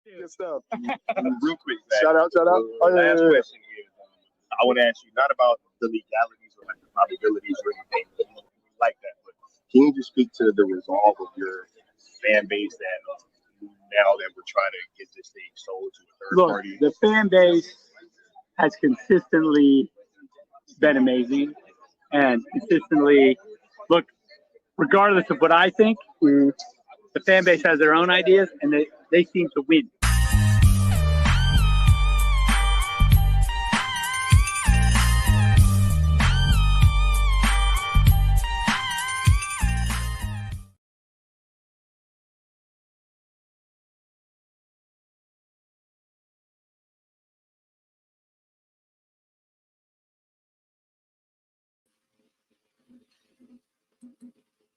Good stuff. Real quick, Shout out. Last question is, I want to ask you not about the legalities or like the probabilities or anything like that, but can you just speak to the resolve of your fan base that now that we're trying to get this thing sold to a third party? The fan base has consistently been amazing and consistently, look, regardless of what I think, the fan base has their own ideas and they seem to win.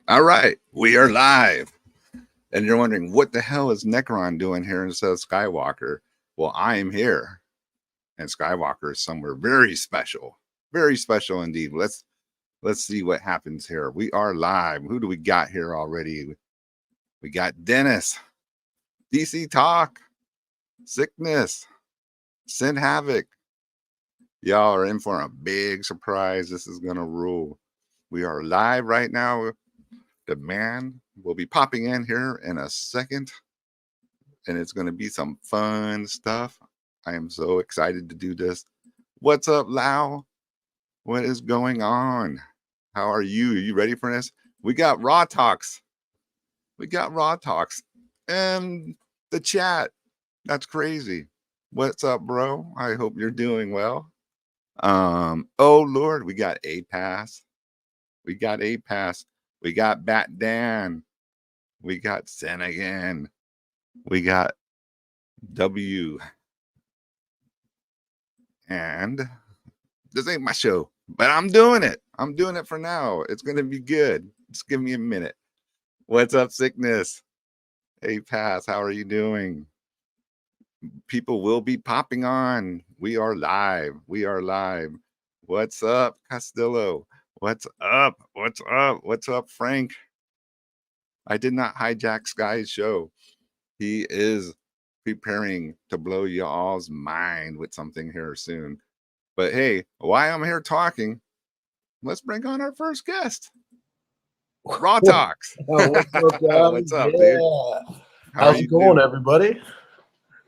All right, we are live. And you're wondering, what the hell is Necron doing here instead of Skiiwalker? Well, I am here. And Skiiwalker is somewhere very special indeed. Let's see what happens here. We are live. Who do we got here already? We got Dennis, DC Talk, Sickness, Sin Havoc. Y'all are in for a big surprise. This is gonna rule. We are live right now. The man will be popping in here in a second, and it's going to be some fun stuff. I am so excited to do this. What's up, Lau? What is going on? How are you? Are you ready for this? We got Raw Talks. And the chat. That's crazy. What's up, bro? I hope you're doing well. Oh, Lord, we got A Pass. We got Bat Dan. We got Sen again. We got W. And this ain't my show, but I'm doing it. I'm doing it for now. It's going to be good. Just give me a minute. What's up, Sickness? Hey, Pass, how are you doing? People will be popping on. We are live. What's up, Castillo? What's up? What's up, Frank? I did not hijack Sky's show. He is preparing to blow y'all's mind with something here soon. But hey, while I'm here talking, let's bring on our first guest. Raw Talks. What's up, What's up, dude? How's it going, everybody?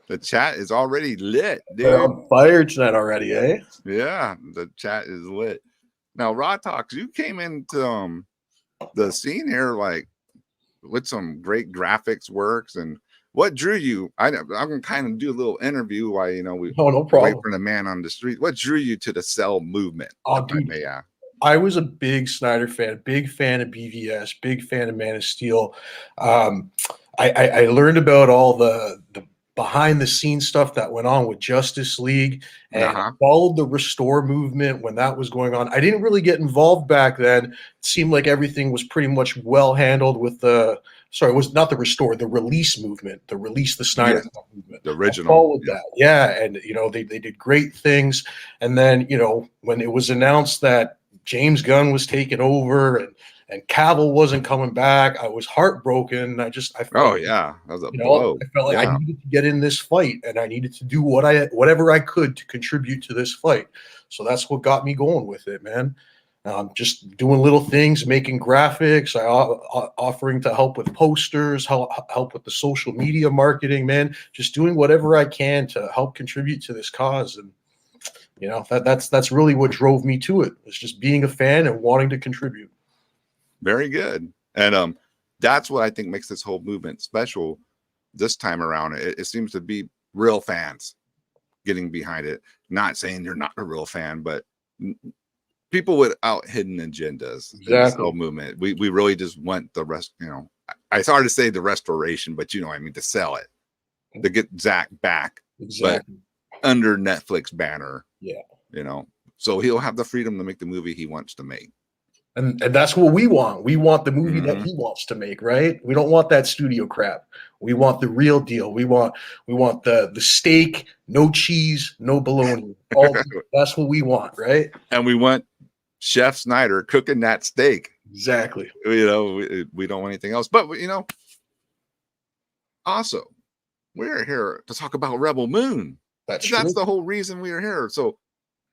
The chat is already lit, dude. They're on fire tonight already, eh? Yeah, the chat is lit. Now, Raw Talks, you came into the scene here like with some great graphics works, and what drew you? I'm gonna kind of do a little interview while we no problem. Wait for the man on the street. What drew you to the Cell movement? Oh, dude, I was a big Snyder fan, big fan of BVS, big fan of Man of Steel. I learned about all the behind the scenes stuff that went on with Justice League, and followed the Restore movement when that was going on. I didn't really get involved back then. It seemed like everything was pretty much well handled with it was not the Restore, the Release movement, the Release the Snyder movement. The original. I followed that. Yeah. And, they did great things. And then, when it was announced that James Gunn was taking over and Cavill wasn't coming back, I was heartbroken. I felt that was a blow. I felt like I needed to get in this fight, and I needed to do whatever I could to contribute to this fight. So that's what got me going with it, man. Just doing little things, making graphics, offering to help with posters, help with the social media marketing, man. Just doing whatever I can to help contribute to this cause, and that's really what drove me to it. It's just being a fan and wanting to contribute. Very good. And that's what I think makes this whole movement special this time around. It seems to be real fans getting behind it. Not saying you're not a real fan, but people without hidden agendas. Exactly. In this whole movement. We really just want the rest, it's hard to say the restoration, but to sell it, to get Zack back. Exactly. But under Netflix banner. Yeah. So he'll have the freedom to make the movie he wants to make. And that's what we want. We want the movie that he wants to make, right? We don't want that studio crap. We want the real deal. We want the steak, no cheese, no bologna. That's what we want, right? And we want Chef Snyder cooking that steak. Exactly. We don't want anything else. But also, we're here to talk about Rebel Moon. That's That's true. the whole reason we are here. So,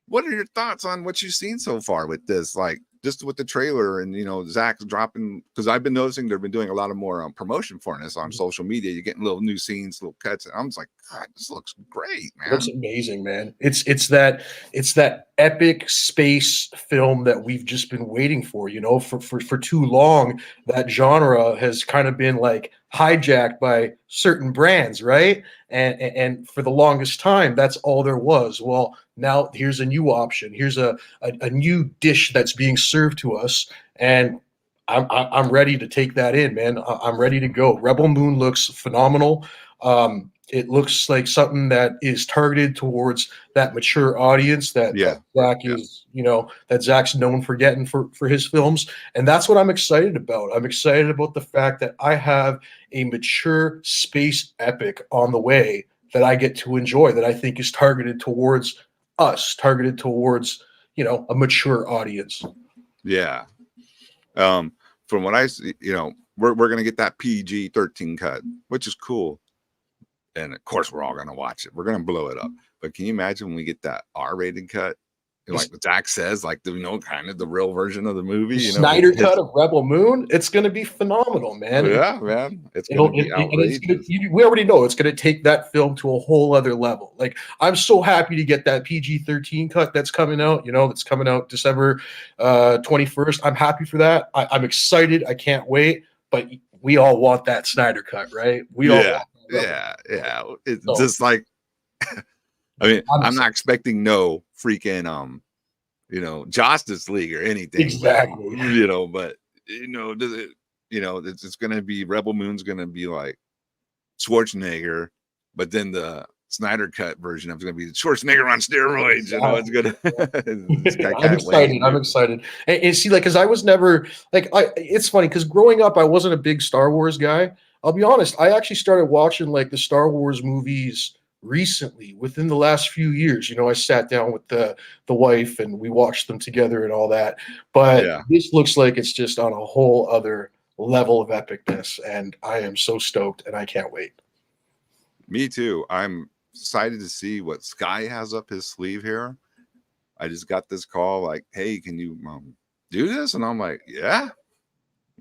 what are your thoughts on what you've seen so far with this? Like, just with the trailer and, you know, Zach's dropping, because I've been noticing they've been doing a lot of more promotion for this on social media. You're getting little new scenes, little cuts. And I'm just like, God, this looks great, It looks man. amazing, man. It's that epic space film that we've just been waiting for. You know, for too long, that genre has kind of been like hijacked by certain brands, right? And for the longest time, that's all there was. Well, now here's a new option. Here's a new dish that's being served to us, and I'm ready to take that in, man. I'm ready to go. Rebel Moon looks phenomenal. It looks like something that is targeted towards that mature audience that Zach is, you know, that Zach's known for getting for his films. And that's what I'm excited about. I'm excited about the fact that I have a mature space epic on the way that I get to enjoy, that I think is targeted towards us, targeted towards, you know, a mature audience. Yeah. From what I see, you know, we're going to get that PG-13 cut, which is cool. And of course, we're all going to watch it. We're going to blow it up. But can you imagine when we get that R-rated cut? And like Zach says, like, you know, kind of the real version of the movie. The you know, Snyder cut of Rebel Moon, it's going to be phenomenal, man. Yeah, man. It's going to be outrageous. We already know it's going to take that film to a whole other level. Like, I'm so happy to get that PG-13 cut that's coming out, you know, that's coming out December 21st. I'm happy for that. I'm excited. I can't wait. But we all want that Snyder cut, right? We all want yeah. It's just like, I mean, I'm not expecting no freaking you know, Justice League or anything. Exactly. But, you know, but you know, it's gonna be Rebel Moon's gonna be like Schwarzenegger, but then the Snyder cut version of it's gonna be Schwarzenegger on steroids. You know, it's gonna. I'm excited. I'm excited. And see, like, because I was never like, it's funny because growing up, I wasn't a big Star Wars guy. I'll be honest. I actually started watching like the Star Wars movies recently, within the last few years. You know, I sat down with the wife and we watched them together and all that. But this looks like it's just on a whole other level of epicness, and I am so stoked, and I can't wait. Me too. I'm excited to see what Sky has up his sleeve here. I just got this call like, hey, can you do this? And I'm like, yeah.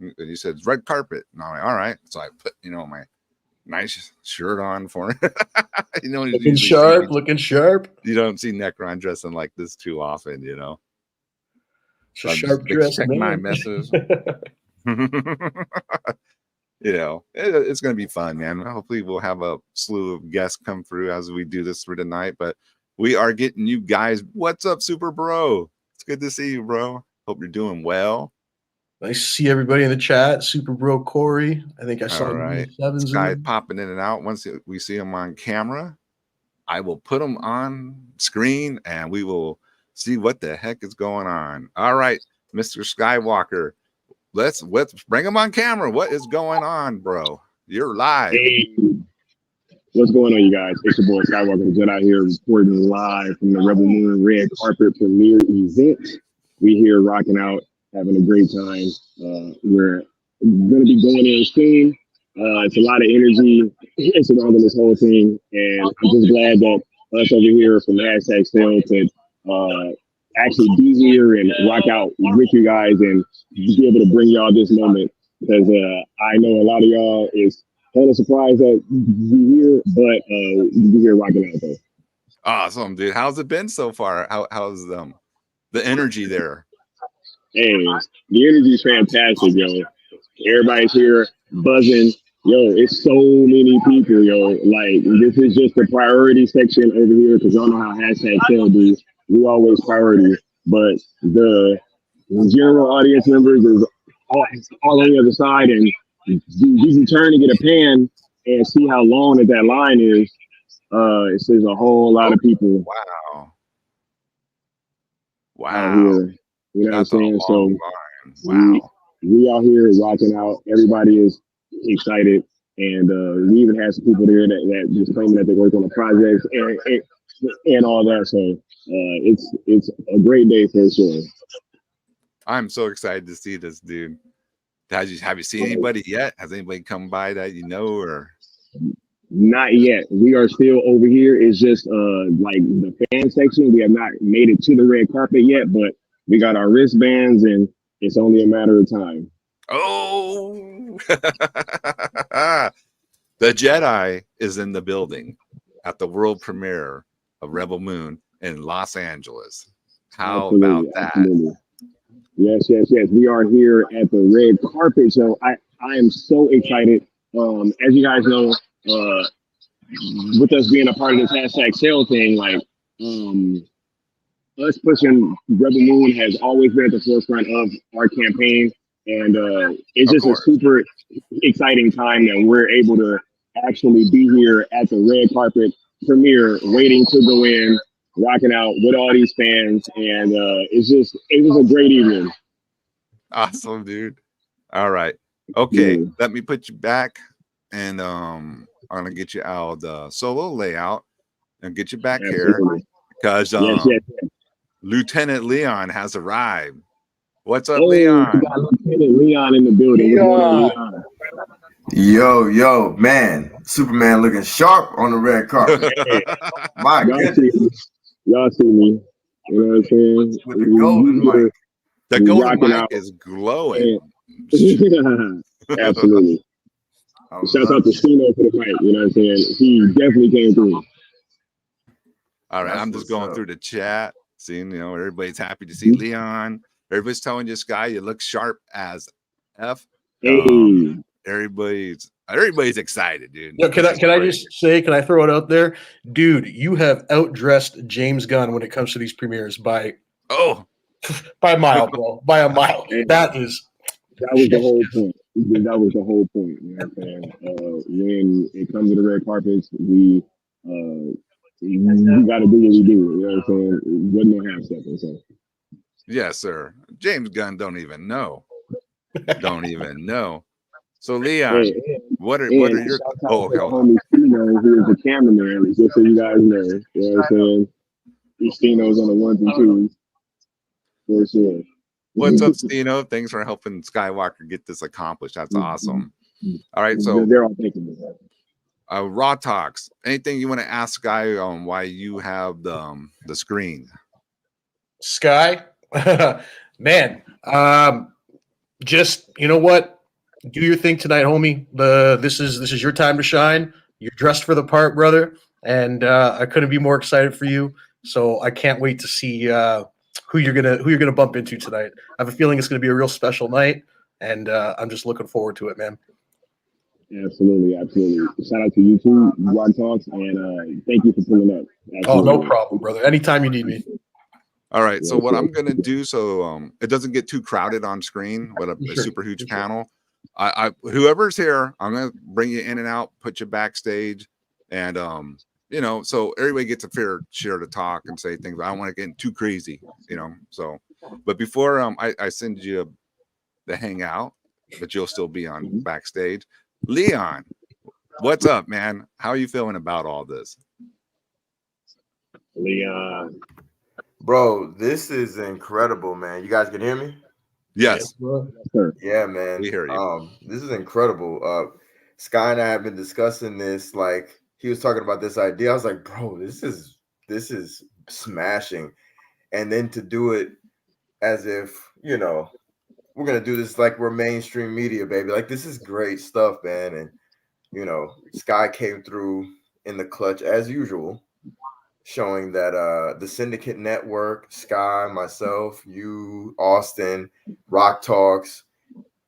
And he said, it's red carpet. And I'm like, all right. So I put, you know, my nice shirt on for him. You know, looking sharp. You don't see Necron dressing like this too often, you know. So sharp dress. Check my message. You know, it's going to be fun, man. Hopefully we'll have a slew of guests come through as we do this for tonight. But we are getting you guys. What's up, Super Bro? It's good to see you, bro. Hope you're doing well. Nice to see everybody in the chat. Super Bro Corey. I think I saw this guy popping in and out. Once we see him on camera, I will put him on screen and we will see what the heck is going on. All right, Mr. Skiiwalker. Let's bring him on camera. What is going on, bro? You're live. Hey, what's going on, you guys? It's your boy Skiiwalker Tha Jedi here, reporting live from the Rebel Moon Red Carpet premiere event. We here rocking out, having a great time. We're going to be going in soon. It's a lot of energy surrounding this whole thing, and I'm just glad that us over here from #Sale could actually be here and rock out with you guys and be able to bring y'all this moment, because I know a lot of y'all is kind of surprised that you're here, but we're here rocking out though. Awesome, dude. How's it been so far? How's the energy there? Hey, the energy is fantastic, yo. Everybody's here buzzing. Yo, it's so many people, yo. Like, this is just the priority section over here, because y'all know how #Sale do. We always priority, but the general audience members is all on the other side, and you can turn to get a pan and see how long that line is. It says a whole lot of people. Wow. Here. You know what I'm saying? So wow. We out here rocking out. Everybody is excited, and we even had some people there that just claiming that they work on the projects and all that. So it's a great day for sure. I'm so excited to see this, dude. Have you seen anybody yet? Has anybody come by that you know? Or Not yet. We are still over here. It's just like the fan section. We have not made it to the red carpet yet, but we got our wristbands, and it's only a matter of time. Oh, the Jedi is in the building at the world premiere of Rebel Moon in Los Angeles. How about that? Absolutely. Yes, yes, yes. We are here at the red carpet, so I am so excited. As you guys know, with us being a part of this hashtag sale thing, like us pushing Rebel Moon has always been at the forefront of our campaign, and it's Of just course. a super exciting time that we're able to actually be here at the red carpet premiere, waiting to go in, rocking out with all these fans, and it was a great evening. Awesome, dude. All right. Okay, let me put you back, and I'm gonna get you out the solo layout and get you back here Absolutely. because Yes, yes, yes. Lieutenant Leon has arrived. What's up, Oh, we Leon? got Lieutenant Leon in the building. What's going on, Leon? Yo, man, Superman looking sharp on the red carpet. Hey, My y'all see goodness, me. Y'all see me. You know what I'm saying? with the golden mic. The golden rocking mic out. is glowing. Absolutely. I Shouts love out to it. Stino for the fight. You know what I'm saying? He definitely came through. All right, That's I'm just what's going up. through the chat, seeing everybody's happy to see Leon. Everybody's telling you, Sky, you look sharp as F. Hey, Everybody's excited, dude. Yo, This is can I great. just say, can I throw it out there? Dude, you have outdressed James Gunn when it comes to these premieres by Oh, a mile, bro. By a mile. hey, That is that was the whole point. That was the whole point. You know what I'm saying? When it comes to the red carpets, we got to do what we do. You know what I'm saying? It wasn't no half stepping. So. yes, sir. James Gunn don't even know. Don't even know. So Leon, Hey, what are and your shout out oh to the hell homie Stino, who is the cameraman, just so you guys know. You know what I'm saying? Stino's on the ones and twos, for sure. what's up, Stino? Thanks for helping Skywalker get this accomplished. That's awesome. All right, so They're all thinking of that. Raw Talks. Anything you want to ask Sky on why you have the screen? Sky. Man, just you know what? Do your thing tonight, homie. This is your time to shine. You're dressed for the part, brother, and I couldn't be more excited for you. So I can't wait to see who you're gonna bump into tonight. I have a feeling it's gonna be a real special night, and I'm just looking forward to it, man. Absolutely, absolutely. Shout out to you too, Rod Talks, and thank you for pulling up. Oh, no Absolutely. problem, brother. Anytime you need me. All right, so Yes, what sir. I'm gonna do, so it doesn't get too crowded on screen with a Sure, super huge sure. panel. I whoever's here, I'm gonna bring you in and out, put you backstage, and so everybody gets a fair share to talk and say things. But I don't want to get too crazy, So, but before I send you the hangout, but you'll still be on backstage. Leon, what's up, man? How are you feeling about all this? Leon. Bro, this is incredible, man. You guys can hear me? Yes, bro. Sir. Yeah, man. we hear you. This is incredible. Sky and I have been discussing this. Like, he was talking about this idea. I was like, bro, this is smashing. And then to do it as if, we're gonna do this like we're mainstream media, baby. Like, this is great stuff, man. And Sky came through in the clutch as usual, showing that the Syndicate Network, Sky, myself, you, Austin, Rock Talks,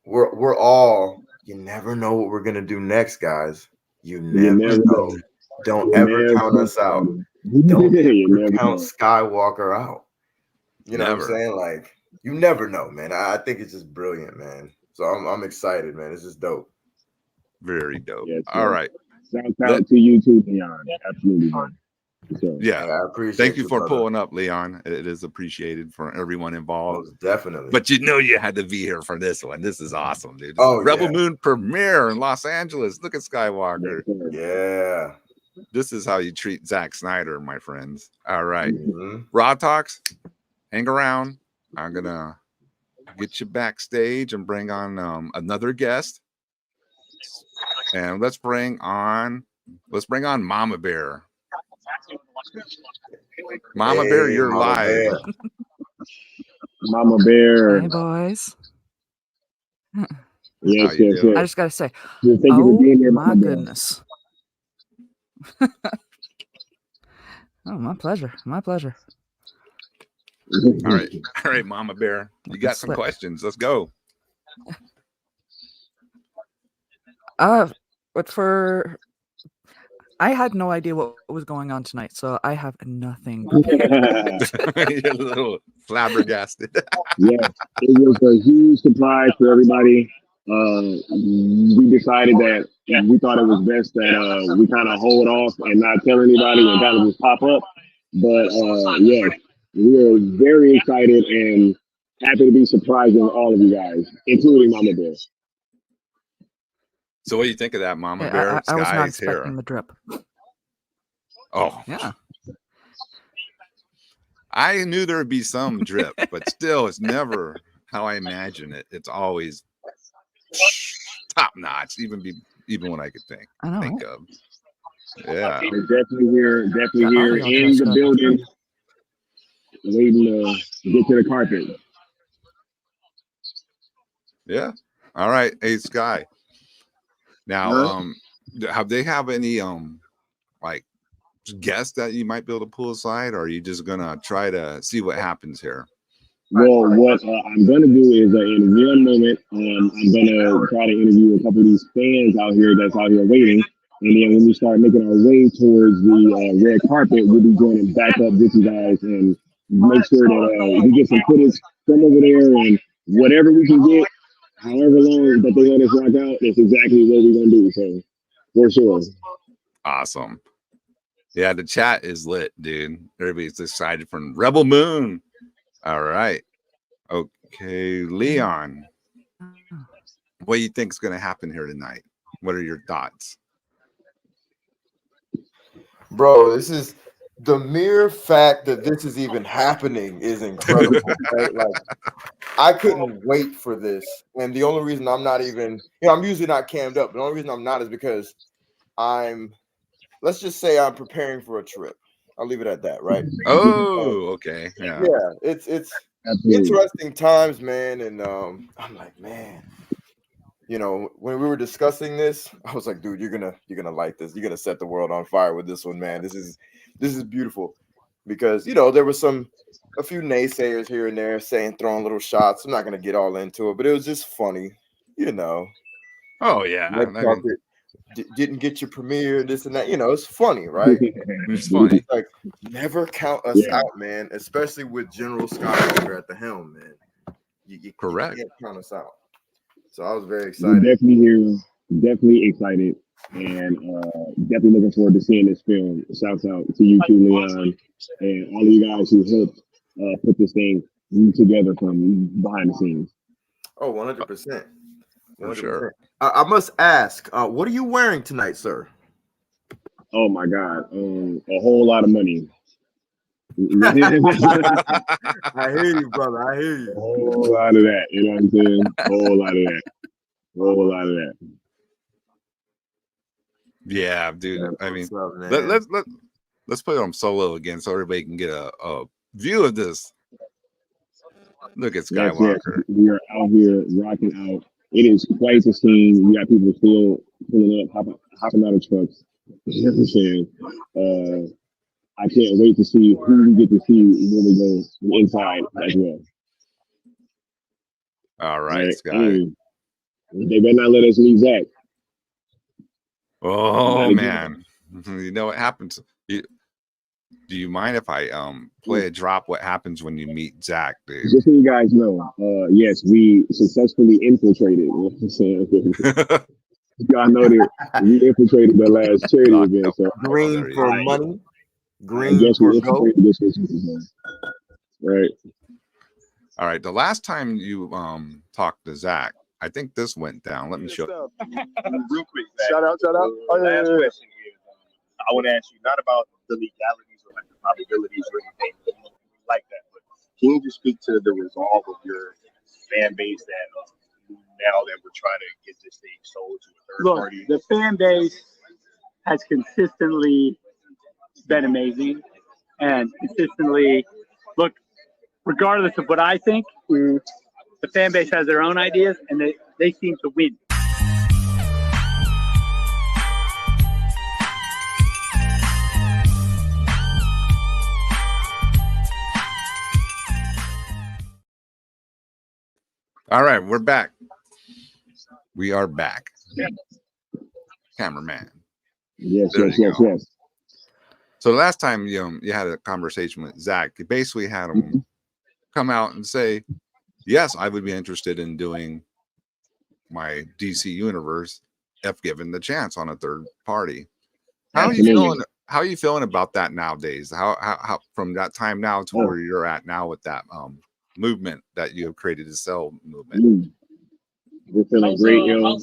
we're all. You never know what we're gonna do next, guys. You You never never know. know. Don't You ever never count us out. know. Don't You ever never count know. Skywalker out. You know what I'm Never. saying? Like, you never know, man. I think it's just brilliant, man. So I'm excited, man. It's just dope. Very dope. Yes, All sir. right. Shout out to you too, Leon. Absolutely, man. So, Yeah. Hey, I appreciate Thank you for brother. pulling up, Leon. It is appreciated for everyone involved. Most definitely. But you had to be here for this one. This is awesome, dude. Rebel yeah. Moon premiere in Los Angeles. Look at Skywalker. yes, sir. Yeah. This is how you treat Zack Snyder, my friends. All right. Mhm. Raw Talks, hang around. I'm going to get you backstage and bring on another guest. And let's bring on Let's bring on Mama Bear. Mama Bear, you're Mama live. Bear. Mama Bear. Hey, boys. Yes, How you yes, doing? I yes. just got to say, Thank you for oh being here, my Mama Bear. goodness. Oh, my pleasure. My pleasure. All right, Mama Bear. You got some Slip. questions. Let's go. But for I had no idea what was going on tonight, so I have nothing prepared. You're a little flabbergasted. Yeah, it was a huge surprise for everybody. We decided that we thought it was best that we kind of hold off and not tell anybody and kind of just pop up. But yes, we are very excited and happy to be surprising all of you guys, including Mama Bear. So what do you think of that, Mama Yeah, Bear? I was not Sky's expecting here. the drip. Oh, Yeah. I knew there would be some drip, but still, it's never how I imagine it. It's always top notch, even when I could think I know, right? of. Yeah. We're definitely here Got in all the y'all dressed up. building, waiting to get to the carpet. Yeah. All right. Hey, Sky. Now, have they have any like guess that you might be able to pull aside, or are you just gonna try to see what happens here? Well, what I'm going to do is in one moment, I'm going to try to interview a couple of these fans out here that's out here waiting. And then when we start making our way towards the red carpet, we'll be joining back up with you guys and make sure that we get some footage from over there and whatever we can get, however long that they let us rock out, that's exactly what we're going to do. So, for sure. Awesome. Yeah, the chat is lit, dude. Everybody's excited from Rebel Moon. All right. Okay, Leon. What do you think is going to happen here tonight? What are your thoughts? Bro, this is the mere fact that this is even happening is incredible. Right? Like, I couldn't wait for this. And the only reason I'm not even, I'm usually not cammed up. The only reason I'm not is because let's just say I'm preparing for a trip. I'll leave it at that, right? Oh, okay. Yeah. Yeah, it's Absolutely. interesting times, man. And I'm like, man, when we were discussing this, I was like, dude, you're gonna like this. You're gonna set the world on fire with this one, man. This is beautiful. Because there was a few naysayers here and there throwing little shots. I'm not gonna get all into it, but it was just funny, Oh, yeah. Red carpet didn't get your premiere, this and that. It's funny, right? It's funny. It's like, never count us out, man. Especially with General Skiiwalker at the helm, man. You Correct. can't count us out. So I was very We're excited. definitely here, definitely excited, and definitely looking forward to seeing this film. Shouts out to you too, Leon, and all of you guys who helped put this thing together from behind the scenes. Oh, 100%. For sure. I must ask, what are you wearing tonight, sir? Oh my God, a whole lot of money. I hear you, brother. I hear you. A whole lot of that. You know what I'm saying? A whole lot of that. A whole lot of that. Yeah, dude. That's I mean, what's up, man. let's put it on solo again so everybody can get a view of this. Look at Skiiwalker. Yes. We are out here rocking out. It is quite the scene. We got people still pulling up, hopping out of trucks. You know what I'm saying? I can't wait to see who we get to see when we go inside as well. All right, Sky. They better not let us meet Zack. Oh man, you know what happens? Do you mind if I play a drop? What happens when you meet Zack, dude? Just so you guys know, yes, we successfully infiltrated. You know what I'm saying? Y'all know that we infiltrated the last charity event. So green for money, I guess we infiltrated this one. Right. All right. The last time you talked to Zack, I think this went down. Let me show you. Real quick, Zack. Shout out. Last question is, I want to ask you not about the legalities or like the probabilities or anything like that, but can you just speak to the resolve of your fan base that now that we're trying to get this thing sold to a third party? The fan base has consistently been amazing, and consistently, look, regardless of what I think, the fan base has their own ideas, and they seem to win. All right, we're back. We are back. Cameraman. Yes, There yes, you yes, go. yes. So the last time you had a conversation with Zach, you basically had him come out and say, yes, I would be interested in doing my DC universe if given the chance on a third party. How are you feeling? How are you feeling about that nowadays? How from that time now to where you're at now with that movement that you have created, the cell movement? We're feeling great, yo.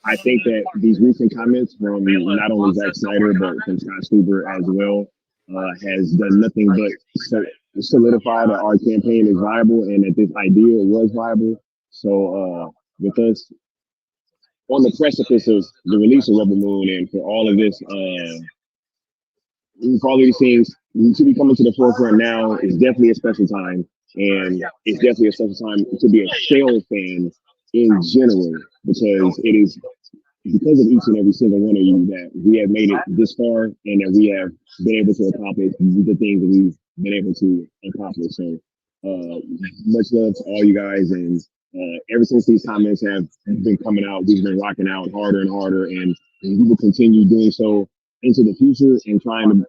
I think that these recent comments from not only Zack Snyder but from Scott Stuber as well has done nothing but solidify that our campaign is viable and that this idea was viable. So with us on the precipice of the release of Rebel Moon and for all of this, for all of these things to be coming to the forefront now is definitely a special time, and it's definitely a special time to be a Shale fan in general, because it is because of each and every single one of you that we have made it this far and that we have been able to accomplish the things that we've been able to accomplish. So much love to all you guys, and ever since these comments have been coming out, we've been rocking out harder and harder, and we will continue doing so into the future and trying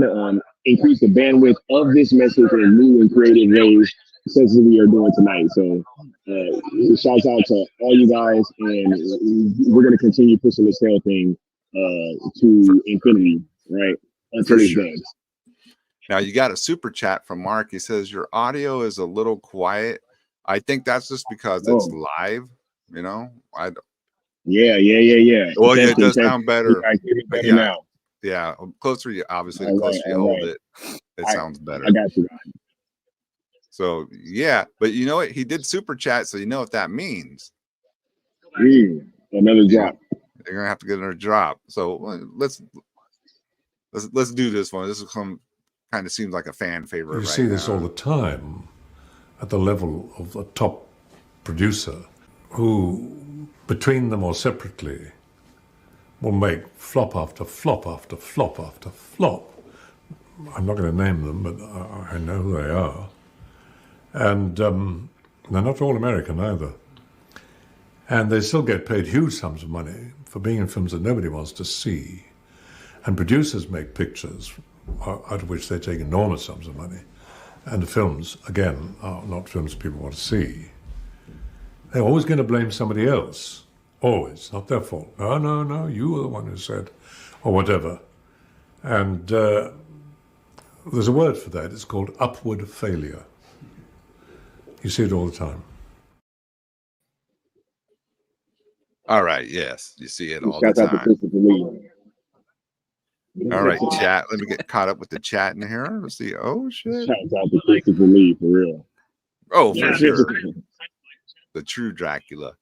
to increase the bandwidth of this message in new and creative ways, such as we are doing tonight. So shouts out to all you guys, and we're going to continue pushing the sale thing to infinity, right? Until it's done. Now you got a super chat from Mark. He says your audio is a little quiet. I think that's just because it's live, you know. Yeah. Well, yeah, it does sound better. I hear it better now. Yeah, closer you obviously the closer you hold it, it sounds better. I got you. So yeah, but you know what? He did super chat, so you know what that means. Another drop. You're gonna have to get another drop. So let's do this one. This is some kind of seems like a fan favorite. You see this all the time at the level of a top producer who, between them or separately, will make flop after flop after flop after flop. I'm not going to name them, but I know who they are. And they're not all American either. And they still get paid huge sums of money for being in films that nobody wants to see. And producers make pictures out of which they take enormous sums of money. And the films, again, are not films people want to see. They're always going to blame somebody else. Always. Not their fault. No, you were the one who said, or whatever. And there's a word for that. It's called upward failure. You see it all the time. All right. Yes, you see it all the time. All right, chat. Let me get caught up with the chat in here. Let's see. Oh shit! Shout out to Christopher Lee, for real. Oh, for sure. The true Dracula.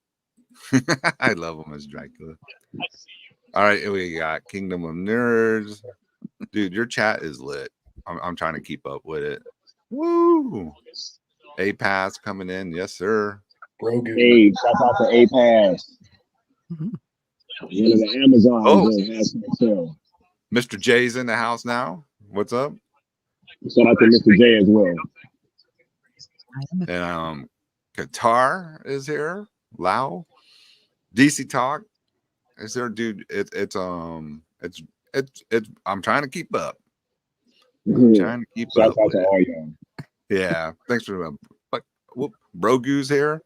I love him as Dracula. All right, we got Kingdom of Nerds. Dude, your chat is lit. I'm trying to keep up with it. Woo! A-Pass coming in. Yes, sir. Hey, shout out to A-Pass. One of the Amazon. Mr. J's in the house now. What's up? Shout out to Mr. J as well. And Qatar is here. Lao. DC Talk is there, dude. It's I'm trying to keep up. I'm trying to keep up. Shout out to all y'all. Yeah, thanks for Brogu's here.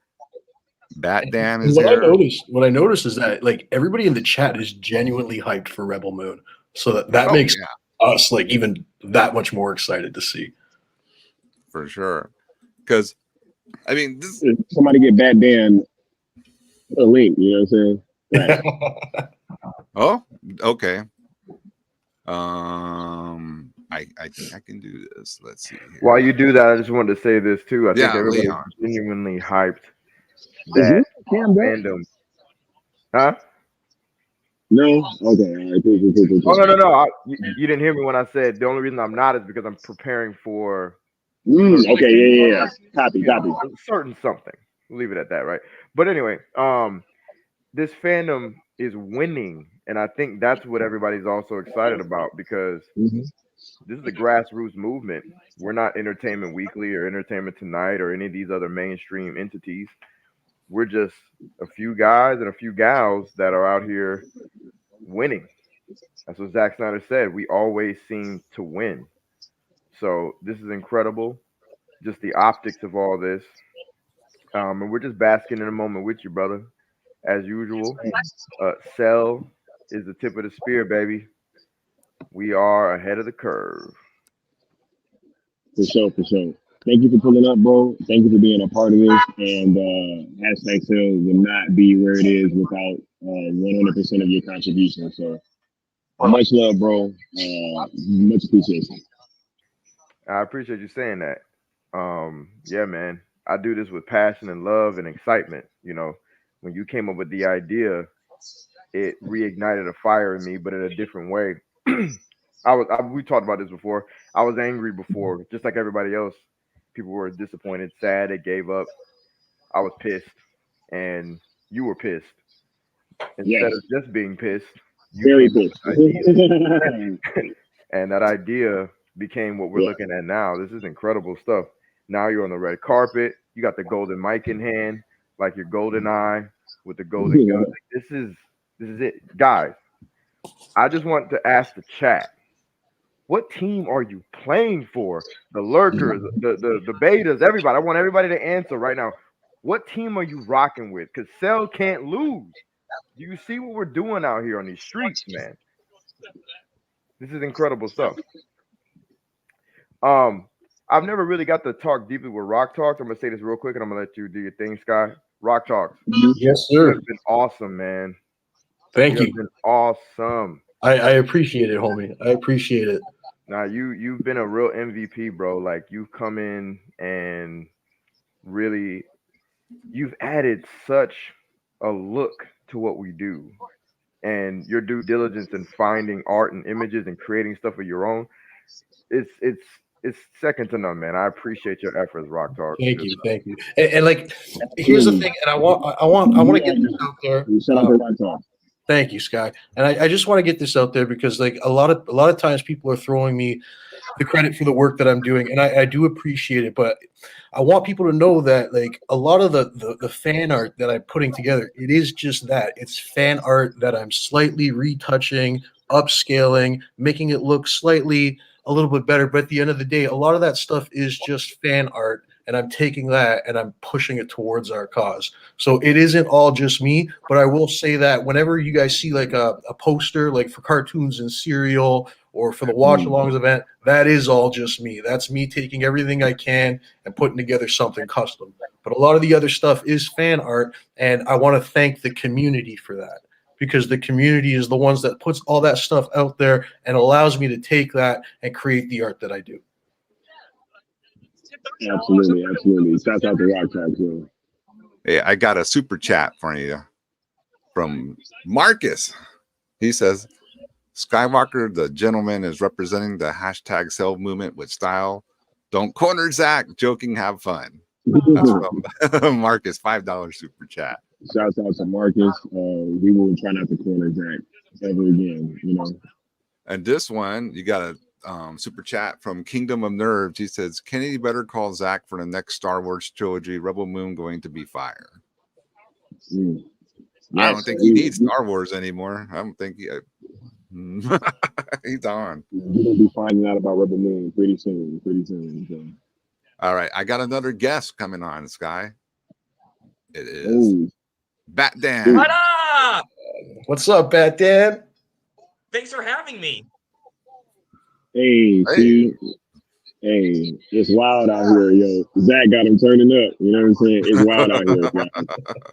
Bat Dan is here. What I noticed is that like everybody in the chat is genuinely hyped for Rebel Moon, so that makes us like even that much more excited to see. For sure, because I mean, somebody get Bat Dan a link. You know what I'm saying? Right. Oh, okay. I think I can do this. Let's see. Here. While you do that, I just wanted to say this too. I think everyone's genuinely hyped that Fandom. Huh? No? Okay. All right. Cool. Oh no! You didn't hear me when I said the only reason I'm not is because I'm preparing for Okay. Yeah. Copy. a certain something. We'll leave it at that, right? But anyway, this fandom is winning, and I think that's what everybody's also excited about because Mm-hmm. this is a grassroots movement. We're not Entertainment Weekly or Entertainment Tonight or any of these other mainstream entities. We're just a few guys and a few gals that are out here winning. That's what Zack Snyder said. We always seem to win. So this is incredible. Just the optics of all this. And we're just basking in the moment with you, brother. As usual. Cell is the tip of the spear, baby. We are ahead of the curve. For sure. Thank you for pulling up, bro. Thank you for being a part of this. And hashtag sales will not be where it is without 100% of your contribution. So much love, bro. Much appreciation. I appreciate you saying that. Yeah, man. I do this with passion and love and excitement. You know, when you came up with the idea, it reignited a fire in me, but in a different way. We talked about this before. I was angry before, just like everybody else. People were disappointed, sad, they gave up. I was pissed, and you were pissed. Instead Yes. of just being pissed, you Very came up pissed. with an idea. And that idea became what we're Yeah. looking at now. This is incredible stuff. Now you're on the red carpet. You got the golden mic in hand, like your golden eye with the golden gun. This is it, guys. I just want to ask the chat: what team are you playing for? The lurkers, the betas, everybody. I want everybody to answer right now. What team are you rocking with? Because Cell can't lose. Do you see what we're doing out here on these streets, man? This is incredible stuff. Um, I've never really got to talk deeply with Rock Talks. I'm gonna say this real quick, and I'm gonna let you do your thing, Sky. Rock Talks. Yes, You sir. have been awesome, man. Thank You have you. been awesome. I appreciate it, homie. I appreciate it. Now you've been a real MVP, bro. Like you've come in and really you've added such a look to what we do. And your due diligence in finding art and images and creating stuff of your own, it's second to none, man. I appreciate your efforts, Rock Talk. Thank you. And like, here's the thing, and I want to get this out there. Shout out to Rock Talk. Thank you, Sky. And I just want to get this out there because like a lot of times people are throwing me the credit for the work that I'm doing, and I do appreciate it. But I want people to know that like a lot of the fan art that I'm putting together, it is just that. It's fan art that I'm slightly retouching, upscaling, making it look slightly a little bit better. But at the end of the day, a lot of that stuff is just fan art. And I'm taking that and I'm pushing it towards our cause. So it isn't all just me, but I will say that whenever you guys see like a poster, like for cartoons and cereal or for the watch alongs event, that is all just me. That's me taking everything I can and putting together something custom. But a lot of the other stuff is fan art. And I want to thank the community for that because the community is the ones that puts all that stuff out there and allows me to take that and create the art that I do. Absolutely. Shout out to Rock Talk too. Hey, I got a super chat for you from Marcus. He says, Skiiwalker, the gentleman, is representing the hashtag self movement with style. Don't corner Zach. Joking, have fun. That's from Marcus, $5 super chat. Shouts out to Marcus. We will try not to corner Zach ever again, you know. And this one, you got a super chat from Kingdom of Nerves. He says, Kennedy better call Zach for the next Star Wars trilogy. Rebel Moon going to be fire. Yes, I don't think he needs Star Wars anymore. I don't think he's on. We're gonna be finding out about Rebel Moon pretty soon. So. All right, I got another guest coming on, Sky. It is Bat Dan. What up? What's up, Bat Dan? Thanks for having me. Hey, it's wild out here, yo. Zach got him turning up. You know what I'm saying? It's wild out here.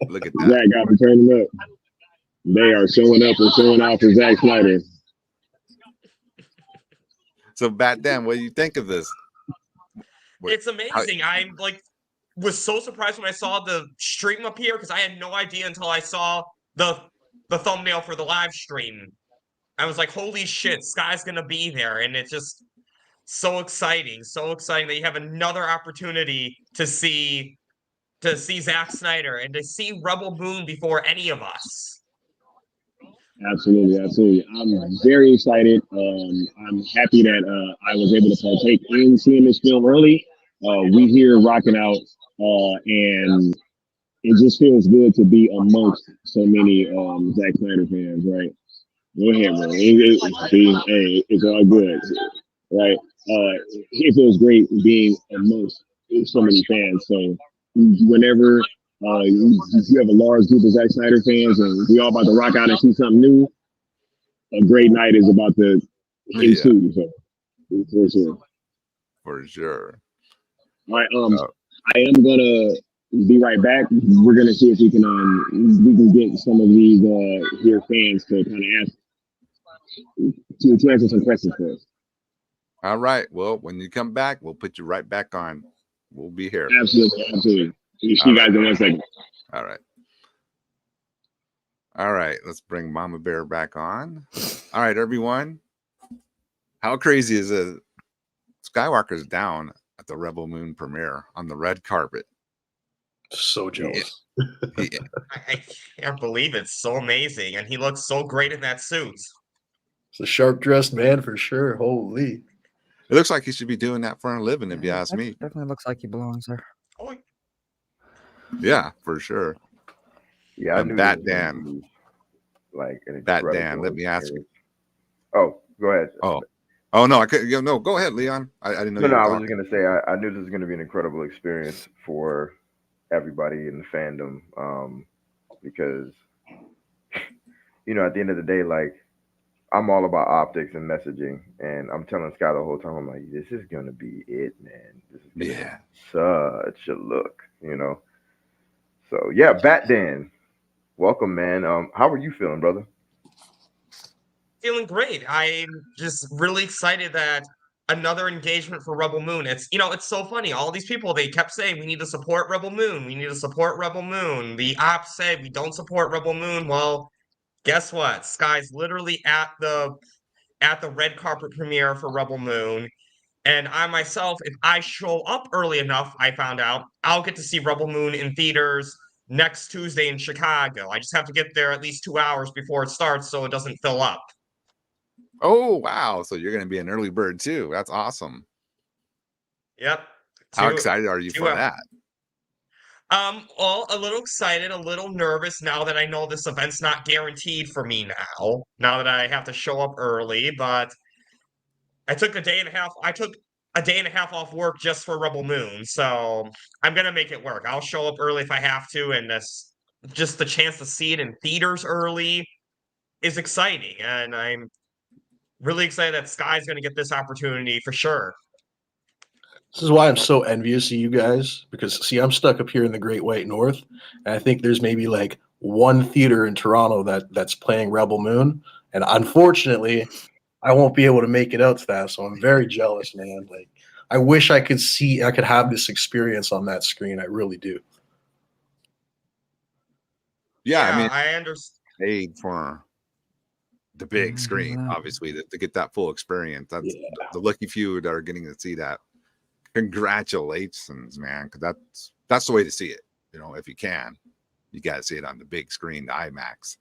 Look at that. Zach got him turning up. They are showing up and showing out for Zack Snyder. So, Bat Dan, what do you think of this? It's amazing. I'm like, was so surprised when I saw the stream up here because I had no idea until I saw the the thumbnail for the live stream. I was like, holy shit, Sky's gonna be there, and it's just so exciting that you have another opportunity to see Zack Snyder and to see Rebel Moon before any of us. Absolutely, absolutely. I'm very excited. I'm happy that I was able to partake in seeing this film early. We here rocking out, and it just feels good to be amongst so many Zack Snyder fans, right? Go ahead, man. It's all good, right? It feels great being amongst so many fans. So whenever you have a large group of Zack Snyder fans and we all about to rock out and see something new, a great night is about to ensue. So for sure. For sure. All right. I am gonna be right back. We're gonna see if we can get some of these here fans to kind of ask to answer some questions for us. All right. Well, when you come back, we'll put you right back on. We'll be here. Absolutely. See you guys in 1 second. All right. All right. Let's bring Mama Bear back on. All right, everyone. How crazy is it? Skywalker's down at the Rebel Moon premiere on the red carpet. So jealous. I can't believe it's so amazing, and he looks so great in that suit. It's a sharp dressed man for sure. Holy. It looks like he should be doing that for a living, if you ask me. Definitely looks like he belongs there. Oh, yeah, for sure. Yeah, I knew Bat Dan. Like an Bat Dan, let me ask you. Oh, go ahead. Oh no, I could. No, go ahead, Leon. I didn't know. No, I was just gonna say I knew this was gonna be an incredible experience for everybody in the fandom, because at the end of the day, like, I'm all about optics and messaging, and I'm telling Sky the whole time, I'm like, this is gonna be it, man. This is gonna be such a look, So yeah, Bat Dan, welcome, man. How are you feeling, brother? Feeling great. I'm just really excited that another engagement for Rebel Moon. It's so funny. All these people, they kept saying we need to support Rebel Moon. We need to support Rebel Moon. The ops said we don't support Rebel Moon. Well, guess what? Sky's literally at the red carpet premiere for Rebel Moon. And I myself, if I show up early enough, I found out, I'll get to see Rebel Moon in theaters next Tuesday in Chicago. I just have to get there at least 2 hours before it starts so it doesn't fill up. Oh, wow. So you're going to be an early bird too. That's awesome. Yep. How excited are you for that? Well, a little excited, a little nervous now that I know this event's not guaranteed for me now that I have to show up early, but I took a day and a half off work just for Rebel Moon, so I'm going to make it work. I'll show up early if I have to, and just the chance to see it in theaters early is exciting, and I'm really excited that Sky's going to get this opportunity for sure. This is why I'm so envious of you guys, because see, I'm stuck up here in the Great White North, and I think there's maybe like one theater in Toronto that's playing Rebel Moon, and unfortunately, I won't be able to make it out to that. So I'm very jealous, man. Like, I wish I could have this experience on that screen. I really do. Yeah, I mean, I understand. Paid for the big screen, obviously, to get that full experience. That's the lucky few that are getting to see that. Congratulations, man, because that's the way to see it. If you can, you got to see it on the big screen, the IMAX.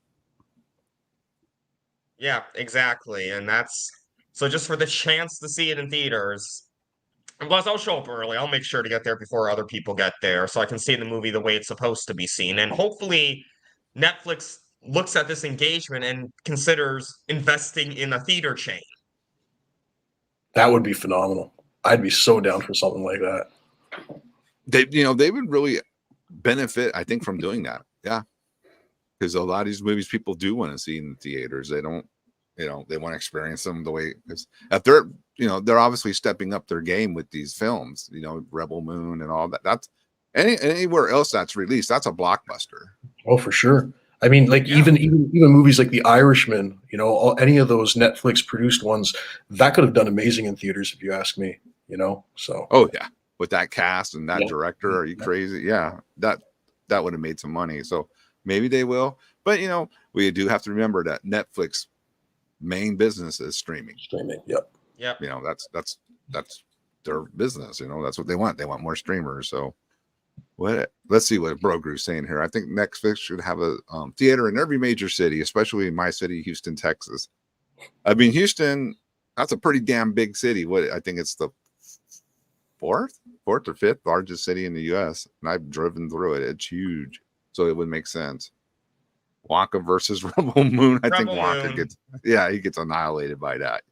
Yeah, exactly, and so just for the chance to see it in theaters. Plus, I'll show up early. I'll make sure to get there before other people get there, so I can see the movie the way it's supposed to be seen. And hopefully, Netflix looks at this engagement and considers investing in a theater chain. That would be phenomenal. I'd be so down for something like that. They would really benefit, I think, from doing that. Yeah, because a lot of these movies people do want to see in the theaters. They don't, they want to experience them the way, because if they're obviously stepping up their game with these films. Rebel Moon and all that. That's anywhere else that's released, that's a blockbuster. Oh, for sure. I mean, like even movies like The Irishman, any of those Netflix produced ones, that could have done amazing in theaters if you ask me. So. Oh yeah, with that cast and that director, are you crazy? Yeah, that would have made some money. So maybe they will. But we do have to remember that Netflix main business is streaming. Yep. That's their business. That's what they want. They want more streamers. So let's see what Brogru's saying here. I think Netflix should have a theater in every major city, especially in my city, Houston, Texas. I mean, Houston, that's a pretty damn big city. I think it's the fourth or fifth largest city in the U.S. And I've driven through it. It's huge. So it would make sense. Wonka versus Rebel Moon. I think Wonka gets annihilated by that.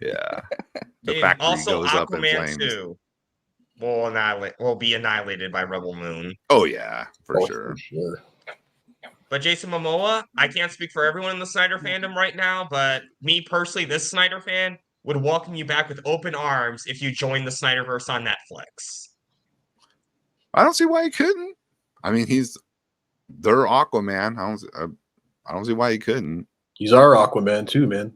Yeah. The factory also goes up in Aquaman flames. 2 will be annihilated by Rebel Moon. Oh yeah, for sure. But Jason Momoa, I can't speak for everyone in the Snyder fandom right now, but me personally, this Snyder fan would welcome you back with open arms if you join the Snyderverse on Netflix. I don't see why he couldn't. I mean, he's their Aquaman. I don't see why he couldn't. He's our Aquaman too, man.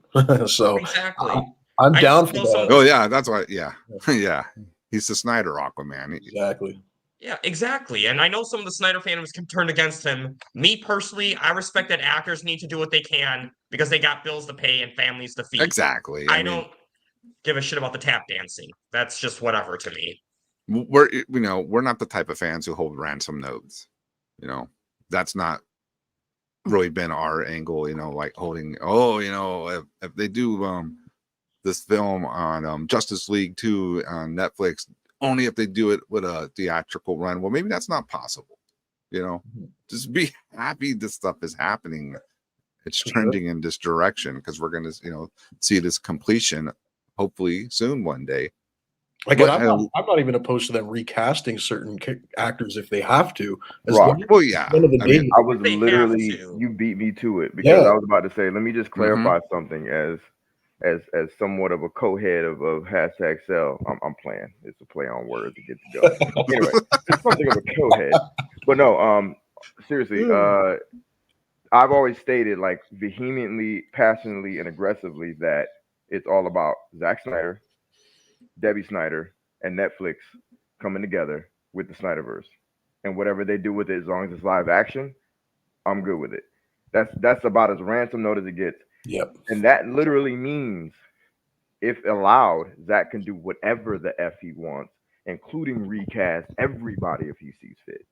So exactly. I'm down for that. Oh yeah, that's why. Yeah, yeah. He's the Snyder Aquaman. Exactly. Yeah, exactly. And I know some of the Snyder fandoms can turn against him. Me personally, I respect that actors need to do what they can because they got bills to pay and families to feed. Exactly. I don't give a shit about the tap dancing. That's just whatever to me. We're not the type of fans who hold ransom notes. That's not really been our angle. Like holding. If they do this film on Justice League 2 on Netflix, only if they do it with a theatrical run. Well, maybe that's not possible. Just be happy this stuff is happening. It's trending in this direction because we're going to, see this completion hopefully soon one day. Again, I'm not even opposed to them recasting certain actors if they have to. Well, yeah. I was literally, you beat me to it because I was about to say, let me just clarify something as somewhat of a co-head of hashtag sell. I'm playing. It's a play on words to get to go. Anyway, it's something of a co-head. But no, seriously, I've always stated like vehemently, passionately, and aggressively that it's all about Zack Snyder, Debbie Snyder, and Netflix coming together with the Snyderverse. And whatever they do with it, as long as it's live action, I'm good with it. That's about as ransom note as it gets. Yep. And that literally means, if allowed, Zack can do whatever the F he wants, including recast everybody if he sees fit.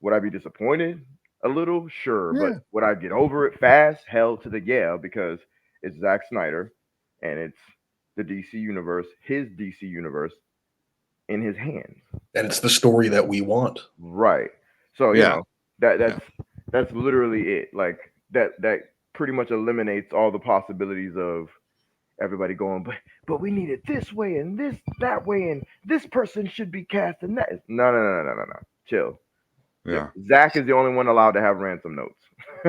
Would I be disappointed? A little, sure. Yeah. But would I get over it fast? Hell to the yeah, because it's Zack Snyder and it's the DC universe, his DC universe in his hands. And it's the story that we want. Right. So, that's literally it. Like that pretty much eliminates all the possibilities of everybody going, but we need it this way and this that way and this person should be cast and that. No. Chill. Yeah. Zack is the only one allowed to have ransom notes.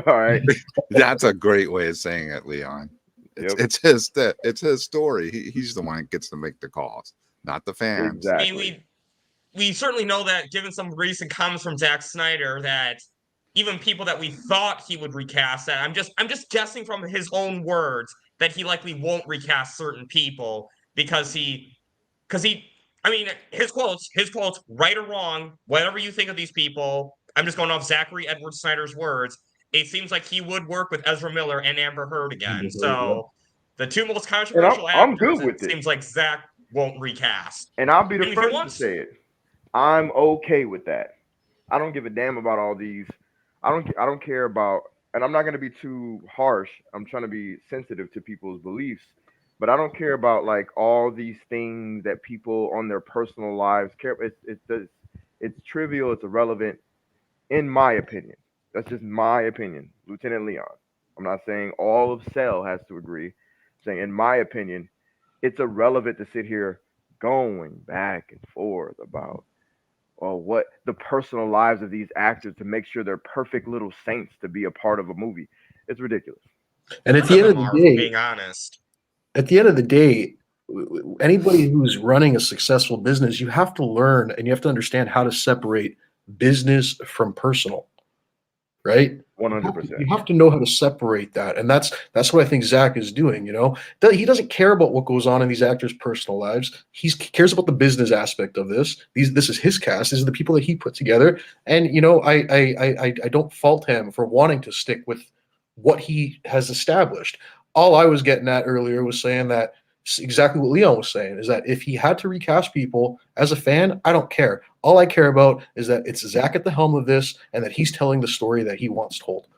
All right. That's a great way of saying it, Leon. It's his story. He's the one that gets to make the calls, not the fans. Exactly. I mean, we certainly know that, given some recent comments from Zack Snyder, that even people that we thought he would recast, that I'm just guessing from his own words that he likely won't recast certain people because his quotes, right or wrong, whatever you think of these people, I'm just going off Zachary Edward Snyder's words. It seems like he would work with Ezra Miller and Amber Heard again. So the two most controversial actors, I'm good with it. Seems like Zack won't recast. And I'll be the first to say it. I'm okay with that. I don't give a damn about all these. I don't care about, and I'm not going to be too harsh. I'm trying to be sensitive to people's beliefs, but I don't care about like all these things that people on their personal lives care. It's trivial. It's irrelevant, in my opinion. That's just my opinion, Lieutenant Leon. I'm not saying all of Cell has to agree. I'm saying, in my opinion, it's irrelevant to sit here going back and forth about what the personal lives of these actors to make sure they're perfect little saints to be a part of a movie. It's ridiculous. And at the end of the day, being honest, at the end of the day, anybody who's running a successful business, you have to learn and you have to understand how to separate business from personal. right? 100%. You have to know how to separate that, and that's what I think Zach is doing. He doesn't care about what goes on in these actors' personal lives. He cares about the business aspect of this. This is his cast. These are the people that he put together, and I don't fault him for wanting to stick with what he has established. All I was getting at earlier was saying that exactly what Leon was saying, is that if he had to recast people, as a fan, I don't care. All I care about is that it's Zach at the helm of this, and that he's telling the story that he wants told.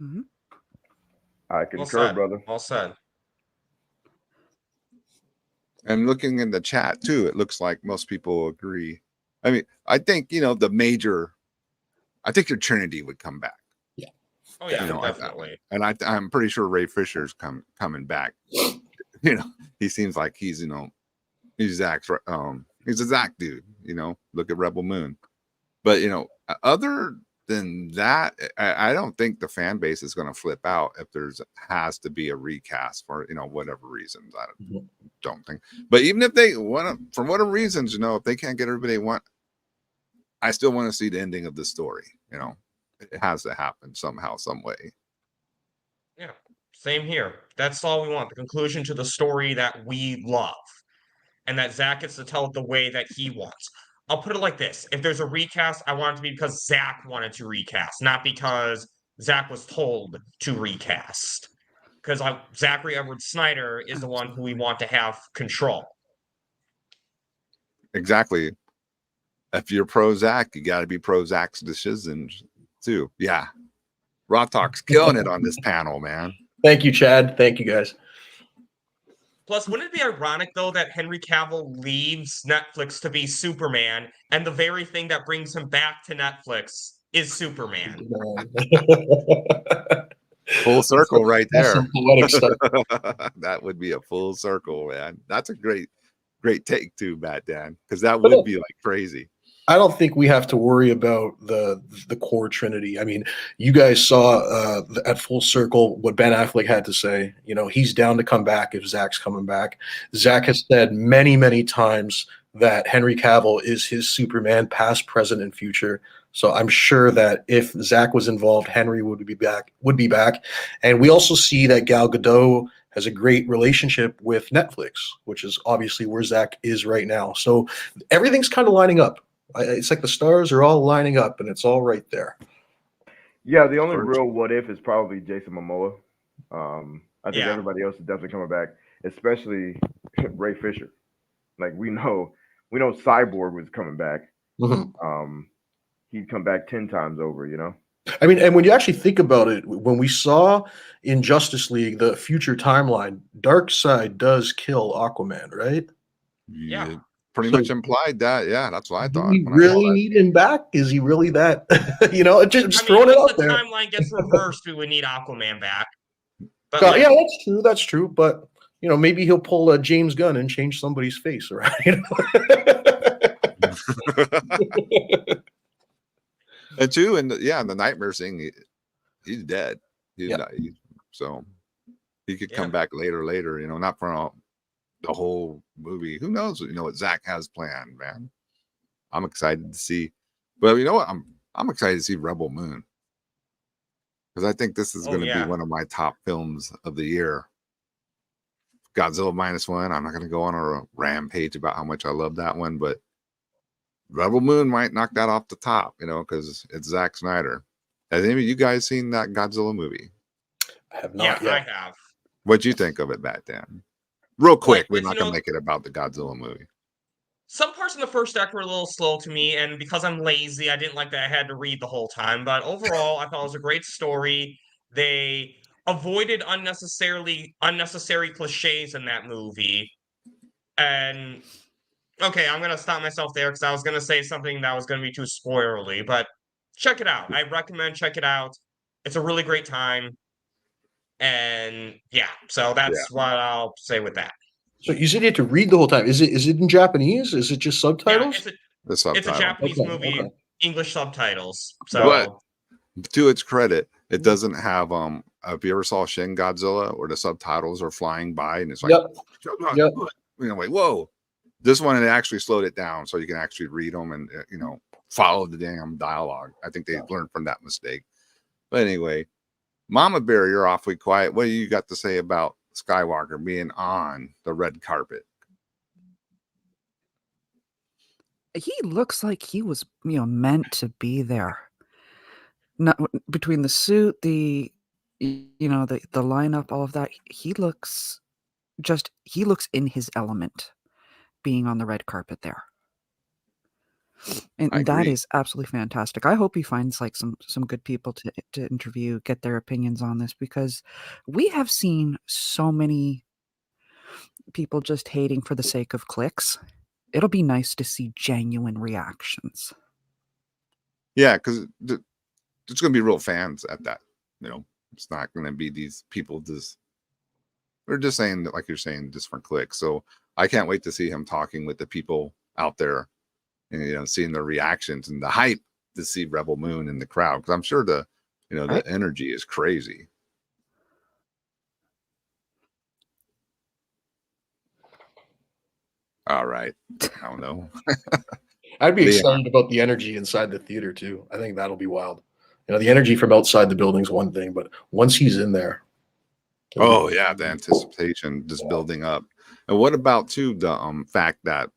Mhm. I concur, said. brother. Well said. And looking in the chat too, it looks like most people agree. I mean, I think I think your Trinity would come back. Oh yeah, You know, definitely. I'm pretty sure Ray Fisher's coming back. He seems like he's he's Zach's he's a Zach dude. Look at Rebel Moon. But other than that, I don't think the fan base is going to flip out if has to be a recast for whatever reasons. I don't think. But even if they want to, for whatever reasons, if they can't get everybody they want, I still want to see the ending of the story. It has to happen somehow, some way. Yeah, same here. That's all we want. The conclusion to the story that we love. And that Zach gets to tell it the way that he wants. I'll put it like this. If there's a recast, I want it to be because Zach wanted to recast, not because Zach was told to recast. Because Zachary Edward Snyder is the one who we want to have control. Exactly. If you're pro Zach, you got to be pro Zach's decisions too. Yeah. Raw Talk's killing it on this panel, man. Thank you, Chad. Thank you, guys. Plus, wouldn't it be ironic, though, that Henry Cavill leaves Netflix to be Superman, and the very thing that brings him back to Netflix is Superman? Full circle right there. Some poetic stuff. That would be a full circle, man. That's a great take too, Matt Dan, because that would be like crazy. I don't think we have to worry about the core Trinity. I mean, you guys saw at Full Circle what Ben Affleck had to say. He's down to come back if Zach's coming back. Zach has said many, many times that Henry Cavill is his Superman, past, present, and future. So I'm sure that if Zach was involved, Henry would be back. And we also see that Gal Gadot has a great relationship with Netflix, which is obviously where Zach is right now. So everything's kind of lining up. It's like the stars are all lining up, and it's all right there. Yeah, the only real what if is probably Jason Momoa. I think everybody else is definitely coming back, especially Ray Fisher. Like we know Cyborg was coming back. Mm-hmm. He'd come back 10 times over. I mean, and when you actually think about it, when we saw in Justice League the future timeline, Darkseid does kill Aquaman, right? Yeah. Pretty much implied that. Yeah, that's what I thought. Do we really need him back? Is he really that? Just throwing it out there. If the timeline gets reversed, we would need Aquaman back. But yeah, that's true. That's true. But maybe he'll pull a James Gunn and change somebody's face around. And too, and the Nightmare thing, he's dead. He's died. So he could come back later. Not for the whole movie. Who knows? What Zach has planned, man. I'm excited to see. But you know what? I'm excited to see Rebel Moon, because I think this is going to be one of my top films of the year. Godzilla -1. I'm not going to go on a rampage about how much I love that one, but Rebel Moon might knock that off the top, because it's Zack Snyder. Has any of you guys seen that Godzilla movie? I have not yet. I have. What'd you think of it, Matt Dan? Real quick, we're not going to make it about the Godzilla movie. Some parts in the first act were a little slow to me, and because I'm lazy, I didn't like that I had to read the whole time. But overall, I thought it was a great story. They avoided unnecessary cliches in that movie. And okay, I'm going to stop myself there because I was going to say something that was going to be too spoilerly, but check it out. I recommend check it out. It's a really great time. And so that's what I'll say with that. So you said you had to read the whole time. Is it in Japanese? Is it just subtitles? Yeah, it's a Japanese movie, English subtitles. So, but to its credit, it doesn't have if you ever saw Shin Godzilla, where the subtitles are flying by and it's like, yep. Whoa. This one, it actually slowed it down so you can actually read them, and follow the damn dialogue. I think they learned from that mistake. But anyway, Mama Bear, you're awfully quiet. What do you got to say about Skiiwalker being on the red carpet? He looks like he was, meant to be there. Not between the suit, the lineup, all of that. He looks in his element, being on the red carpet there. And that is absolutely fantastic. I hope he finds like some good people to interview, get their opinions on this, because we have seen so many people just hating for the sake of clicks. It'll be nice to see genuine reactions. Yeah, because there's going to be real fans at that. It's not going to be these people they're just saying that, like you're saying, just for clicks. So I can't wait to see him talking with the people out there and seeing the reactions and the hype to see Rebel Moon in the crowd, because I'm sure the energy is crazy. All right, I don't know. I'd be excited about the energy inside the theater too. I think that'll be wild. The energy from outside the building's one thing, but once he's in there. Oh yeah, the anticipation just building up. And what about too the fact that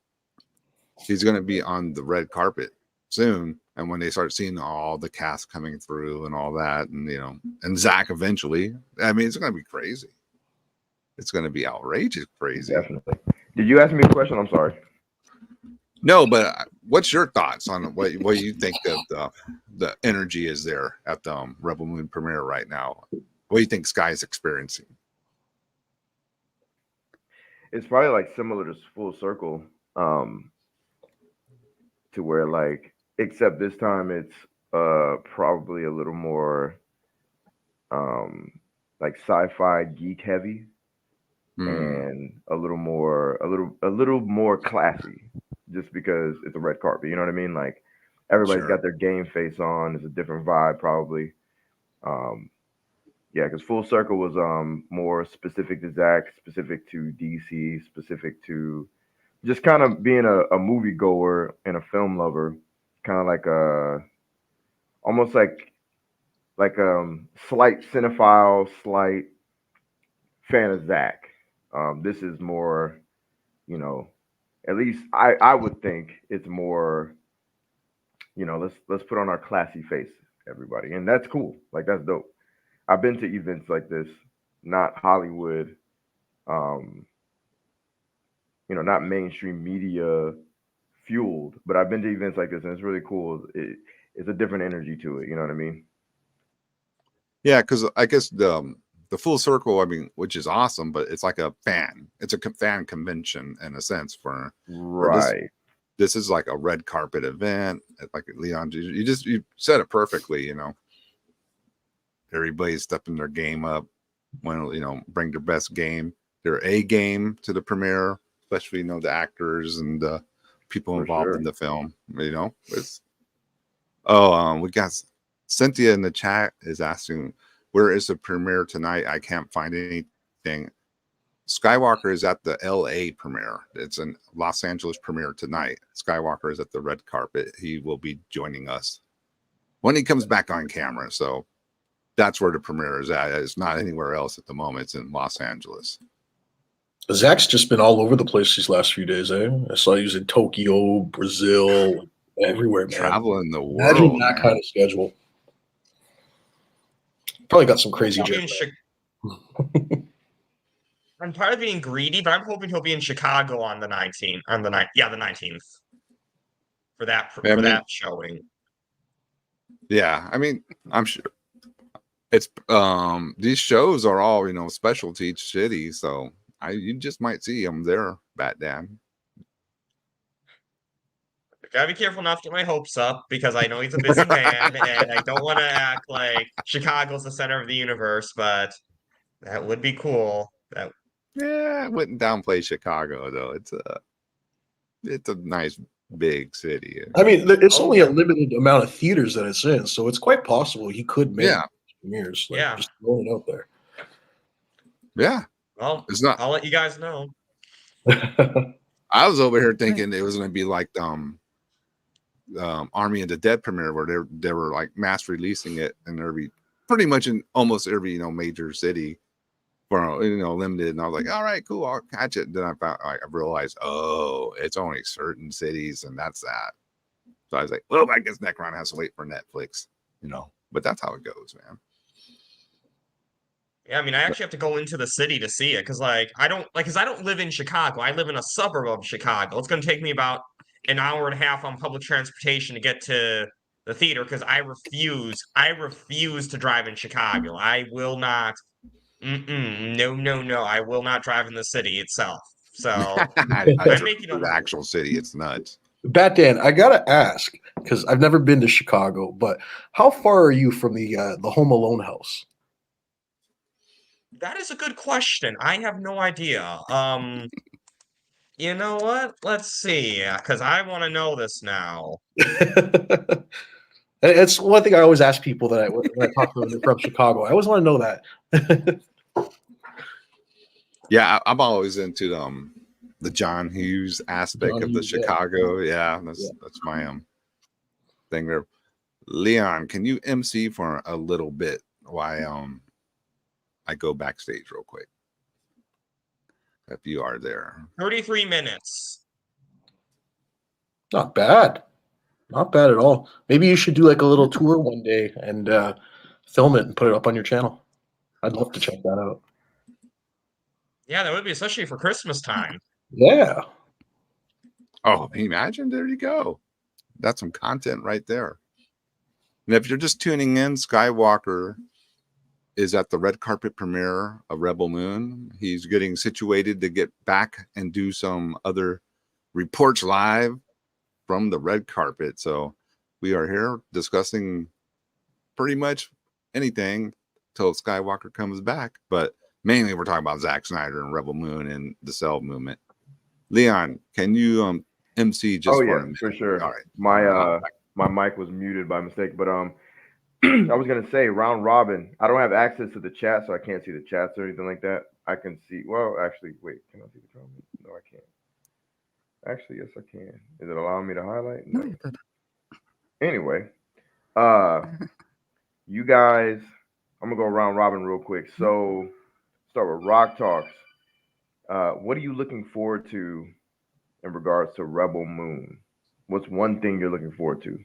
he's going to be on the red carpet soon, and when they start seeing all the cast coming through and all that, and and Zack eventually, I mean, it's going to be crazy. It's going to be outrageous crazy. Definitely. Did you ask me a question? I'm sorry. No, but what's your thoughts on what you think that the energy is there at the Rebel Moon premiere right now? What do you think Sky's experiencing? It's probably like similar to Full Circle, to where like, except this time it's probably a little more like sci-fi geek heavy, and a little more classy, just because it's a red carpet. You know what I mean? Like everybody's got their game face on. It's a different vibe, probably. Yeah, because Full Circle was more specific to Zack, specific to DC, specific to just kind of being a movie goer and a film lover, kind of like almost like slight cinephile, slight fan of Zack. This is more, at least I would think it's more, let's put on our classy face, everybody, and that's cool. Like that's dope. I've been to events like this, not Hollywood, not mainstream media fueled, but I've been to events like this, and it's really cool. It's a different energy to it. You know what I mean? Yeah, because I guess the Full Circle, I mean, which is awesome, but it's like it's a fan convention in a sense for this is like a red carpet event. Like Leon, you said it perfectly. Everybody's stepping their game up, bring their best game, their A game to the premiere, especially the actors and the people involved in the film. We got Cynthia in the chat is asking, where is the premiere tonight? I can't find anything. Skiiwalker is at the LA premiere. It's in Los Angeles premiere tonight. Skiiwalker is at the red carpet. He will be joining us when he comes back on camera. So that's where the premiere is at. It's not anywhere else at the moment. It's in Los Angeles. Zack's just been all over the place these last few days, eh? I saw he was in Tokyo, Brazil, everywhere, man. Traveling the world. Imagine that kind of schedule. Probably got some crazy I'm tired of being greedy, but I'm hoping he'll be in Chicago on the 19th. The 19th for that showing. Yeah, I mean, I'm sure it's these shows are all special to each city, so you just might see him there, Bat Dan. Gotta be careful not to get my hopes up, because I know he's a busy man, and I don't want to act like Chicago's the center of the universe, but that would be cool. I wouldn't downplay Chicago though. It's a nice big city. I mean, it's only a limited amount of theaters that it's in, so it's quite possible he could make premieres. Just throwing it out there. Yeah. Well, it's not. I'll let you guys know. I was over here thinking it was going to be like Army of the Dead premiere where they were like mass releasing it in pretty much in almost every major city for limited. And I was like, all right, cool, I'll catch it. Then I realized, oh, it's only certain cities, and that's that. So I was like, well, I guess Necron has to wait for Netflix, But that's how it goes, man. Yeah, I mean, I actually have to go into the city to see it because, I don't live in Chicago. I live in a suburb of Chicago. It's going to take me about an hour and a half on public transportation to get to the theater because I refuse to drive in Chicago. I will not. No. I will not drive in the city itself. So I'm making the actual city. It's nuts. Bat Dan, I gotta ask because I've never been to Chicago, but how far are you from the Home Alone house? That is a good question. I have no idea. You know what? Let's see, because I want to know this now. It's one thing I always ask people when I talk to them from Chicago. I always want to know that. Yeah, I'm always into the John Hughes aspect of the Chicago. Yeah, that's my thing there. Leon, can you MC for a little bit while I go backstage real quick? If you are there. 33 minutes. Not bad. Not bad at all. Maybe you should do like a little tour one day and film it and put it up on your channel. I'd love to check that out. Yeah, that would be especially for Christmas time. Yeah. Oh, imagine, there you go. That's some content right there. And if you're just tuning in, Skiiwalker is at the red carpet premiere of Rebel Moon. He's getting situated to get back and do some other reports live from the red carpet. So we are here discussing pretty much anything till Skiiwalker comes back. But mainly we're talking about Zack Snyder and Rebel Moon and the Cell movement. Leon, can you MC just for a minute? For sure. All right. My mic was muted by mistake, but I was gonna say round robin. I don't have access to the chat, so I can't see the chats or anything like that. I can see. Well, actually, wait. Can I see the comment? No, I can't. Actually, yes, I can. Is it allowing me to highlight? No. Anyway, you guys, I'm gonna go round robin real quick. So, start with Rock Talks. What are you looking forward to in regards to Rebel Moon? What's one thing you're looking forward to?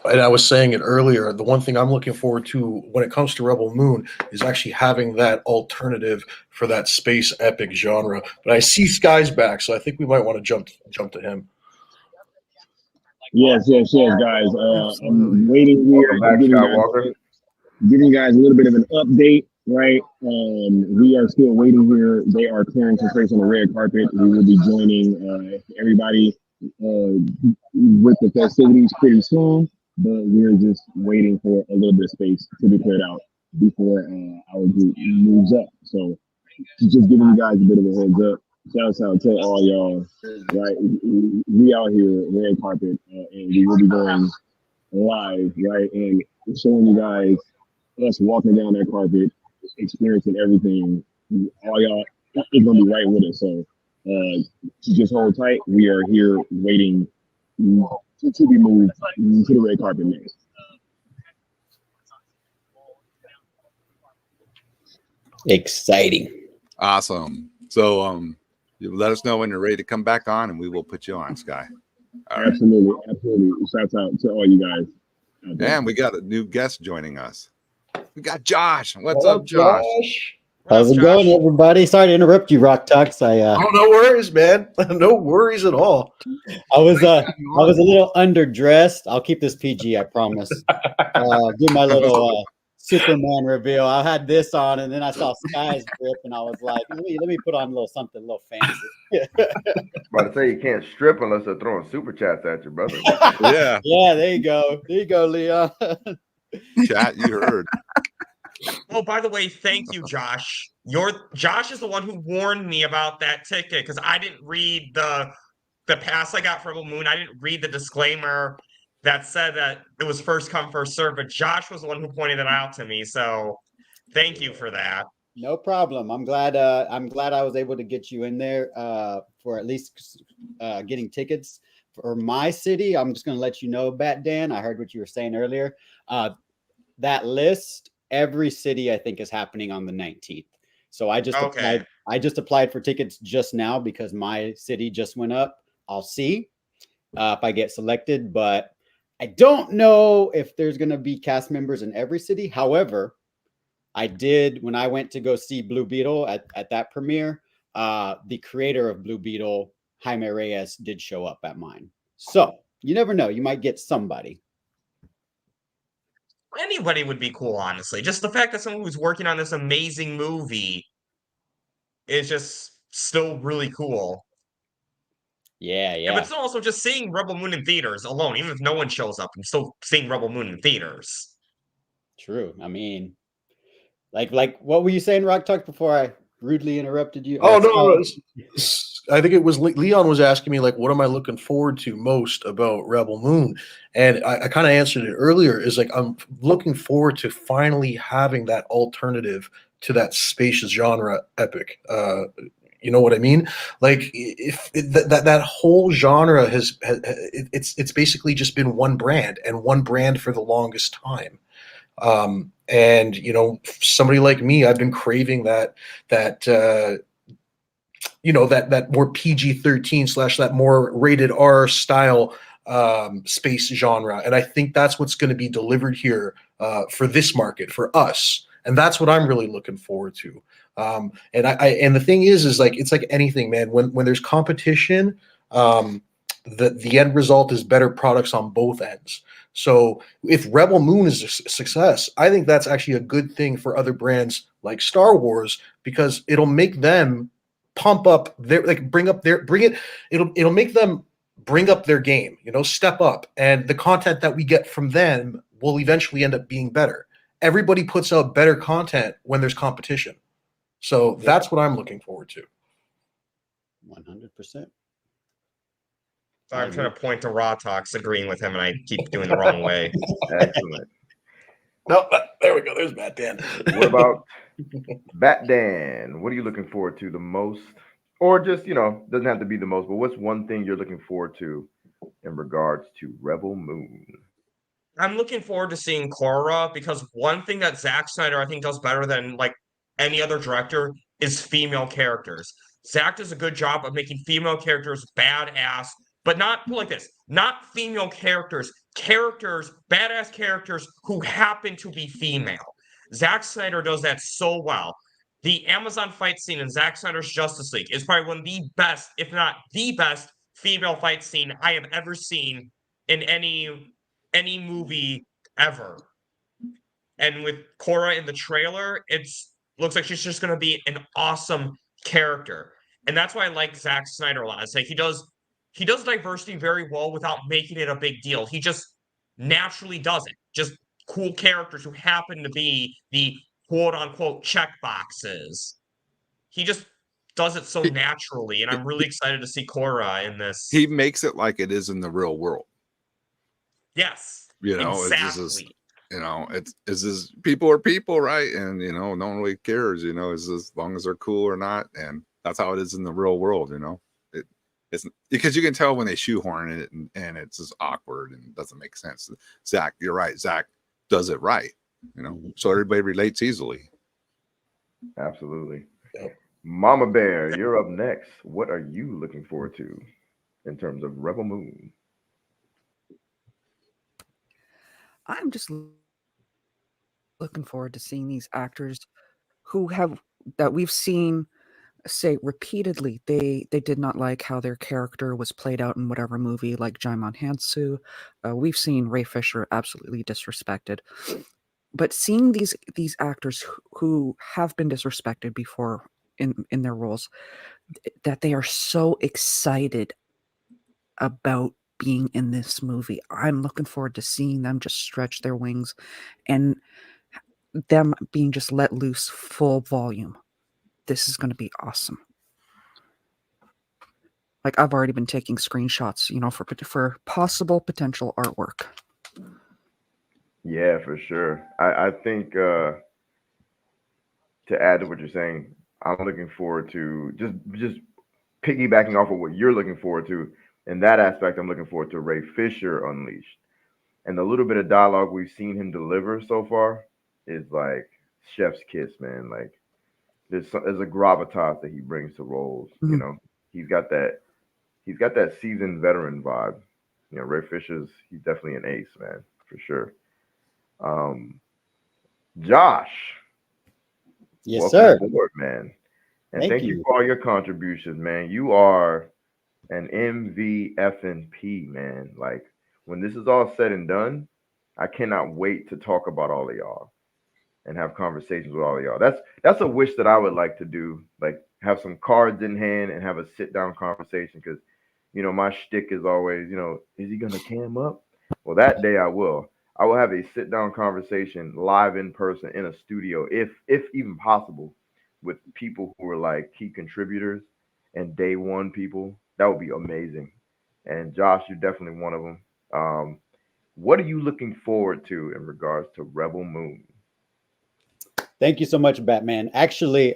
And I was saying it earlier, the one thing I'm looking forward to when it comes to Rebel Moon is actually having that alternative for that space epic genre. But I see Sky's back, so I think we might want to jump to him. Yes, guys. I'm waiting here. Giving you guys a little bit of an update, right? We are still waiting here. They are clearing some space on the red carpet. We will be joining everybody with the festivities pretty soon, but we're just waiting for a little bit of space to be cleared out before our group moves up. So just giving you guys a bit of a heads up. Shout out to all y'all, right? We out here red carpet, and we will be going live, right? And showing you guys us walking down that carpet, experiencing everything. All y'all is gonna be right with us. So just hold tight. We are here waiting to be moved to the red carpet next. Exciting. Awesome. So you let us know when you're ready to come back on, and we will put you on, Sky. Absolutely. Shouts out to all you guys. And we got a new guest joining us. We got Josh. What's up, Josh? How's it going, everybody? Sorry to interrupt you, Rock Talks. No worries, man. No worries at all. I was a little underdressed. I'll keep this PG, I promise. Do my little Superman reveal. I had this on, and then I saw Sky's drip, and I was like, let me put on a little something, a little fancy. About to say you can't strip unless they're throwing super chats at you, brother. Yeah. Yeah, there you go. There you go, Leon. Chat, you heard. Oh, by the way, thank you, Josh. Josh is the one who warned me about that ticket because I didn't read the pass I got for Rebel Moon. I didn't read the disclaimer that said that it was first come, first serve, but Josh was the one who pointed it out to me. So thank you for that. No problem. I'm glad I was able to get you in there for at least getting tickets for my city, I'm just going to let you know, Bat Dan. I heard what you were saying earlier. That list, every city I think is happening on the 19th. So I just applied for tickets just now because my city just went up. I'll see if I get selected, but I don't know if there's going to be cast members in every city. However, I did, when I went to go see Blue Beetle at that premiere, the creator of Blue Beetle, Jaime Reyes, did show up at mine. So you never know. You might get somebody. Anybody would be cool, honestly. Just the fact that someone who's working on this amazing movie is just still really cool. Yeah. But it's also just seeing Rebel Moon in theaters alone, even if no one shows up, I'm still seeing Rebel Moon in theaters. True. I mean, like what were you saying, Rock Talk, before I rudely interrupted you? Oh, no. I think it was Leon was asking me, like, what am I looking forward to most about Rebel Moon? And I kind of answered it earlier, is like, I'm looking forward to finally having that alternative to that space genre epic. You know what I mean? Like, if that whole genre it's basically just been one brand and one brand for the longest time. And you know, somebody like me, I've been craving that you know, that more PG-13 / that more rated R style space genre, and I think that's what's going to be delivered here for this market, for us, and that's what I'm really looking forward to. And and the thing is like, it's like anything, man. When there's competition, the end result is better products on both ends. So if Rebel Moon is a success, I think that's actually a good thing for other brands like Star Wars, because it'll make them pump up their, like, it'll make them bring up their game, you know, step up, and the content that we get from them will eventually end up being better. Everybody puts out better content when there's competition. So that's what I'm looking forward to. 100%. I'm trying to point to Raw Talks, agreeing with him, and I keep doing the wrong way. Excellent. No, there we go. There's Bat Dan. What about Bat Dan? What are you looking forward to the most? Or just, you know, doesn't have to be the most, but what's one thing you're looking forward to in regards to Rebel Moon? I'm looking forward to seeing Korra, because one thing that Zack Snyder I think does better than like any other director is female characters. Zack does a good job of making female characters badass, but not like this. Not female characters, badass characters who happen to be female. Zack Snyder does that so well. The Amazon fight scene in Zack Snyder's Justice League is probably one of the best, if not the best, female fight scene I have ever seen in any movie ever. And with Korra in the trailer, looks like she's just going to be an awesome character. And that's why I like Zack Snyder a lot. It's like he does diversity very well without making it a big deal. He just naturally does it. Just cool characters who happen to be the quote unquote check boxes. He just does it so naturally, and I'm really excited to see Korra in this. He makes it like it is in the real world. Yes, you know, exactly. It's just, you know, it's just people are people, right? And you know, no one really cares, you know, as long as they're cool or not, and that's how it is in the real world, you know. It's because you can tell when they shoehorn it, and it's just awkward and doesn't make sense. Zach, you're right. Zach does it right, you know, so everybody relates easily. Absolutely. Mama Bear, you're up next. What are you looking forward to in terms of Rebel Moon? I'm just looking forward to seeing these actors that we've seen say repeatedly they did not like how their character was played out in whatever movie, like Jaimon Hansu. We've seen Ray Fisher absolutely disrespected. But seeing these actors who have been disrespected before in their roles, that they are so excited about being in this movie. I'm looking forward to seeing them just stretch their wings and them being just let loose full volume. This is going to be awesome. Like, I've already been taking screenshots, you know, for possible potential artwork. Yeah, for sure. I think to add to what you're saying, I'm looking forward to just piggybacking off of what you're looking forward to. in that aspect, I'm looking forward to Ray Fisher Unleashed. And the little bit of dialogue we've seen him deliver so far is like chef's kiss, man. Like there's a gravitas that he brings to roles. You Mhm. know, he's got that he's got that seasoned veteran vibe. You know, Ray Fisher's he's definitely an ace, man, for sure. Um, Josh, Yes, welcome sir. aboard, man, and Thank thank you you. for all your contributions, man. You are an MVFNP, man. Like when this is all said and done, I cannot wait to talk about all of y'all and have conversations with all of y'all. That's a wish that I would like to do. Like have some cards in hand and have a sit down conversation because my shtick is always, is he gonna cam up? Well, that day I will. I will have a sit down conversation live in person in a studio, if even possible, with people who are like key contributors and day one people. That would be amazing. And Josh, you're definitely one of them. What are you looking forward to in regards to Rebel Moon? Thank you so much, Batman. Actually,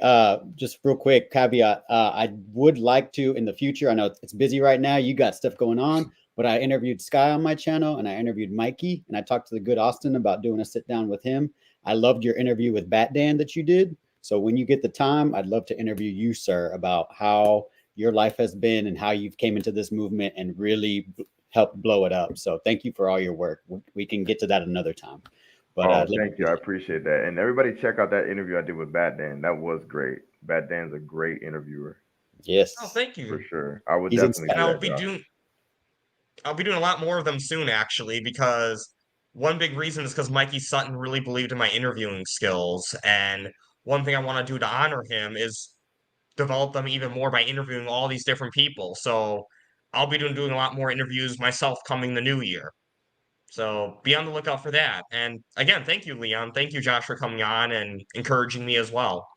just real quick caveat, I would like to in the future. I know it's busy right now. You got stuff going on, but I interviewed Sky on my channel and I interviewed Mikey and I talked to the good Austin about doing a sit down with him. I loved your interview with Bat Dan that you did. So when you get the time, I'd love to interview you, sir, about how your life has been and how you've came into this movement and really helped blow it up. So thank you for all your work. We can get to that another time. But Oh, thank you. I appreciate that. And everybody check out that interview I did with Bat Dan. That was great. Bat Dan's a great interviewer yes, Oh, thank for you. sure. I would he's definitely And do inspiring. that, Josh. I'll be doing a lot more of them soon, actually, because one big reason is because Mikey Sutton really believed in my interviewing skills, and one thing I want to do to honor him is develop them even more by interviewing all these different people. So I'll be doing a lot more interviews myself coming the new year. So be on the lookout for that. And again, thank you, Leon. Thank you, Josh, for coming on and encouraging me as well.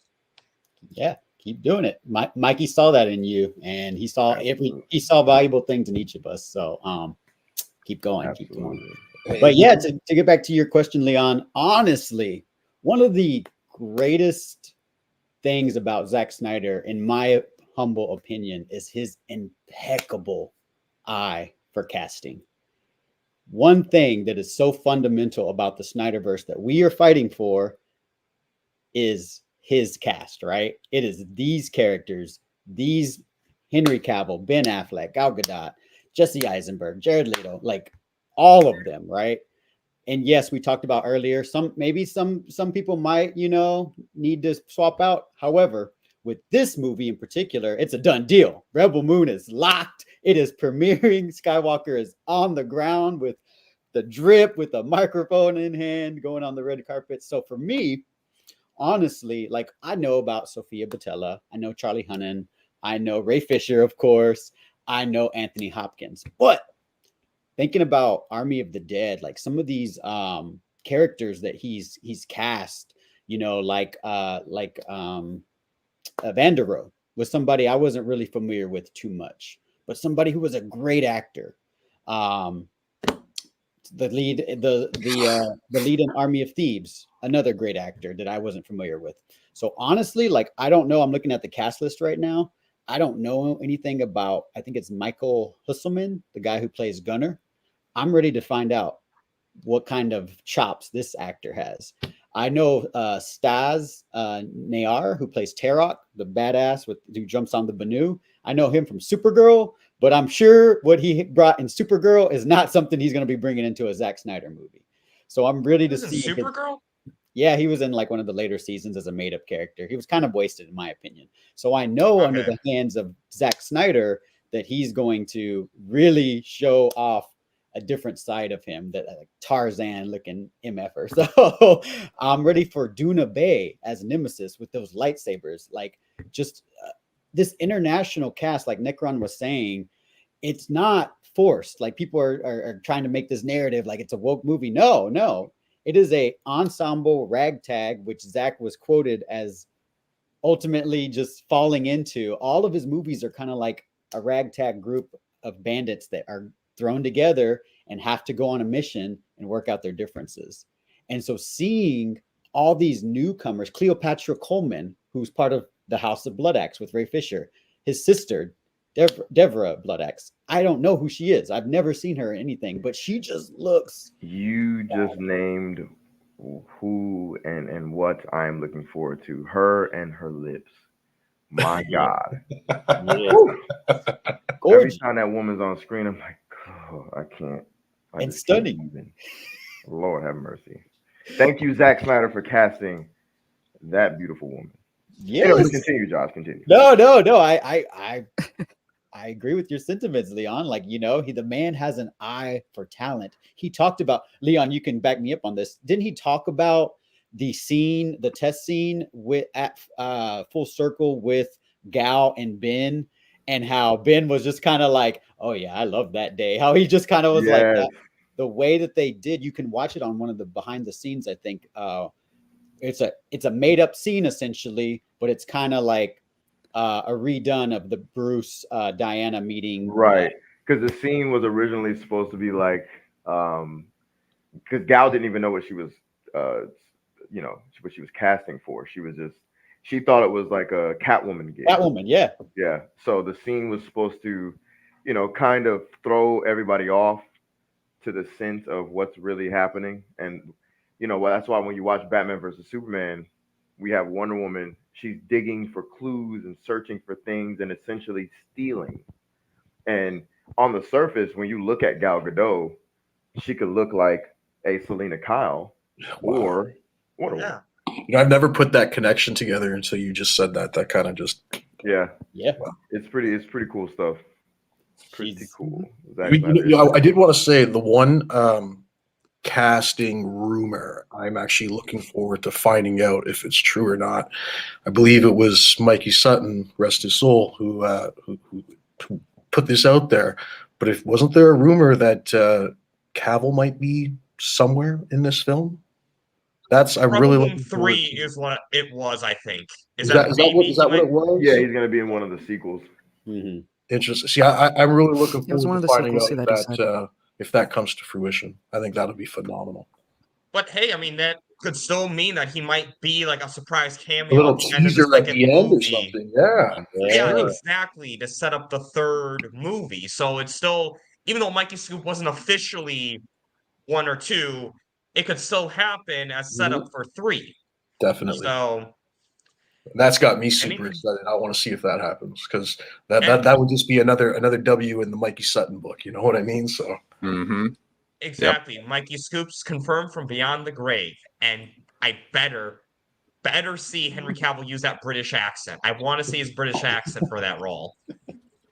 Yeah, keep doing it. Mikey saw that in you, and Absolutely. he saw valuable things in each of us. So keep going, keep going. Absolutely. But yeah, to get back to your question, Leon, honestly, one of the greatest things about Zack Snyder, in my humble opinion, is his impeccable eye for casting. One thing that is so fundamental about the Snyderverse that we are fighting for is his cast, right? It is these characters, these Henry Cavill, Ben Affleck, Gal Gadot, Jesse Eisenberg, Jared Leto, like all of them, right? And yes, we talked about earlier, some people might, need to swap out. However, with this movie in particular, it's a done deal. Rebel Moon is locked. It is premiering. Skywalker is on the ground with the drip, with a microphone in hand, going on the red carpet. So for me, honestly, like I know about Sophia Botella, I know Charlie Hunnam, I know Ray Fisher, of course, I know Anthony Hopkins. But thinking about Army of the Dead, like some of these characters that he's cast, Vanderohe was somebody I wasn't really familiar with too much, but somebody who was a great actor. Um, the lead in Army of Thieves, another great actor that I wasn't familiar with. So honestly, like I don't know. I'm looking at the cast list right now. I don't know anything about. I think it's Michael Husselman, the guy who plays Gunner. I'm ready to find out what kind of chops this actor has. I know Stas Nayar, who plays Tarok, the badass who jumps on the Banu. I know him from Supergirl, but I'm sure what he brought in Supergirl is not something he's going to be bringing into a Zack Snyder movie. So I'm ready to This is see. Supergirl? Yeah, he was in like one of the later seasons as a made up character. He was kind of wasted, in my opinion. So I know under Okay. the hands of Zack Snyder that he's going to really show off a different side of him, that like Tarzan looking MFer. So I'm ready for Duna Bay as Nemesis with those lightsabers. Like just this international cast, like Necron was saying, it's not forced. Like people are trying to make this narrative like it's a woke movie. No. It is a ensemble ragtag, which Zach was quoted as ultimately just falling into. All of his movies are kind of like a ragtag group of bandits that are thrown together and have to go on a mission and work out their differences. And so seeing all these newcomers, Cleopatra Coleman, who's part of the House of Blood Axe with Ray Fisher, his sister, Deborah Bloodaxe. I don't know who she is. I've never seen her in anything, but she just looks. You just named who and what I am looking forward to. Her and her lips. My God. Yeah. Every Gorgeous time that woman's on screen, I'm like, oh, I can't. I and just can't stunning. even. Lord have mercy. Thank you, Zack Snyder, for casting that beautiful woman. Yes. Anyways, continue, Josh. Continue. No. I agree with your sentiments, Leon. Like, the man has an eye for talent. He talked about, Leon, you can back me up on this. Didn't he talk about the test scene at Full Circle with Gal and Ben, and how Ben was just kind of like, oh yeah, I love that day. How he just kind of was like that. The way that they did, you can watch it on one of the behind the scenes, I think. It's a made up scene essentially, but it's kind of like a redone of the Bruce Diana meeting. Right. Because the scene was originally supposed to be like, because Gal didn't even know what she was, what she was casting for. She thought it was like a Catwoman gig. Catwoman, yeah. Yeah. So the scene was supposed to, kind of throw everybody off to the sense of what's really happening. And, that's why when you watch Batman versus Superman, we have Wonder Woman. She's digging for clues and searching for things and essentially stealing. And on the surface, when you look at Gal Gadot, she could look like a Selena Kyle or Wonder Woman. I've never put that connection together until you just said that. That kind of just yeah. Wow. It's pretty cool stuff. Pretty cool. I did want to say the one casting rumor I'm actually looking forward to finding out if it's true or not. I believe it was Mikey Sutton, rest his soul, who put this out there. But wasn't there a rumor that Cavill might be somewhere in this film? I'm really looking forward 3 is what it was, I think. Is that what it was? Yeah, he's going to be in one of the sequels. Mm-hmm. Interesting. See, I'm really looking It was one forward of to the finding sequels out that if that comes to fruition. I think that'll be phenomenal. But hey, I mean, that could still mean that he might be like a surprise cameo A little at the end of the teaser at second the end or movie. something. Yeah. Yeah, Sure. exactly, to set up the third movie. So it's still, even though Mikey Scoop wasn't officially 1 or 2, it could still happen as setup for 3. Definitely. So that's got me super excited. I want to see if that happens, because that would just be another W in the Mikey Sutton book. You know what I mean? So exactly. Yep. Mikey Scoops confirmed from beyond the grave, and I better see Henry Cavill use that British accent. I want to see his British accent for that role.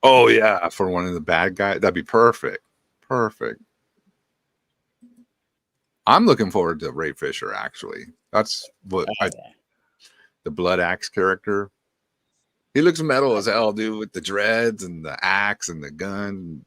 Oh yeah, for one of the bad guys, that'd be perfect. Perfect. I'm looking forward to Ray Fisher. Actually, that's what the Blood Axe character. He looks metal as hell, dude, with the dreads and the axe and the gun.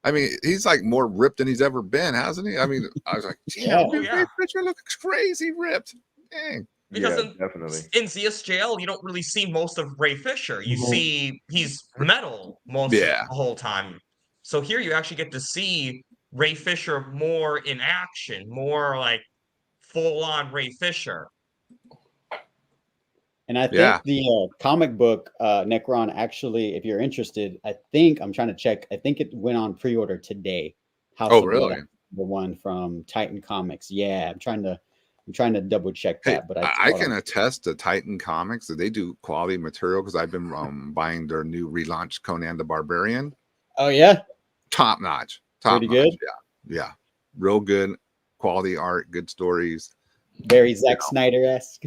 I mean, he's like more ripped than he's ever been, hasn't he? I mean, I was like, Ray Fisher looks crazy ripped. Dang. Because definitely. In ZSJL, you don't really see most of Ray Fisher. You see he's metal most of the whole time. So here you actually get to see Ray Fisher more in action, more like full-on Ray Fisher. And I think the comic book Necron, actually, if you're interested, I'm trying to check. I think it went on pre-order today. House of really? Blood, the one from Titan Comics. Yeah, I'm trying to double check that. But I can attest to Titan Comics that they do quality material, because I've been buying their new relaunched Conan the Barbarian. Oh yeah, top notch. Pretty good. Yeah, real good quality art, good stories. Very Zack Snyder-esque.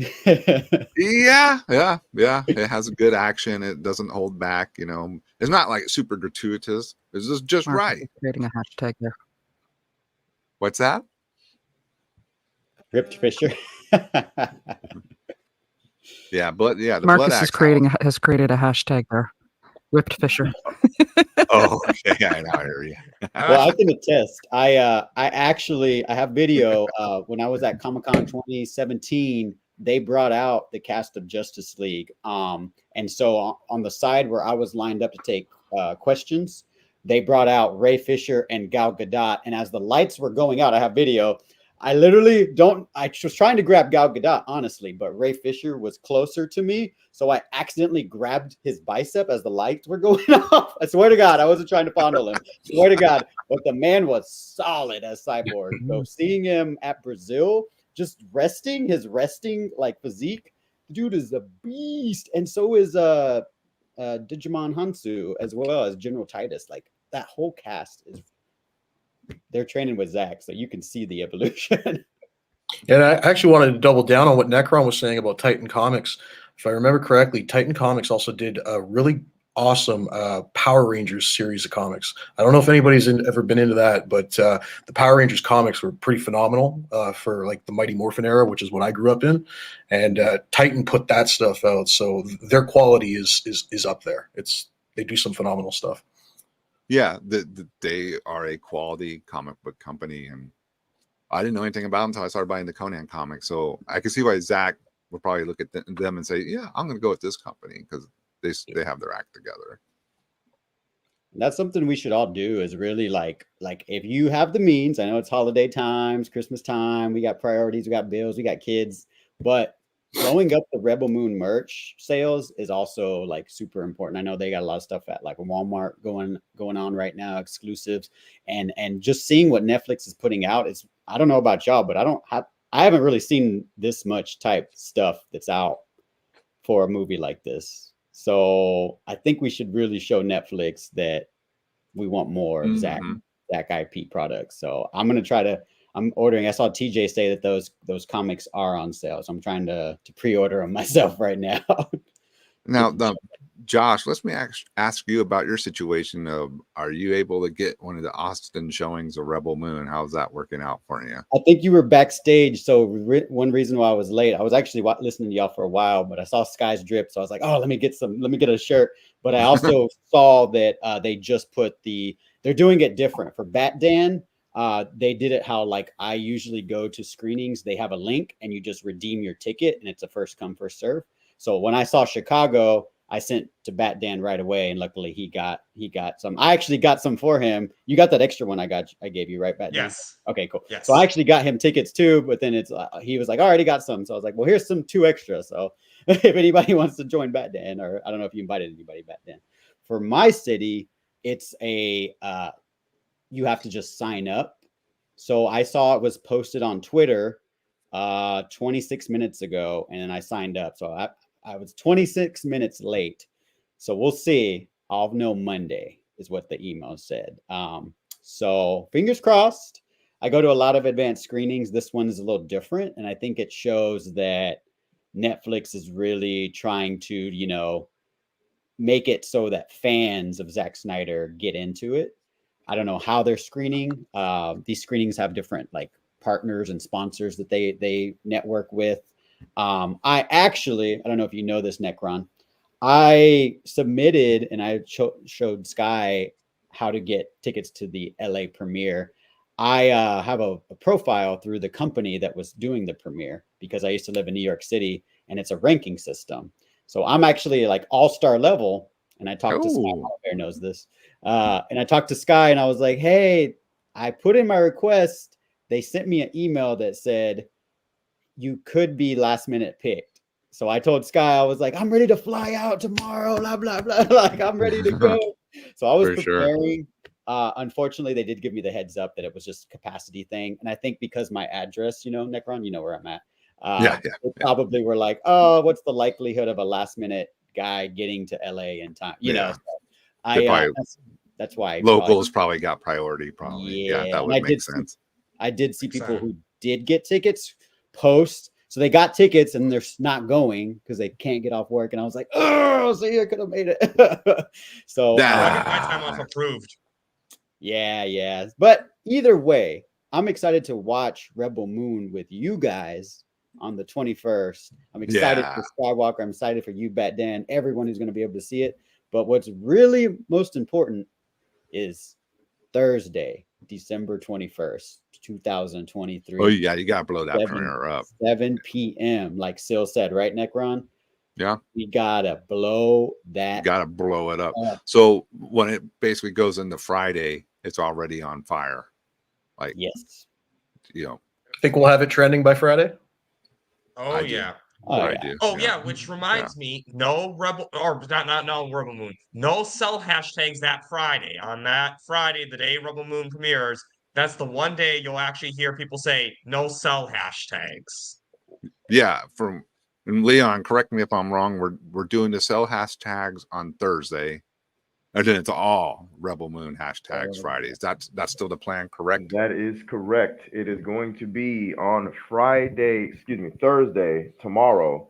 Yeah. It has a good action. It doesn't hold back. It's not like super gratuitous. It's just Mark right. is creating a hashtag there. What's that? Ripped Fisher. Yeah, but the Marcus has created a hashtag there. Ripped Fisher. Oh, okay. I hear you. Well, I can attest. I have video. When I was at Comic-Con 2017, they brought out the cast of Justice League. And so on the side where I was lined up to take questions, they brought out Ray Fisher and Gal Gadot. And as the lights were going out, I have video. I literally don't. I was trying to grab Gal Gadot, honestly, but Ray Fisher was closer to me, so I accidentally grabbed his bicep as the lights were going off. I swear to God, I wasn't trying to fondle him. Swear to God, but the man was solid as Cyborg. So seeing him at Brazil, just resting his like physique, dude is a beast, and so is Digimon Hansu as well as General Titus. Like that whole cast is. They're training with Zack, so you can see the evolution. And I actually wanted to double down on what Necron was saying about Titan Comics. If I remember correctly, Titan Comics also did a really awesome Power Rangers series of comics. I don't know if anybody's ever been into that, but the Power Rangers comics were pretty phenomenal for like the Mighty Morphin era, which is what I grew up in. And Titan put that stuff out, so their quality is up there. They do some phenomenal stuff. Yeah, they are a quality comic book company, and I didn't know anything about them until I started buying the Conan comics. So I can see why Zach would probably look at them and say, "Yeah, I'm going to go with this company because they have their act together." That's something we should all do. Is really like if you have the means. I know it's holiday times, Christmas time. We got priorities. We got bills. We got kids, but blowing up the Rebel Moon merch sales is also like super important. I know they got a lot of stuff at like Walmart going on right now, exclusives, and just seeing what Netflix is putting out. It's, I don't know about y'all, but I haven't really seen this much type stuff that's out for a movie like this. So I think we should really show Netflix that we want more of Zack IP products. So I'm ordering. I saw TJ say that those comics are on sale, so I'm trying to pre-order them myself right now. Now, Josh, let me ask you about your situation. Are you able to get one of the Austin showings of Rebel Moon? How's that working out for you? I think you were backstage, so one reason why I was late, I was actually listening to y'all for a while, but I saw Sky's drip, so I was like, oh, let me get a shirt. But I also saw that they just they're doing it different for Bat Dan. They did it how like I usually go to screenings. They have a link and you just redeem your ticket, and it's a first come first serve. So when I saw Chicago, I sent to Bat Dan right away, and luckily he got some. I actually got some for him. You got that extra one I gave you, right, Bat Dan? Yes. Okay, cool. Yes. So I actually got him tickets too, but then he was like, I already got some. So I was like, well, here's some 2 extra. So if anybody wants to join Bat Dan, or I don't know if you invited anybody Bat Dan. For my city, it's you have to just sign up. So I saw it was posted on Twitter 26 minutes ago, and I signed up. So I was 26 minutes late. So we'll see. I'll know Monday is what the email said. So fingers crossed. I go to a lot of advanced screenings. This one is a little different, and I think it shows that Netflix is really trying to, make it so that fans of Zack Snyder get into it. I don't know how they're screening. These screenings have different like partners and sponsors that they network with. I don't know if you know this, Necron. I submitted and I showed Sky how to get tickets to the LA premiere. I have a profile through the company that was doing the premiere because I used to live in New York City, and it's a ranking system. So I'm actually like all-star level, and I talked to Sky. Bear knows this. And I talked to Sky, and I was like, hey, I put in my request. They sent me an email that said, you could be last minute picked. So I told Sky, I was like, I'm ready to fly out tomorrow, blah, blah, blah. Like, I'm ready to go. So I was preparing. Sure. Unfortunately, they did give me the heads up that it was just a capacity thing. And I think because my address, Necron, you know where I'm at. They probably were like, oh, what's the likelihood of a last minute guy getting to LA in time? So that's why locals probably got priority. Yeah, that would make sense. I did see people who did get tickets post, so they got tickets and they're not going because they can't get off work. And I was like, oh, see, I could have made it. So I get my time off approved. Yeah. But either way, I'm excited to watch Rebel Moon with you guys on the 21st. I'm excited for Skiiwalker. I'm excited for you, Bat Dan, everyone who's going to be able to see it. But what's really most important is Thursday, December 21st, 2023. Oh, yeah, you got to blow that premiere up. 7 p.m., like Sil said, right, Necron? Yeah. We got to blow that. You got to blow it up. So when it basically goes into Friday, it's already on fire. Like, yes. Think we'll have it trending by Friday? Oh, I yeah. do. Oh, I yeah. do. Oh, yeah, which reminds me, no Rebel, or not Rebel Moon, no sell hashtags that Friday. On that Friday, the day Rebel Moon premieres, that's the one day you'll actually hear people say, no sell hashtags. Yeah, and Leon, correct me if I'm wrong. We're doing the sell hashtags on Thursday, and then it's all Rebel Moon hashtags Fridays. That's still the plan, correct? That is correct. It is going to be on Thursday, tomorrow.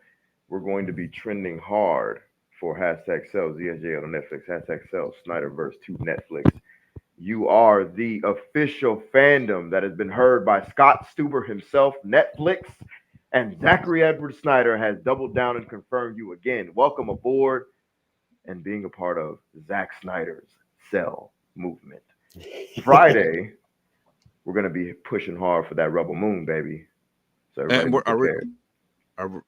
We're going to be trending hard for hashtag sells ZSJ on Netflix, hashtag sells Snyderverse to Netflix. You are the official fandom that has been heard by Scott Stuber himself, Netflix, and Zachary Edward Snyder has doubled down and confirmed you again. Welcome aboard and being a part of Zack Snyder's Cell movement. Friday, we're going to be pushing hard for that Rebel Moon, baby. So everybody be prepared.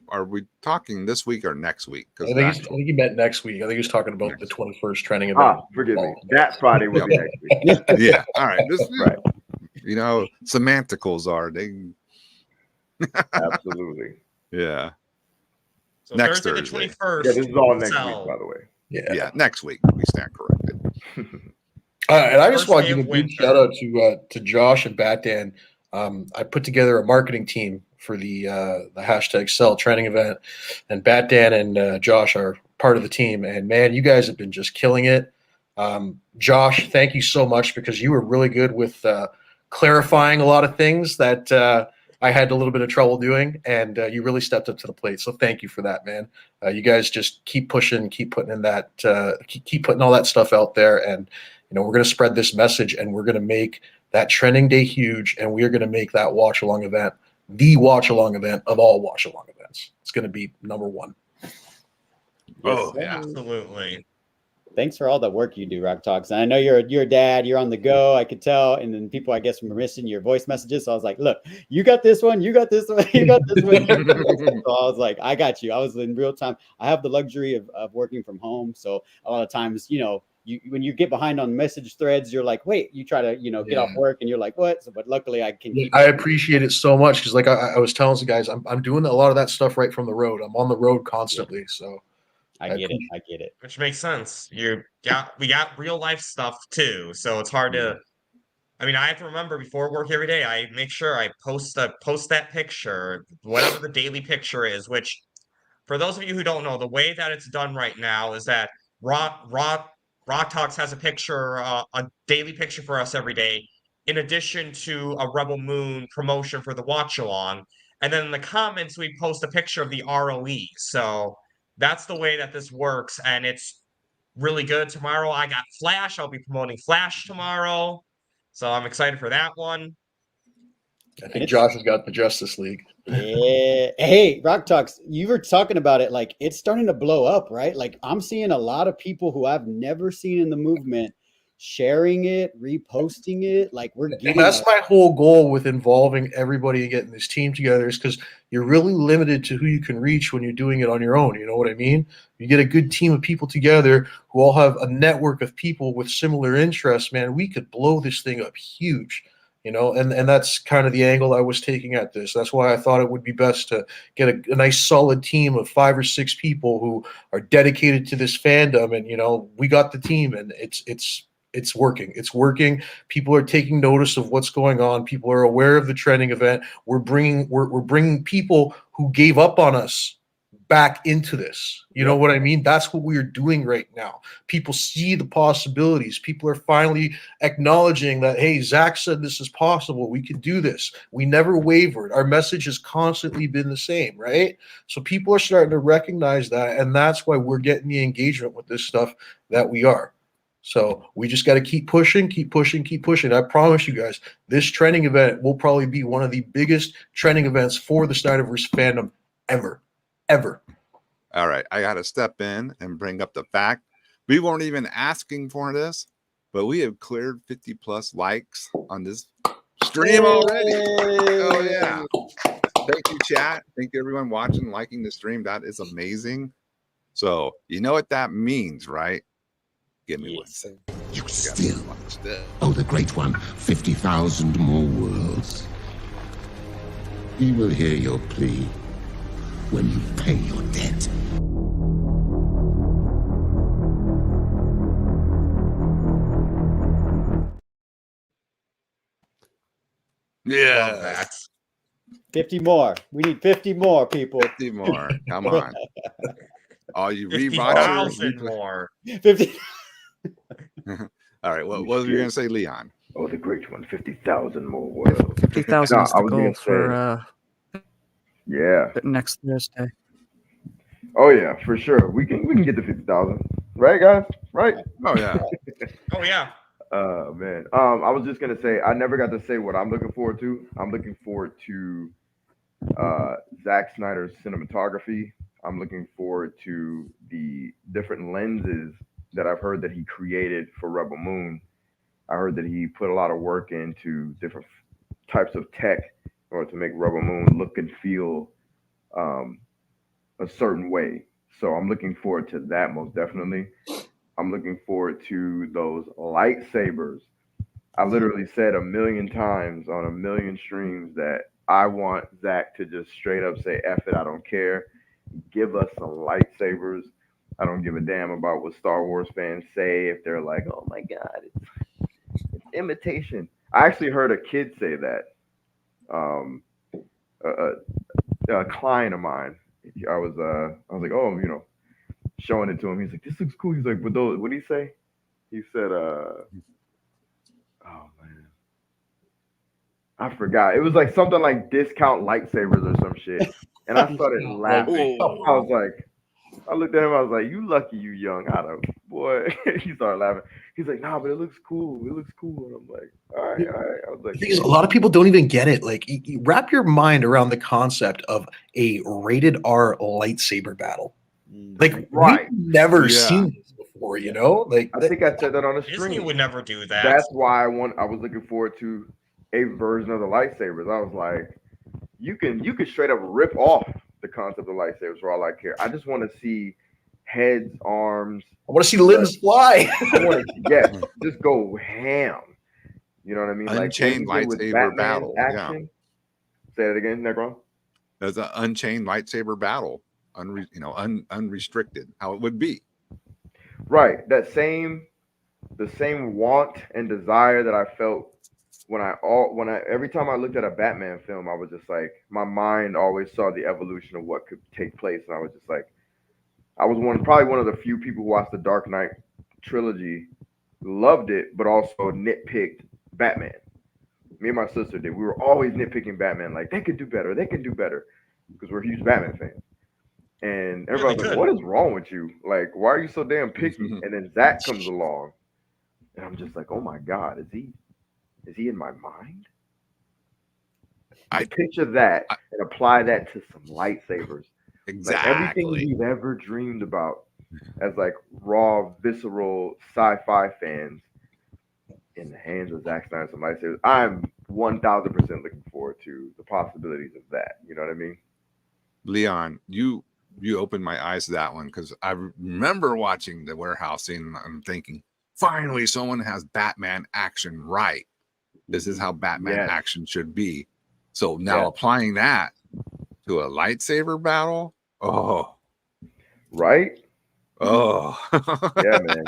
Are we talking this week or next week? I think he meant next week. I think he was talking about the 21st trending event. Ah, forgive me. That Friday will be next week. Yeah. All right. Right. You know, semanticals are they. Absolutely. Yeah. So Next Thursday Thursday. the 21st. Yeah, this is all next week, by the way. Yeah. Next week. We stand corrected. And I just First want to day give of a big winter. shout out to Josh and Bat Dan. I put together a marketing team for the hashtag Sell trending event, and Bat Dan and Josh are part of the team. And man, you guys have been just killing it. Josh, thank you so much because you were really good with clarifying a lot of things that I had a little bit of trouble doing, and you really stepped up to the plate. So thank you for that, man. You guys just keep pushing, keep putting in that, keep putting all that stuff out there, and we're going to spread this message, and we're going to make that trending day huge, and we are going to make that watch along event the watch along event of all watch along events. It's going to be number one. Oh yeah, absolutely. Thanks for all the work you do, Rock Talks. And I know you're a dad, you're on the go, I could tell. And then people, I guess, were missing your voice messages. So I was like, look, you got this one, you got this one, you got this one. So I was like, I got you. I was in real time. I have the luxury of working from home. So a lot of times, when you get behind on message threads, you're like, wait, you try to, get off work and you're like, what? So, but luckily I can keep. I appreciate it so much because like I was telling the guys, I'm doing a lot of that stuff right from the road. I'm on the road constantly. Yeah. So I get it. Which makes sense. We got real life stuff too. So it's hard to, I have to remember before work every day, I make sure I post that picture, whatever the daily picture is, which for those of you who don't know, the way that it's done right now is that Rock Talks has a picture, a daily picture for us every day, in addition to a Rebel Moon promotion for the watch along. And then in the comments, we post a picture of the ROE. So that's the way that this works. And it's really good. Tomorrow I got Flash. I'll be promoting Flash tomorrow. So I'm excited for that one. I think Josh has got the Justice League. Yeah. Hey, Rock Talks, you were talking about it. Like, it's starting to blow up, right? Like, I'm seeing a lot of people who I've never seen in the movement sharing it, reposting it. Like, we're getting. And that's my whole goal with involving everybody and getting this team together is because you're really limited to who you can reach when you're doing it on your own. You know what I mean? You get a good team of people together who all have a network of people with similar interests, man, we could blow this thing up huge. And that's kind of the angle I was taking at this. That's why I thought it would be best to get a nice solid team of 5 or 6 people who are dedicated to this fandom. And, we got the team and it's working. It's working. People are taking notice of what's going on. People are aware of the trending event. We're bringing people who gave up on us back into this. You know what I mean? That's what we are doing right now. People see the possibilities. People are finally acknowledging that, hey, Zach said this is possible. We can do this. We never wavered. Our message has constantly been the same, right? So people are starting to recognize that, and that's why we're getting the engagement with this stuff that we are. So we just got to keep pushing, keep pushing, keep pushing. I promise you guys, this trending event will probably be one of the biggest trending events for the Snyderverse fandom ever. All right, I got to step in and bring up the fact we weren't even asking for this, but we have cleared 50 plus likes on this stream already. Oh yeah! Thank you, chat. Thank you, everyone watching, liking the stream. That is amazing. So you know what that means, right? Give me one second. You still owe the Great One 50,000 more worlds. He will hear your plea when you pay your debt. Yeah. Love that. 50 more. We need 50 more people. 50 more. Come on. All you 50,000 rewatchers. more. 50. All right. What was you going to say, Leon? Oh, the great one, 50,000 more worlds. 50,000 is I the was goal gonna for Yeah. next Thursday. Oh yeah, for sure. We can get to 50,000, right, guys? Right? Oh yeah. Oh yeah. Man. I was just gonna say I never got to say what I'm looking forward to. I'm looking forward to Zack Snyder's cinematography. I'm looking forward to the different lenses that I've heard that he created for Rebel Moon. I heard that he put a lot of work into different types of tech in order to make Rebel Moon look and feel um, a certain way. So I'm looking forward to that most definitely. I'm looking forward to those lightsabers. I literally said a million times on a million streams that I want Zach to just straight up say, F it, I don't care. Give us some lightsabers. I don't give a damn about what Star Wars fans say if they're like, oh my God, it's imitation. I actually heard a kid say that. Um, a client of mine. I was like, oh, showing it to him. He's like, this looks cool. He's like, but those, what did he say? He said, oh man, I forgot. It was like something like discount lightsabers or some shit. And I started laughing. I was like, I looked at him. I was like, you lucky you young. I don't, boy. He started laughing. He's like, nah, but it looks cool. It looks cool. And I'm like, all right, all right. I was like, The thing is, a lot of people don't even get it. Like, you wrap your mind around the concept of a rated R lightsaber battle. Like, right. we've never Yeah. seen this before, you know? Like, I think I said that on the Disney stream. would never do that. That's why I was looking forward to a version of the lightsabers. I was like, you can straight up rip off the concept of lightsabers for all I care. I just want to see heads, arms. I want to see limbs fly. I want to, yes, just go ham. You know what I mean? Unchained like what he did with lightsaber Batman's battle. action. Yeah. Say it again, Negron. There's an unchained lightsaber battle, unrestricted. How it would be. Right. The same want and desire that I felt when I every time I looked at a Batman film, I was just like, my mind always saw the evolution of what could take place, and I was just like, I was probably one of the few people who watched the Dark Knight trilogy, loved it, but also nitpicked Batman. Me and my sister did. We were always nitpicking Batman, like they could do better, because we're huge Batman fans. And everybody's like, "What is wrong with you? Like, why are you so damn picky?" And then Zach comes along, and I'm just like, "Oh my God, is he in my mind?" I picture that and apply that to some lightsabers. Exactly. Like everything we've ever dreamed about as like raw, visceral sci-fi fans in the hands of Zack Snyder, some lightsabers. I'm 1,000% looking forward to the possibilities of that. You know what I mean? Leon, you opened my eyes to that one because I remember watching the warehouse scene and I'm thinking, finally, someone has Batman action right. This is how Batman action should be. So now applying that to a lightsaber battle, right? Oh, yeah, man.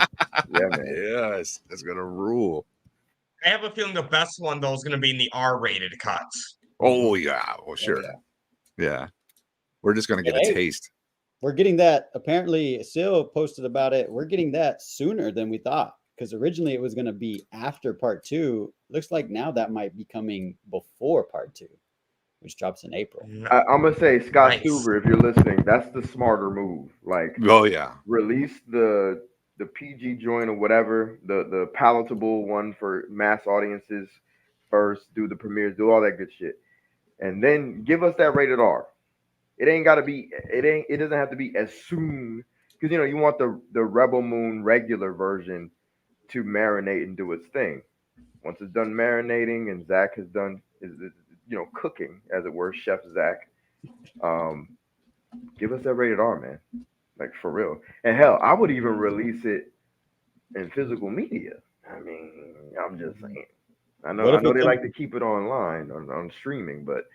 Yeah, man. Yes, that's gonna rule. I have a feeling the best one though is going to be in the R-rated cut. Oh yeah, well sure, yeah. We're just gonna get a taste. We're getting that. Apparently, Sil posted about it. We're getting that sooner than we thought because originally it was going to be after part 2. Looks like now that might be coming before part 2, which drops in April. I'm gonna say, Scott Silver, if you're listening, that's the smarter move. Like, release the PG joint or whatever, the palatable one for mass audiences first. Do the premieres, do all that good shit, and then give us that rated R. It ain't gotta be. It doesn't have to be as soon because you want the Rebel Moon regular version to marinate and do its thing. Once it's done marinating and Zach has done is cooking, as it were, Chef Zach. Give us that rated R, man. Like for real. And hell, I would even release it in physical media. I mean, I'm just saying. I know they like to keep it online on streaming, but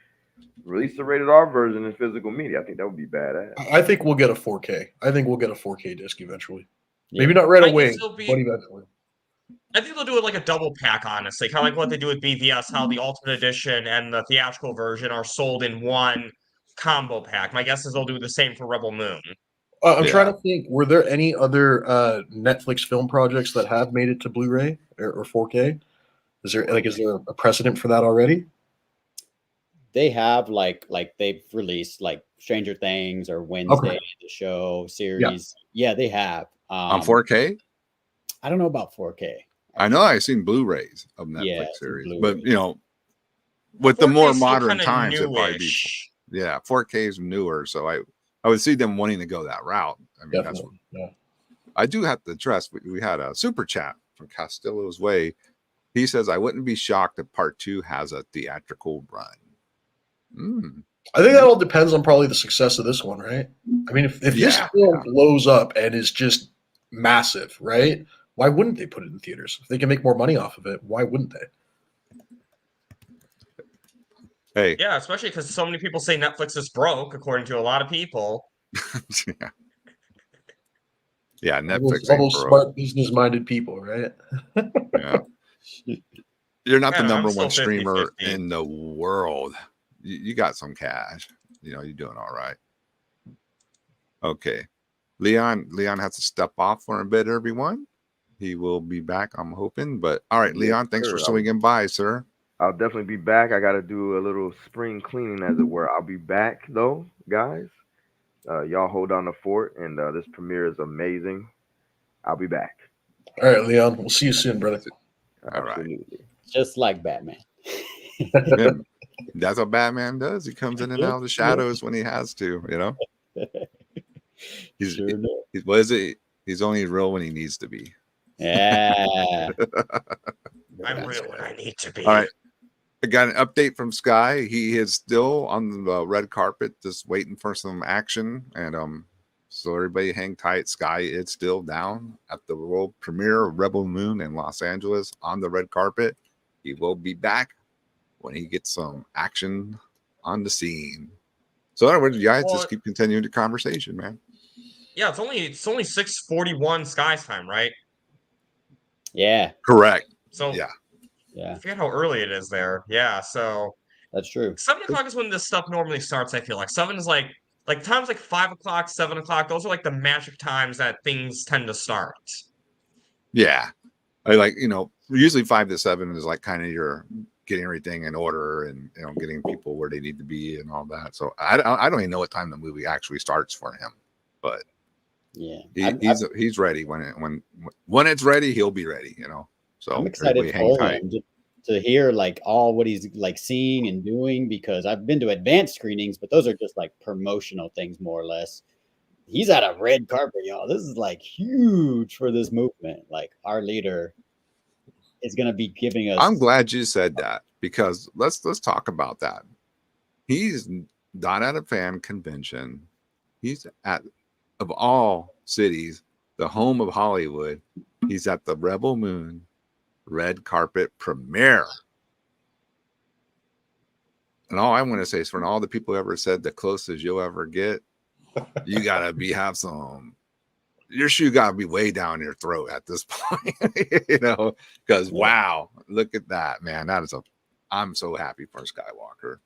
Release the rated R version in physical media. I think that would be badass. I think we'll get a 4K. I think we'll get a 4K disc eventually. Yeah. Maybe not right I guess away, it'll be- but eventually. I think they'll do it like a double pack, honestly, kind of like what they do with BVS, how the Ultimate Edition and the theatrical version are sold in one combo pack. My guess is they'll do the same for Rebel Moon. I'm trying to think. Were there any other Netflix film projects that have made it to Blu-ray or 4K? Is there a precedent for that already? They have like they've released like Stranger Things or Wednesday, the show series. Yeah, they have on 4K. I don't know about 4K. I know I've seen Blu-rays of Netflix series, but with the 4K more is still modern kinda times, it'd probably be newish. 4K is newer. So I would see them wanting to go that route. I mean, that's what, I do have to address. We had a super chat from Castillo's Way. He says, I wouldn't be shocked if part 2 has a theatrical run. I think that all depends on probably the success of this one, right? I mean, if this film blows up and is just massive, right? Why wouldn't they put it in theaters? If they can make more money off of it, why wouldn't they? Hey. Yeah, especially because so many people say Netflix is broke, according to a lot of people. Yeah, Netflix all those smart business-minded people, right? Yeah. You're not the Man, number I'm one still streamer 50-50. in the world. You got some cash. You're doing all right. Okay. Leon has to step off for a bit, everyone. He will be back, I'm hoping. But all right, Leon, thanks for swinging by, sir. I'll definitely be back. I got to do a little spring cleaning, as it were. I'll be back, though, guys. Y'all hold down the fort, and this premiere is amazing. I'll be back. All right, Leon. We'll see you soon, brother. All right. Just like Batman. Yeah, that's what Batman does. He comes in and out of the shadows when he has to, What is it? He's only real when he needs to be. Yeah. I'm real when I need to be. All right. I got an update from Sky. He is still on the red carpet, just waiting for some action. And so everybody hang tight. Sky is still down at the world premiere of Rebel Moon in Los Angeles on the red carpet. He will be back when he gets some action on the scene. So in other words, guys, just keep continuing the conversation, man. Yeah, it's only 6:41 Sky's time, right? Yeah. Correct. So yeah. I forget how early it is there. Yeah, so that's true. 7 o'clock is when this stuff normally starts. I feel like 7 is like times like 5 o'clock, 7 o'clock. Those are like the magic times that things tend to start. Yeah, I usually 5 to 7 is like kind of your getting everything in order and getting people where they need to be and all that. So I don't even know what time the movie actually starts for him, but yeah, he's ready when it's ready, he'll be ready. So I'm excited for him to hear like all what he's like seeing and doing, because I've been to advanced screenings, but those are just like promotional things more or less. He's at a red carpet, y'all. This is like huge for this movement. Like our leader is going to be giving us. I'm glad you said that, because let's talk about that. He's not at a fan convention. He's at, of all cities, the home of Hollywood. He's at the Rebel Moon red carpet premiere. And all I want to say is, for all the people who ever said the closest you'll ever get, you gotta have some. Your shoe gotta be way down your throat at this point, because wow, look at that, man. That is I'm so happy for Skiiwalker.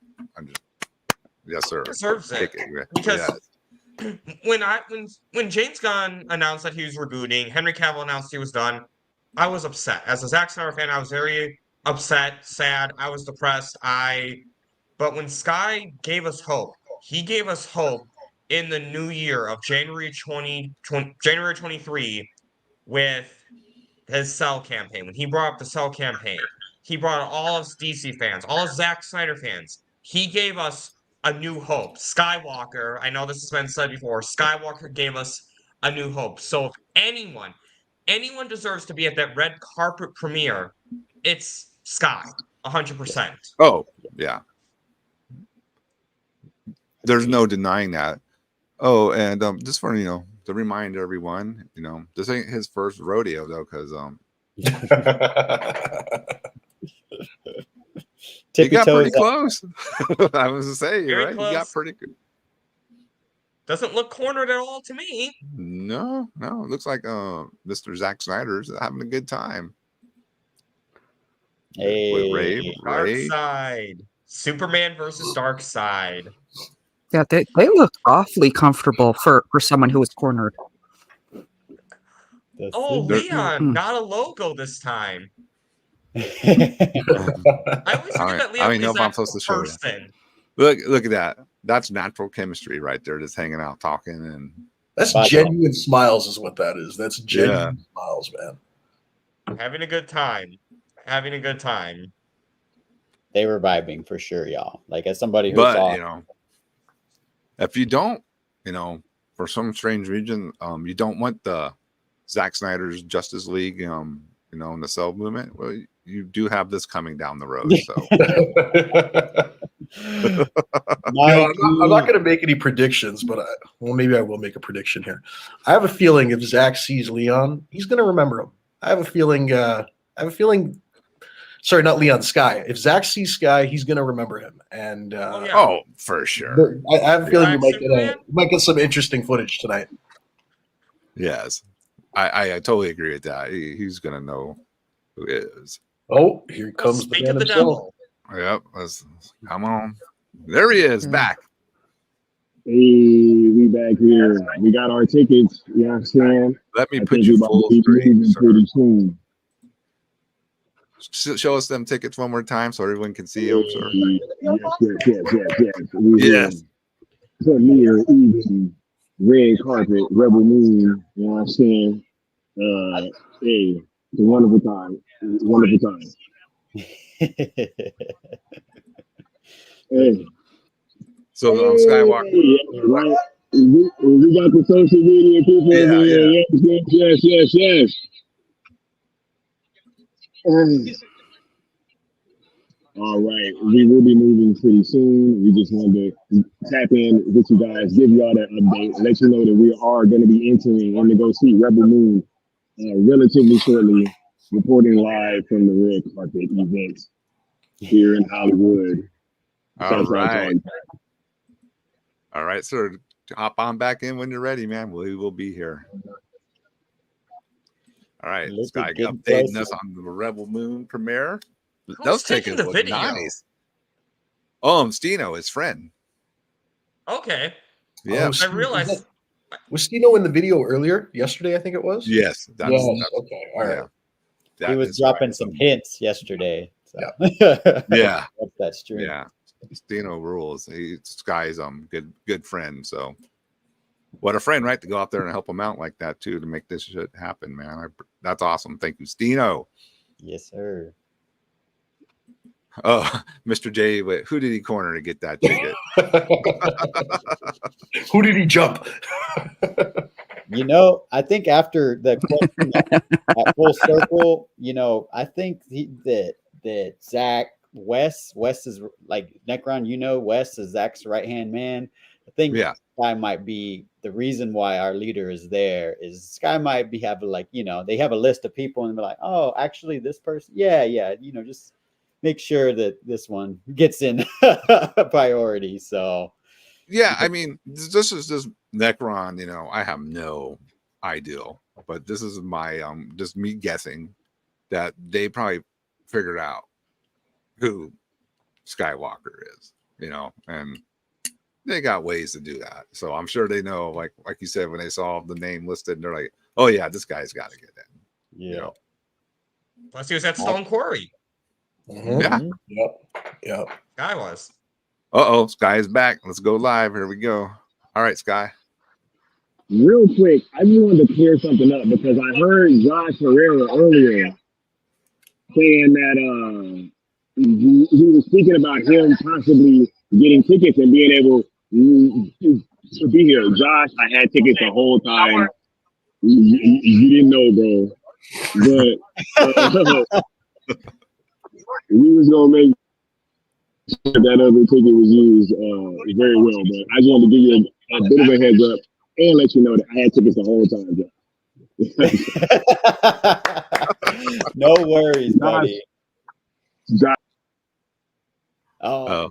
Yes, sir. Deserves it. Because when James Gunn announced that he was rebooting, Henry Cavill announced he was done, I was upset. As a Zack Snyder fan, I was very upset, sad. I was depressed. But when Sky gave us hope, he gave us hope in the new year of January 23 with his Cell campaign. When he brought up the Cell campaign, he brought all of DC fans, all of Zack Snyder fans. He gave us a new hope. Skiiwalker, I know this has been said before, Skiiwalker gave us a new hope. So if anyone deserves to be at that red carpet premiere, it's Sky, 100%. Oh, yeah. There's no denying that. Oh, and just for to remind everyone, this ain't his first rodeo though, because He got pretty close. I was to say, Very right? close. He got pretty good. Doesn't look cornered at all to me. No. It looks like Mr. Zack Snyder's having a good time. Hey. With Ray. Dark Side. Superman versus Dark Side. Yeah, they look awfully comfortable for someone who was cornered. Oh, Leon, not a logo this time. I always forget that don't Leon know is if I'm that supposed to show you. person. Look at that. That's natural chemistry right there, just hanging out, talking, and that's genuine smiles, is what that is. That's genuine smiles, man. Having a good time. Having a good time. They were vibing for sure, y'all. Like as somebody who but saw, you know, if you don't, you know, for some strange reason, you don't want the Zack Snyder's Justice League, you know, in the Cell movement. Well, you do have this coming down the road. So I'm not going to make any predictions, but maybe I will make a prediction here. I have a feeling if Zack sees Leon, he's going to remember him. I have a feeling. Sorry, not Leon. Sky. If Zack sees Sky, he's going to remember him. And for sure. I have a feeling you might get some interesting footage tonight. Yes, I totally agree with that. He's going to know who is. Oh, here comes the man himself. Yep. Come on. There he is, back. Hey, we back here. We got our tickets. You know what I'm saying? Let me put you full screen. Pretty soon. Show us them tickets one more time so everyone can see them, sir. Yes. Premiere evening, red carpet, Rebel Moon. You know what I'm saying? Hey, it's a wonderful time. Wonderful time. Hey. So Skywalker. Right. We got the social media people here. Yes. All right, we will be moving pretty soon. We just wanted to tap in with you guys, give y'all that update, let you know that we are going to be entering and to go see Rebel Moon relatively shortly, reporting live from the red carpet event here in Hollywood. All right, sir. Hop on back in when you're ready, man. We will be here. All right, Sky updating us on the Rebel Moon premiere. Those taking the video. Nice. Oh, Stino, his friend. Okay. Yeah. I realized. Was Stino in the video earlier? Yesterday, I think it was. Yes. That's okay. All right. He was dropping some hints yesterday. So. Yeah. That's that stream. Yeah. Stino rules. Sky's good friend. So what a friend, right? To go out there and help him out like that too, to make this shit happen, man. That's awesome. Thank you, Stino. Yes, sir. Oh, Mr. J, wait, who did he corner to get that ticket? Who did he jump? You know, I think after the question at full circle, you know, I think that Zach Wes is like Necron, you know, Wes is Zach's right-hand man. I think Sky might be the reason why our leader is there. Is Sky might be having like, you know, they have a list of people and they're like, oh, actually this person, yeah, you know, just make sure that this one gets in priority. So yeah, I mean, this is just Necron, you know, I have no idea, but this is my just me guessing that they probably figured out who Skywalker is, you know, and they got ways to do that. So I'm sure they know, like you said, when they saw the name listed, they're like, oh yeah, this guy's got to get in. Yeah. You know? Plus he was at Stone Quarry. Mm-hmm. Yeah. Yep. Sky was. Sky is back. Let's go live. Here we go. All right, Sky. Real quick, I just wanted to clear something up because I heard Josh Herrera earlier saying that he was speaking about him possibly getting tickets and being able to be here. Josh, I had tickets the whole time. You didn't know, bro. But we was gonna make sure that other ticket was used very well. But I just wanted to give you a bit of a heads up and let you know that I had tickets the whole time, bro. No worries, buddy. Oh,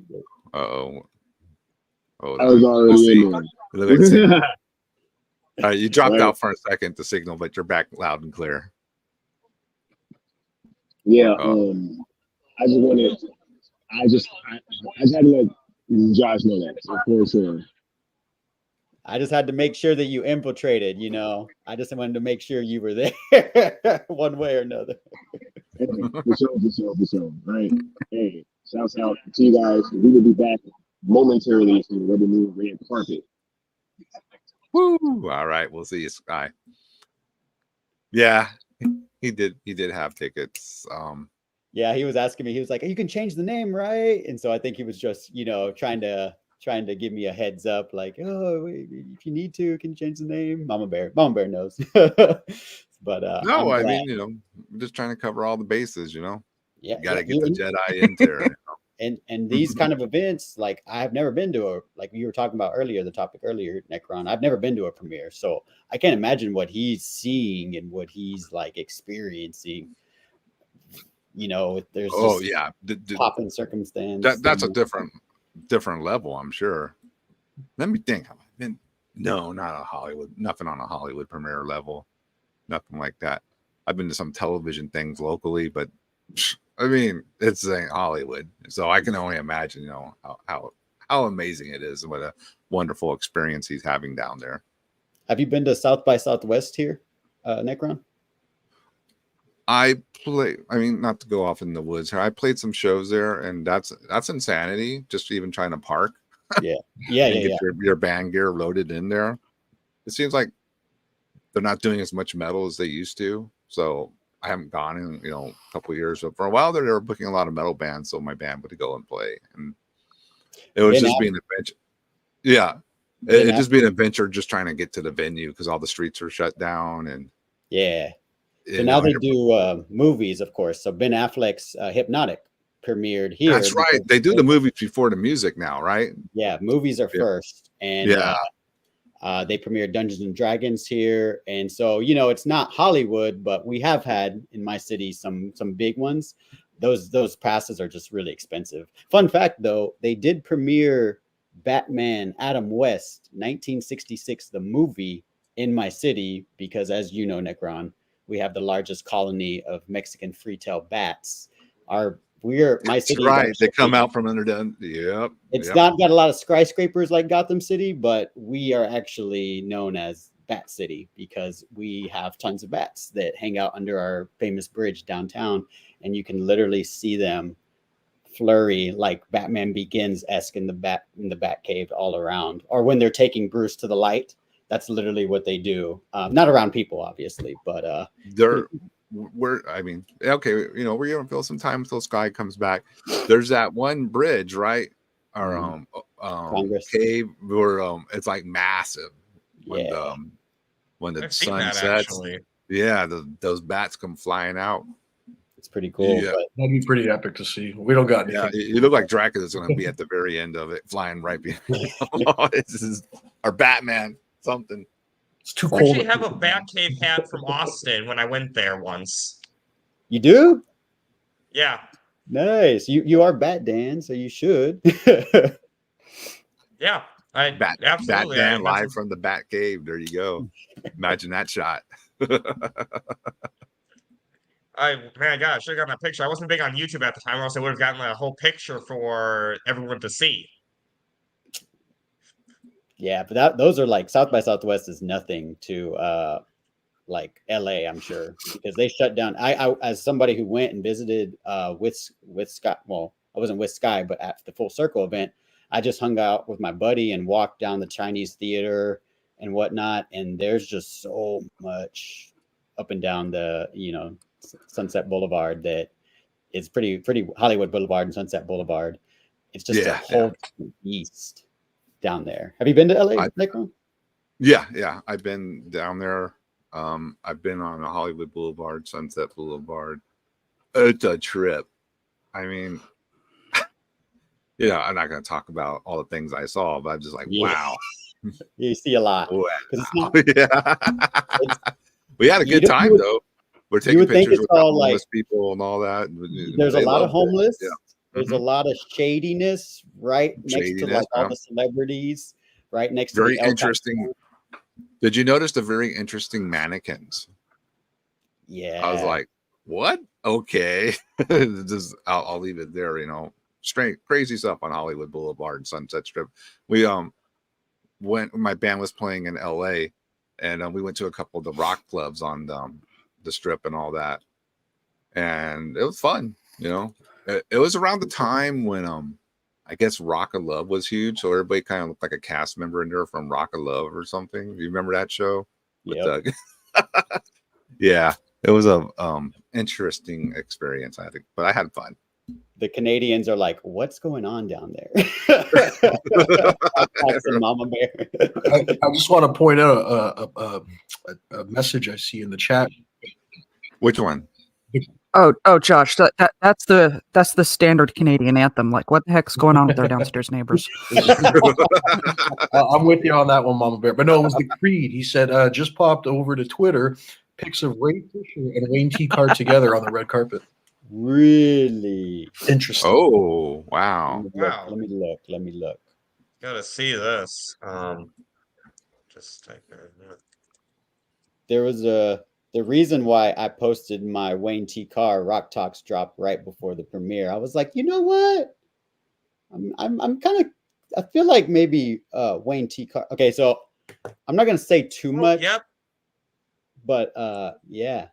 Oh, hold I was on. Let's already see. in It looked like signal. All right, you dropped Right. out for a second, the signal, but you're back loud and clear. Yeah. Oh. I just wanted. I just had to let Josh know that, of course. I just had to make sure that you infiltrated. You know, I just wanted to make sure you were there, one way or another. Hey, for sure. Right. Hey, shouts out to you guys. We will be back momentarily for the Rebel Moon red carpet. Woo! All right, we'll see you, Sky. Yeah, he did have tickets. Yeah, he was asking me. He was like, "You can change the name, right?" And so I think he was just, trying to give me a heads up, like, "Oh, if you need to, you can change the name." Mama Bear knows. But No, I'm I glad. mean, just trying to cover all the bases. Yeah, You got to yeah. get the Jedi in there. And these kind of events, like I have never been to like you were talking about earlier, the topic earlier, Necron. I've never been to a premiere, so I can't imagine what he's seeing and what he's like experiencing. There's Oh just yeah, popping circumstance. that's a different level, I'm sure. Let me think. Have I been? No, not a Hollywood. Nothing on a Hollywood premiere level. Nothing like that. I've been to some television things locally, but I mean, it's in Hollywood, so I can only imagine, how amazing it is and what a wonderful experience he's having down there. Have you been to South by Southwest here, Necron? I mean, not to go off in the woods here. I played some shows there, and that's insanity. Just even trying to park, Yeah. and get your band gear loaded in there. It seems like they're not doing as much metal as they used to. So I haven't gone in, a couple of years. But for a while there, they were booking a lot of metal bands, so my band would go and play, and it was just being an adventure. Yeah, it just be an adventure, just trying to get to the venue because all the streets are shut down, and yeah. So now they do movies, of course. So Ben Affleck's Hypnotic premiered here. That's right. They do the movies before the music now, right? Yeah, movies are first, and they premiered Dungeons and Dragons here, and so it's not Hollywood, but we have had in my city some big ones. Those passes are just really expensive. Fun fact, though, they did premiere Batman Adam West 1966, the movie, in my city because, as you know, Necron, we have the largest colony of Mexican free-tail bats. My city. Right. They come out from under the. Yep. It's not got a lot of skyscrapers like Gotham City, but we are actually known as Bat City because we have tons of bats that hang out under our famous bridge downtown, and you can literally see them flurry like Batman Begins-esque in the bat cave all around. Or when they're taking Bruce to the light, that's literally what they do. Not around people, obviously, but I mean, okay, we're gonna fill some time until Sky comes back. There's that one bridge, right? Or cave where it's like massive when the sun sets. Actually. Yeah, those bats come flying out. It's pretty cool. Yeah. That'd be pretty epic to see. We don't got anything. Yeah, you look like Dracula's going to be at the very end of it, flying right behind. This is our Batman. Something. It's too I cold. actually have a Batcave hat from Austin when I went there once. You do? Yeah. Nice. You are Bat Dan, so you should. Yeah. Absolutely. Batman live from the Bat Cave. There you go. Imagine that shot. Man, God, I should have gotten that picture. I wasn't big on YouTube at the time, or else I would have gotten a whole picture for everyone to see. Yeah, but those are like South by Southwest is nothing to like LA, I'm sure, because they shut down. I as somebody who went and visited with Sky. Well, I wasn't with Sky, but at the Full Circle event, I just hung out with my buddy and walked down the Chinese theater and whatnot. And there's just so much up and down the Sunset Boulevard that it's pretty Hollywood Boulevard and Sunset Boulevard. It's just a whole east down there. Have you been to LA, Necron? Yeah, I've been down there. I've been on a Hollywood Boulevard, Sunset Boulevard. It's a trip. I mean, I'm not going to talk about all the things I saw, but I'm just like, wow. You see a lot. Wow. We had a good time, though. We're taking pictures with homeless people and all that. There's a lot of homeless. There's a lot of shadiness right next to like all the celebrities, right next to very the El interesting. Did you notice the very interesting mannequins? Yeah. I was like, what? Okay. Just I'll leave it there, you know. Strange crazy stuff on Hollywood Boulevard and Sunset Strip. We went, my band was playing in LA, and we went to a couple of the rock clubs on the strip and all that. And it was fun, you know. It was around the time when I guess Rock of Love was huge, so everybody kind of looked like a cast member in there from Rock of Love or something. You remember that show? Yeah. Yeah, it was a interesting experience, I think, but I had fun. The Canadians are like, what's going on down there? Mama Bear. I just want to point out a message I see in the chat. Which one? Oh, Josh, that's the standard Canadian anthem. Like, what the heck's going on with our downstairs neighbors? I'm with you on that one, Mama Bear. But no, it was the Creed. He said, just popped over to Twitter, pics of Ray Fisher and Wayne T. Card together on the red carpet. Really interesting. Oh, wow. Wow. Let me look. Gotta see this. Just type it. There was the reason why I posted my Wayne T. Carr Rock Talks drop right before the premiere. I was like, you know what? I'm kind of, I feel like maybe Wayne T. Carr. Okay, so I'm not gonna say too much. Yep. But yeah.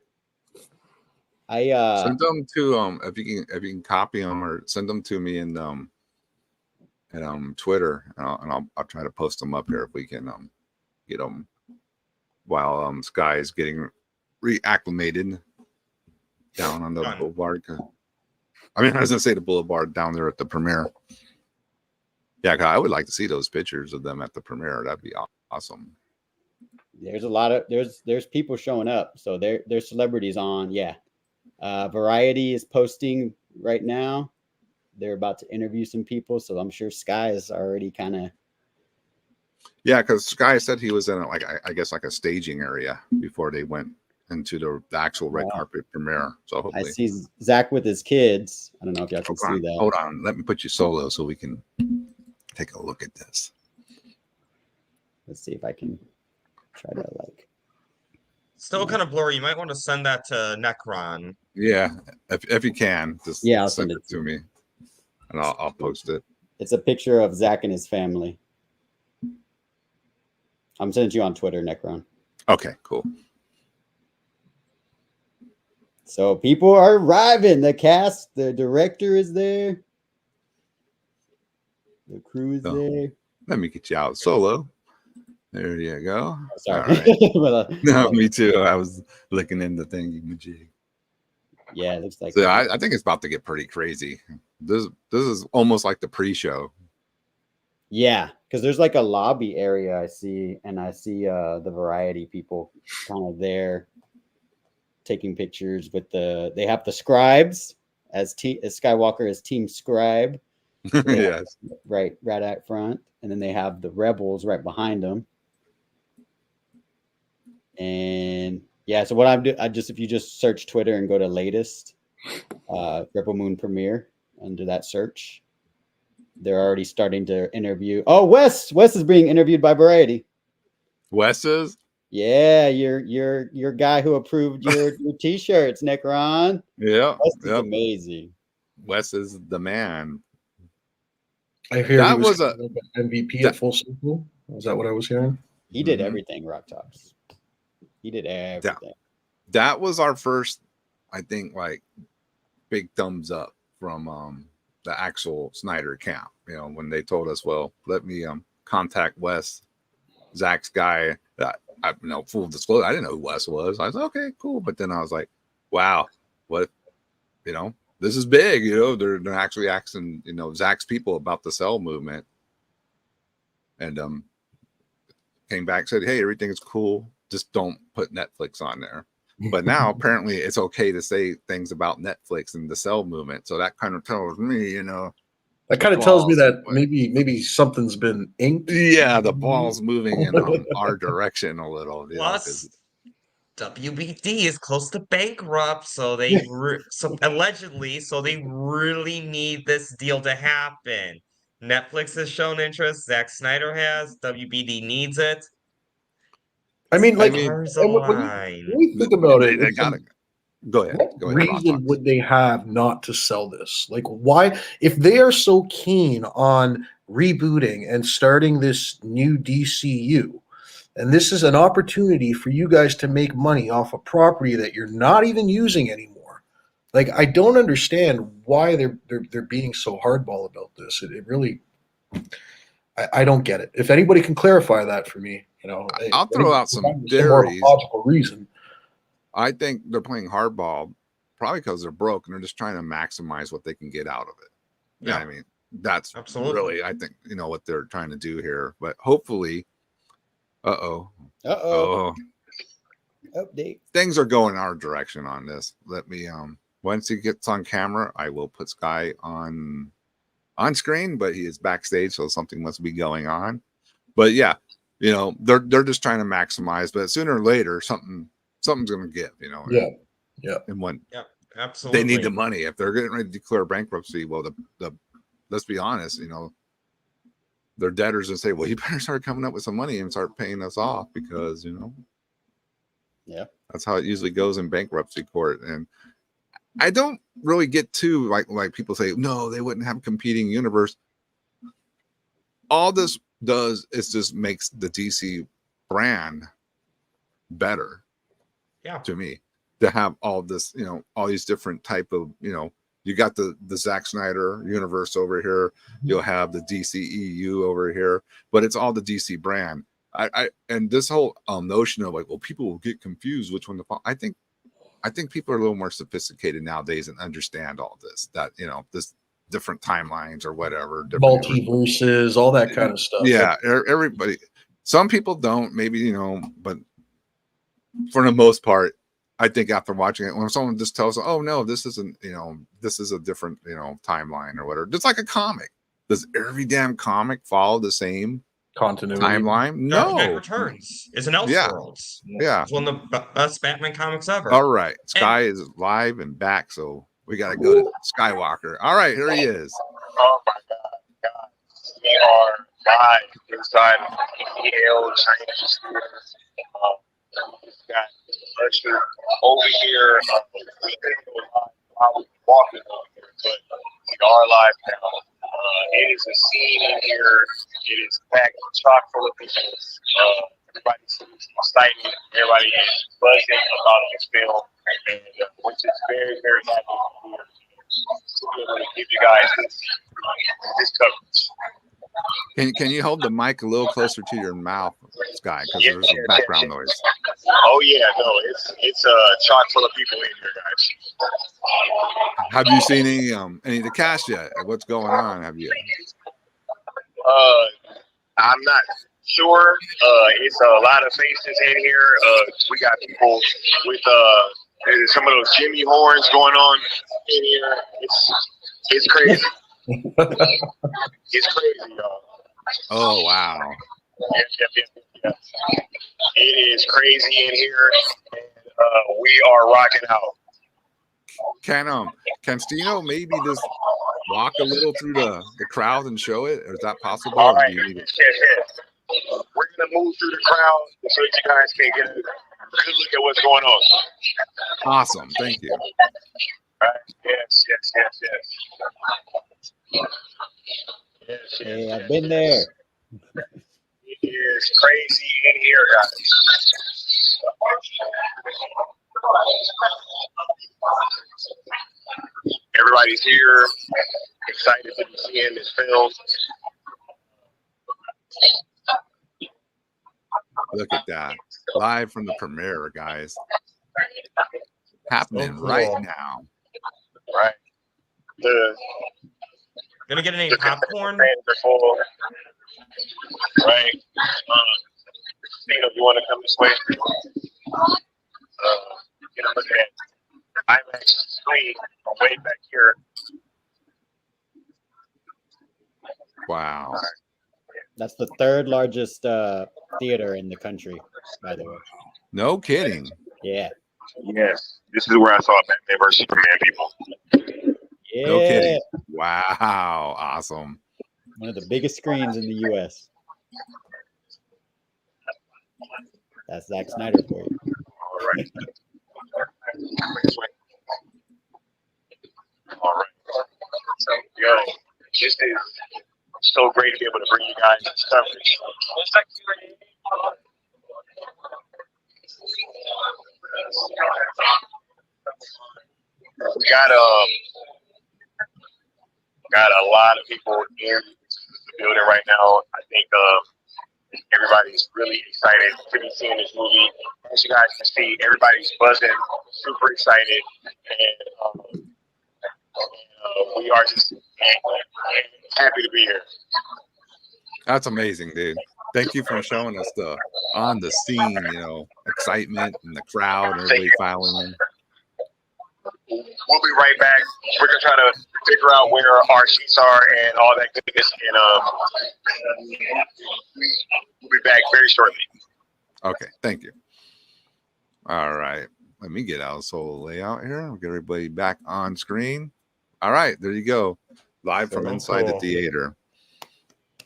I send them to if you can copy them or send them to me in Twitter, and I'll try to post them up here if we can get them while Sky is getting reacclimated down on the boulevard. I mean, I was gonna say the boulevard down there at the premiere. Yeah, I would like to see those pictures of them at the premiere. That'd be awesome. There's a lot of there's people showing up, so there's celebrities on. Yeah. Variety is posting right now. They're about to interview some people, so I'm sure Sky is already kind of. Yeah, because Sky said he was in I guess like a staging area before they went into the actual red carpet premiere. So hopefully. I see Zach with his kids. I don't know if y'all can see that. Hold on, let me put you solo so we can take a look at this. Let's see if I can try to like. Still kind of blurry. You might want to send that to Necron. Yeah, if you can, just I'll send it to me, and I'll post it. It's a picture of Zach and his family. I'm sending it to you on Twitter, Necron. Okay, cool. So people are arriving. The cast, the director is there. The crew is there. Let me get you out solo. There you go. Oh, sorry. Right. No, me too. I was looking in the thingy-majig. Yeah, it looks like. So I think it's about to get pretty crazy. This is almost like the pre-show. Yeah, because there's like a lobby area I see, and I see the Variety people kind of there taking pictures with they have the scribes as Skiiwalker as Team Scribe. Yes. Right out front, and then they have the Rebels right behind them. And yeah, so what I'm doing, if you just search Twitter and go to latest Rebel Moon premiere under that search, they're already starting to interview. Oh, Wes is being interviewed by Variety. Wes is? Yeah, your guy who approved your t-shirts, Necron. Yeah, Wes is amazing. Wes is the man. I hear that was an MVP at Full Circle. Is that what I was hearing? He did everything, Rock Talks. He did everything. That was our first, I think, like big thumbs up from the actual Snyder camp. You know, when they told us, well, let me contact Wes, Zach's guy. That full disclosure, I didn't know who Wes was. I was like, okay, cool. But then I was like, wow, what, this is big. They're actually asking, Zach's people about the Cell movement. And came back, said, hey, everything is cool. Just don't put Netflix on there. But now apparently it's okay to say things about Netflix and the Cell movement. So that kind of tells me, that kind of tells me that maybe something's been inked. Yeah, the ball's moving in our direction a little. WBD is close to bankrupt, so they allegedly, so they really need this deal to happen. Netflix has shown interest. Zack Snyder has. WBD needs it. I mean, like, Stars and align. when you think about it, They it's gotta go ahead. what Go ahead. reason would they have not to sell this? Like, why, if they are so keen on rebooting and starting this new DCU, and this is an opportunity for you guys to make money off a property that you're not even using anymore, like, I don't understand why they're being so hardball about this. It really, I don't get it. If anybody can clarify that for me, I'll throw out some more theories. logical reason. I think they're playing hardball probably because they're broke and they're just trying to maximize what they can get out of it. Yeah, I mean, that's absolutely really, I think, what they're trying to do here. But hopefully, Update. things are going our direction on this. Let me once he gets on camera, I will put Sky on screen, but he is backstage, so something must be going on. But yeah, they're just trying to maximize, but sooner or later something's gonna give, Yeah. And when absolutely they need the money, if they're getting ready to declare bankruptcy, well, the let's be honest, their debtors and say, well, you better start coming up with some money and start paying us off, because yeah, that's how it usually goes in bankruptcy court. And I don't really get to like people say, no, they wouldn't have competing universe. All this does is just makes the DC brand better. Yeah. To me, to have all this, all these different type of, you got the Zack Snyder universe over here, you'll have the DCEU over here, but it's all the DC brand. And this whole notion of like, well, people will get confused which one to follow. I think people are a little more sophisticated nowadays and understand all this, that this different timelines or whatever, multiverses, all that kind of stuff. Yeah, everybody. Some people don't, maybe, but for the most part, I think after watching it, when someone just tells, oh no, this isn't, this is a different, timeline or whatever, just like a comic. Does every damn comic follow the same continuity timeline? No. Dark Knight Returns is an Elseworlds. Yeah. It's one of the best Batman comics ever. All right. Sky is live and back, so we got to go to Skiiwalker. All right, here he is. Oh my God, guys. We are live inside of the EL Training School. We've got Usher over here. We think it was live while we were walking over here, but we are live now. It is a scene in here. It is packed, chock full of people. Everybody's excited. Everybody is buzzing about this film, and which is very, very happy to be able to give you guys this coverage. Can you hold the mic a little closer to your mouth, Sky? Because there's a background noise. Oh yeah, no, it's chock full of people in here, guys. Have you seen any of the cast yet? What's going on? Have you? I'm not sure. It's a lot of faces in here. We got people with some of those Jimmy horns going on in here. It's crazy. It's crazy, y'all. Oh wow. Yep. It is crazy in here, and we are rocking out. Can Stino maybe just walk a little through the crowd and show it? Or is that possible? All right. Yes. We're gonna move through the crowd so that you guys can get a good look at what's going on. Awesome. Thank you. All right. Yes. Hey, I've been there. It is crazy in here, guys. Everybody's here, excited to be seeing this film. Look at that. Live from the premiere, guys. Happening cool. right now. Right. Gonna get any popcorn? Right. Steve, you want to come this way? Get a look at IMAX screen from way back here. Wow. That's the third largest theater in the country, by the way. No kidding. Yeah. Yes, this is where I saw Batman vs Superman, people. Yeah. No kidding. Wow. Awesome. One of the biggest screens in the U.S. That's Zack Snyder for you. All right. All right. So, this is so great to be able to bring you guys this coverage. We got a lot of people in the building right now. I think everybody's really excited to be seeing this movie. As you guys can see, everybody's buzzing, super excited, and we are just happy to be here. That's amazing, dude. Thank you for showing us the on the scene, excitement and the crowd and everybody filing in. We'll be right back. We're gonna try to figure out where our sheets are and all that goodness, and we'll be back very shortly. Okay, thank you. All right, let me get out this whole layout here. I'll get everybody back on screen. All right, there you go, live from inside the theater.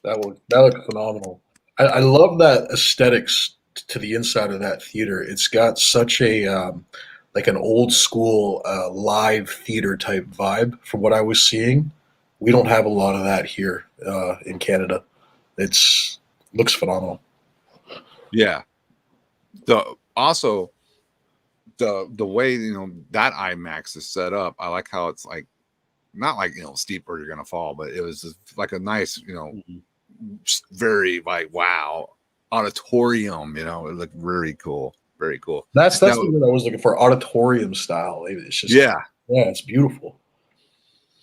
That looked phenomenal. I love that aesthetics to the inside of that theater. It's got such a like an old school live theater type vibe from what I was seeing. We don't have a lot of that here in Canada. Looks phenomenal. Yeah. Also the way that IMAX is set up, I like how it's like not like steep or you're gonna fall, but it was just like a nice very like wow auditorium. It looked very cool. Very cool. That's the word I was looking for. Auditorium style. It's just it's beautiful.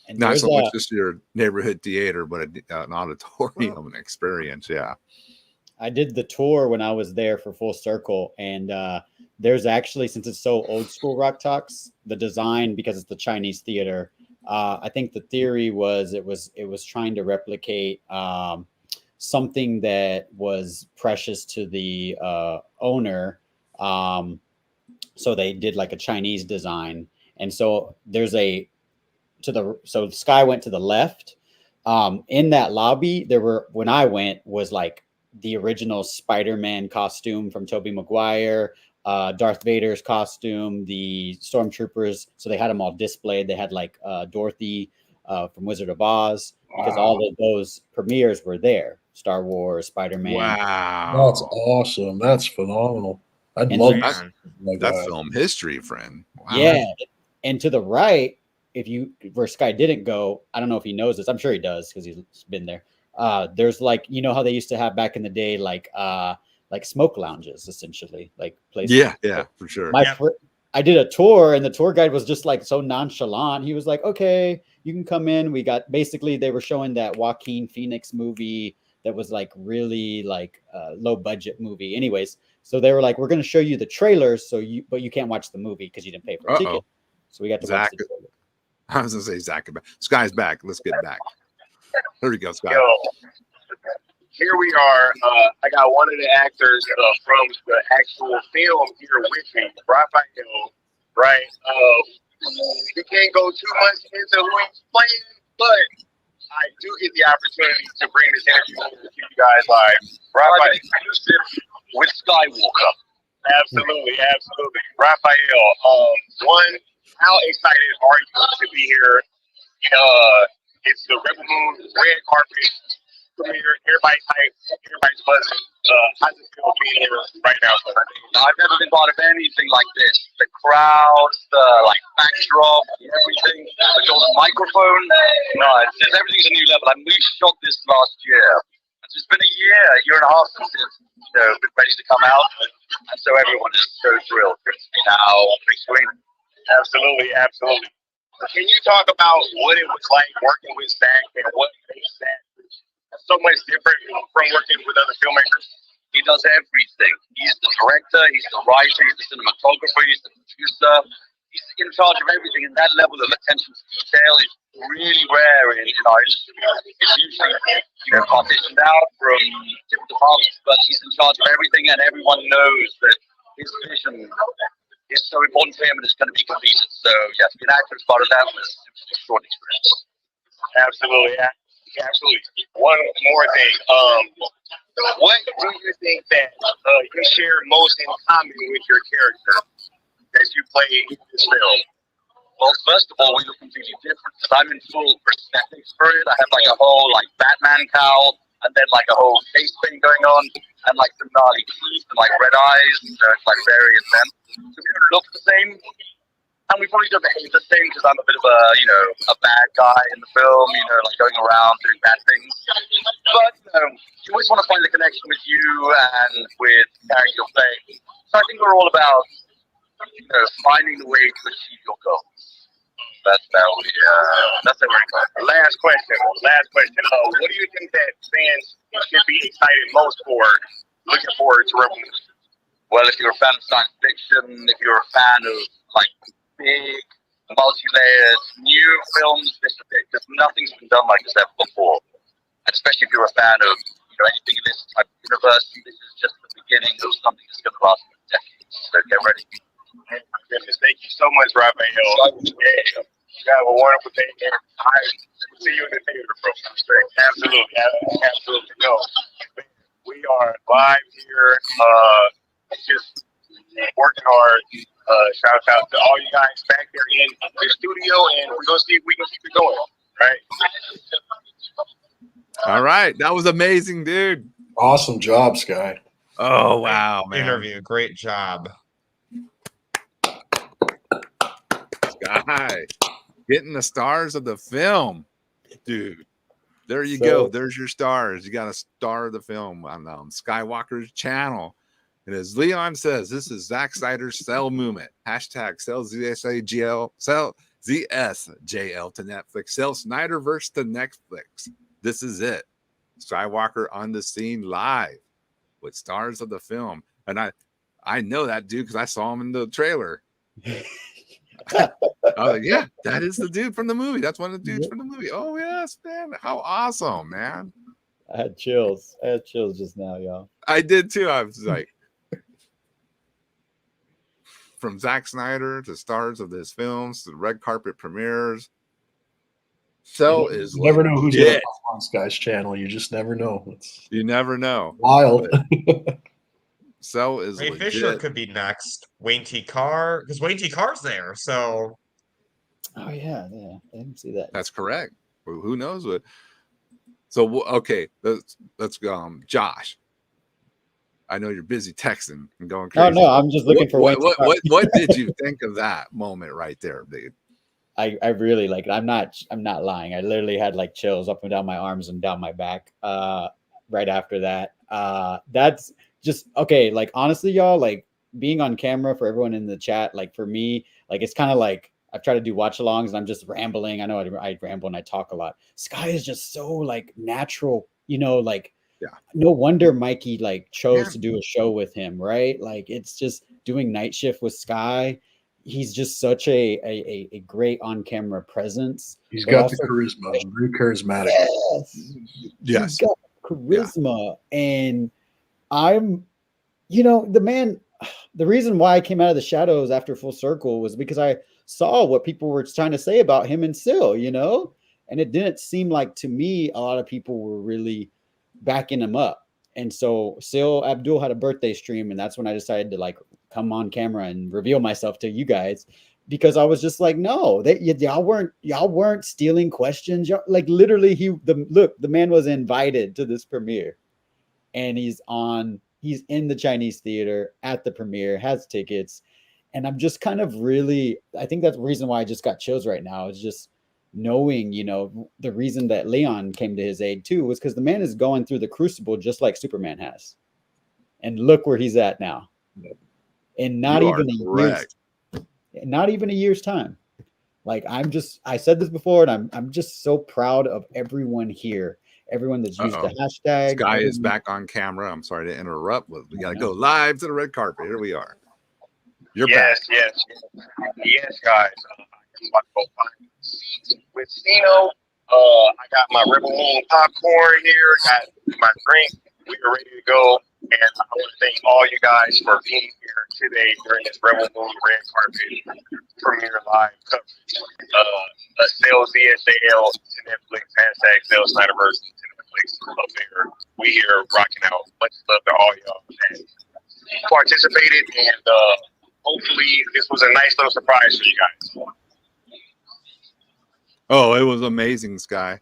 And not so much just your neighborhood theater, but an auditorium experience. Yeah. I did the tour when I was there for Full Circle, and there's actually, since it's so old school Rock Talks, the design, because it's the Chinese theater, I think the theory was it was trying to replicate something that was precious to the owner. So they did like a Chinese design, and so there's so Sky went to the left. In that lobby, when I went was like the original Spider-Man costume from Tobey Maguire, Darth Vader's costume, the Stormtroopers. So they had them all displayed. They had like Dorothy from Wizard of Oz, because all of those premieres were there. Star Wars, Spider-Man. Wow. That's awesome. That's phenomenal. I'd And love so that's film history, friend. Wow. Yeah. And to the right, where Sky didn't go, I don't know if he knows this. I'm sure he does because he's been there. There's like, how they used to have back in the day, like smoke lounges, essentially, like places. Yeah, for sure. I did a tour, and the tour guide was just like so nonchalant. He was like, "Okay, you can come in." They were showing that Joaquin Phoenix movie that was like really like low budget movie. Anyways, so they were like, "We're going to show you the trailers, but you can't watch the movie because you didn't pay for a ticket." So we got to watch the trailer. I was going to say Zach. Sky's back. Let's get back. There we go, Sky. Here we are. I got one of the actors from the actual film here with me, Raphael. Right? We can't go too much into who he's playing, but I do get the opportunity to bring this interview over to you guys live. Raphael with Skiiwalker. Absolutely. Raphael, how excited are you to be here? It's the Rebel Moon red carpet premiere. Everybody's hyped. Everybody's buzzing. How's it feel being here right now? I've never been part of anything like this. The crowds, the backdrop, everything. The microphone. No, everything's a new level. I moved shot this last year. It's been a year and a half since it's been ready to come out, and so everyone is so thrilled to be now on big screen. Absolutely. Can you talk about what it was like working with Zack and what makes Zack so much different from working with other filmmakers? He does everything. He's the director, he's the writer, he's the cinematographer, he's the producer. He's in charge of everything, and that level of attention to detail is really rare in our industry. It's usually partitioned out from different departments, but he's in charge of everything, and everyone knows that his vision is so important to him, and it's going to be completed. So yeah, to be an actor as part of that was an extraordinary experience. Absolutely, absolutely. One more thing. What do you think that you share most in common with your character that you play in this film? Well, first of all, we look completely different because I'm in full prosthetics for it. I have like a whole like Batman cowl, and then like a whole face thing going on, and like some gnarly teeth and like red eyes. So it's like very intense. So we don't look the same, and we probably don't behave the same because I'm a bit of a bad guy in the film. Like going around doing bad things. But you always want to find the connection with you and with the character you're playing. So I think we're all about finding the way to achieve your goals. That's how we go. Last question. What do you think that fans should be excited most for, looking forward to Rebel Moon? Well, if you're a fan of science fiction, if you're a fan of like big, multi-layered new films, this is it. Because nothing's been done like this ever before. And especially if you're a fan of anything in this type of universe, this is just the beginning of something that's going to last for decades. So get ready. Thank you so much, Raphael. Yeah. You have a wonderful day, and I will see you in the theater, bro. Absolutely. No. We are live here, just working hard. Shout out to all you guys back there in the studio, and we're going to see if we can keep it going, right? All right. That was amazing, dude. Awesome job, Sky. Oh, wow, man. Interview. Great job. Sky. Getting the stars of the film, dude. There you go. There's your stars. You got a star of the film on Skiiwalker's channel. And as Leon says, this is Zack Snyder's Cell movement. Hashtag sell ZSAGL, sell ZSJL to Netflix, sell Snyderverse to Netflix. This is it. Skywalker on the scene live with stars of the film. And I know that dude because I saw him in the trailer. I was like, yeah, that is the dude from the movie. That's one of the dudes from the movie. Oh, yes, man. How awesome, man. I had chills just now, y'all. I did too. I was like, from Zack Snyder to stars of his films to the red carpet premieres. So is you never know who's going to come on Sky's channel. You just never know. You never know. Wild. So is Ray Fisher could be next. Wayne T. Carr, because Wayne T. Carr's there. So. Oh yeah, I didn't see that. That's correct. Who knows what? So okay, let's go. Josh, I know you're busy texting and going crazy. No, I'm just looking for what did you think of that moment right there, dude? I really like it. I'm not lying. I literally had like chills up and down my arms and down my back right after that. That's just okay. Like honestly, y'all, like being on camera for everyone in the chat, like for me, like it's kind of like I've tried to do watch alongs and I'm just rambling. I know I ramble and I talk a lot. Sky is just so like natural, like no wonder Mikey like chose to do a show with him, right? Like it's just doing night shift with Sky. He's just such a great on-camera presence. He's got the charisma, very charismatic. Yes. He's got charisma. And I'm, the man, the reason why I came out of the shadows after Full Circle was because I saw what people were trying to say about him and Sil, and it didn't seem like to me a lot of people were really backing him up. And so Sil Abdul had a birthday stream, and that's when I decided to like come on camera and reveal myself to you guys, because I was just like, no, y'all weren't stealing questions. Like literally, the man was invited to this premiere, and he's in the Chinese theater at the premiere, has tickets. And I'm just kind of really, I think that's the reason why I just got chills right now, is just knowing, the reason that Leon came to his aid too was because the man is going through the crucible just like Superman has. And look where he's at now. And not even a year's time. Like I said this before, and I'm just so proud of everyone here. Everyone that's used the hashtag. Sky is back on camera. I'm sorry to interrupt, but we got to go live to the red carpet. Here we are. You're back. Yes, guys. I'm about to go find seats with Cino. I got my Rebel Moon popcorn here. Got my drink. We are ready to go. And I want to thank all you guys for being here today during this Rebel Moon Red Carpet premiere live coverage. A sales ESAL to Netflix, hashtag sales Snyderverse to Netflix affair. We here rocking out. Much love to all y'all that participated, and hopefully this was a nice little surprise for you guys. Oh, it was amazing, Sky.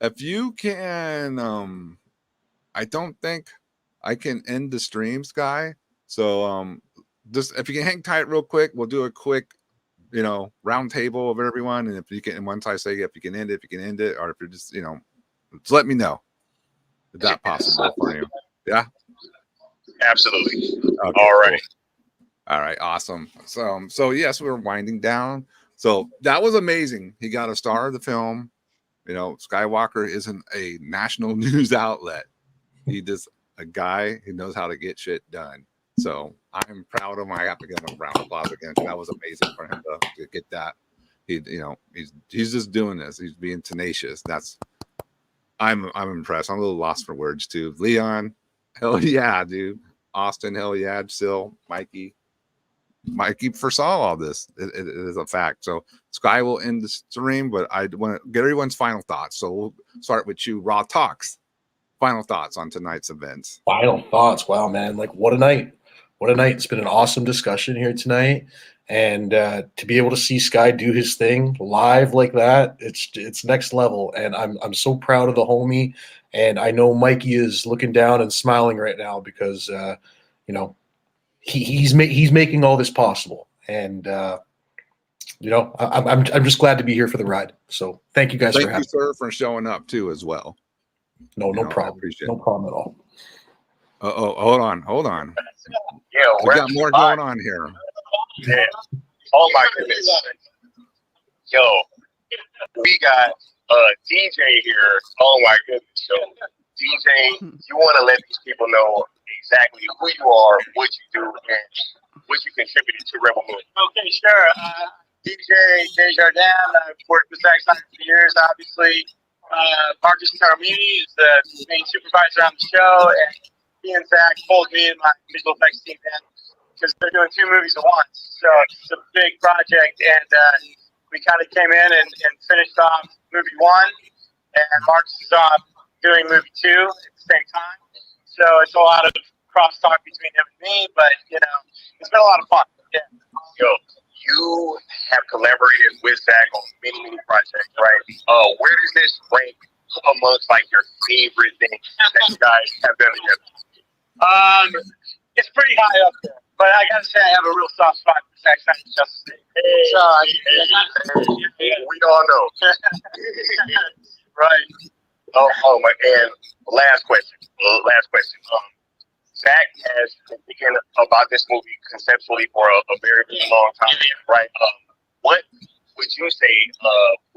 If you can, I don't think I can end the stream, Sky. So, just if you can hang tight real quick, we'll do a quick, round table of everyone. And if you can, once I say if you can end it, or if you're just, just let me know. Is that possible for you? Yeah. Absolutely. Okay, all right. Cool. All right. Awesome. So yes, we're winding down. So that was amazing. He got a star of the film. Skiiwalker isn't a national news outlet. He just a guy who knows how to get shit done. So I'm proud of him. I have to give him a round of applause again. That was amazing for him to get that. He's just doing this. He's being tenacious. I'm impressed. I'm a little lost for words too. Leon, hell yeah, dude. Austin, hell yeah. Still, Mikey foresaw all this. It is a fact. So Sky will end the stream, but I want to get everyone's final thoughts. So we'll start with you, Raw Talks. Final thoughts on tonight's events. Final thoughts. Wow, man. Like, what a night. What a night. It's been an awesome discussion here tonight. And to be able to see Sky do his thing live like that, it's next level. And I'm so proud of the homie. And I know Mikey is looking down and smiling right now because, he's making all this possible. And, I'm just glad to be here for the ride. So thank you guys for having me. Thank you, sir, for showing up too as well. No problem. No problem at all. Hold on. Yeah, we got more going on here. Yeah. Oh my goodness. Yo, we got DJ here. Oh my goodness. So DJ, you want to let these people know exactly who you are, what you do, and what you contributed to Rebel Moon. Okay, sure. DJ Desjardins. I've worked with Zack Snyder for years, obviously. Marcus Taramini is the main supervisor on the show, and he and Zach pulled me and my visual effects team in because they're doing 2 movies at once. So it's a big project, and we kind of came in and finished off movie 1, and Marcus is off doing movie 2 at the same time. So it's a lot of crosstalk between him and me, but it's been a lot of fun. Yeah. Yo, you have collaborated with Zach on many projects, right? Where does this rank amongst your favorite things that you guys have done together? It's pretty high up there, but I gotta say I have a real soft spot for Zack Snyder's Justice League. We all know. Right. Oh my! And last question. Zach has been thinking about this movie conceptually for a very, very long time, right? What would you say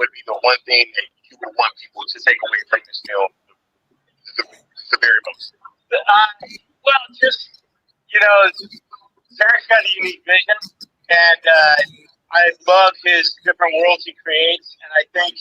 would be the one thing that you would want people to take away from this film the very most? Well, just, Zack's got a unique vision, and I love his different worlds he creates, and I think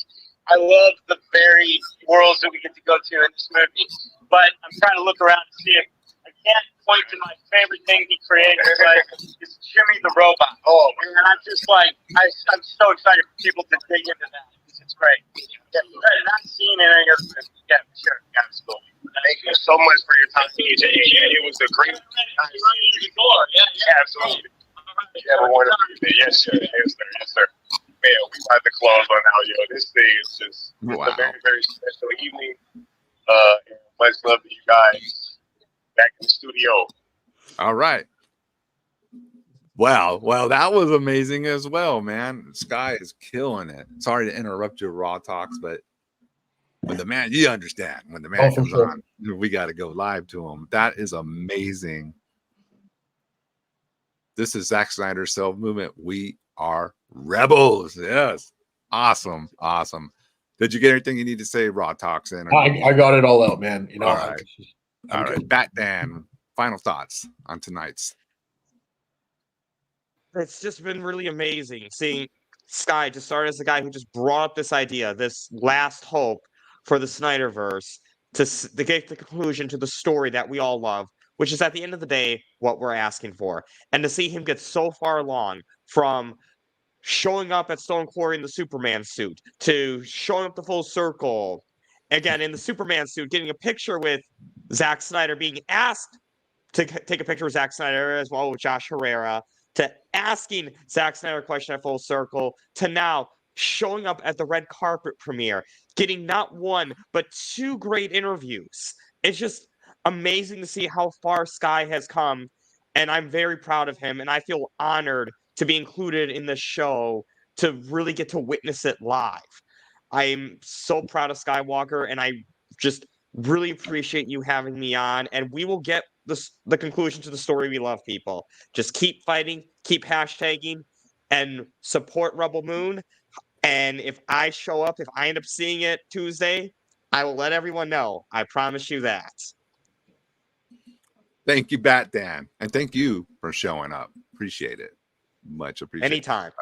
I love the varied worlds that we get to go to in this movie. But I'm trying to look around and see if I can't point to my favorite thing he created, but it's Jimmy the Robot. Oh, and I'm just I'm so excited for people to dig into that. It's great. Yeah, not seen in any other movie. Yeah, sure. Absolutely. Thank you so much for your time, DJ. It was a great time. Yeah, absolutely. You have a wonderful evening. Yes, sir. Man, we have to close on now, yo. This day is just a very, very special evening. Much love to you guys. Back in the studio. All right. Wow. Well, that was amazing as well, man. Sky is killing it. Sorry to interrupt your Raw Talks, but when the man, you understand, when the man comes on, we got to go live to him. That is amazing. This is Zack Snyder's Self Movement. We are rebels. Yes. Awesome. Did you get everything you need to say, Raw Talks? I got it all out, man. All right. All right. Bat Dan, final thoughts on tonight's. It's just been really amazing seeing Sky just start as the guy who just brought up this idea, this last hope for the Snyderverse. to get the conclusion to the story that we all love, which is at the end of the day what we're asking for. And to see him get so far along from showing up at Stone Quarry in the Superman suit to showing up the full circle again in the Superman suit, getting a picture with Zack Snyder, being asked to take a picture with Zack Snyder as well with Josh Herrera, to asking Zack Snyder a question at full circle, to now showing up at the red carpet premiere, getting not one, but 2 great interviews. It's just amazing to see how far Sky has come, and I'm very proud of him, and I feel honored to be included in this show to really get to witness it live. I'm so proud of Skywalker, and I just really appreciate you having me on, and we will get the conclusion to the story we love, people. Just keep fighting, keep hashtagging, and support Rebel Moon. And if I show up, if I end up seeing it Tuesday, I will let everyone know. I promise you that. Thank you, Bat Dan. And thank you for showing up. Appreciate it. Much appreciated. Anytime.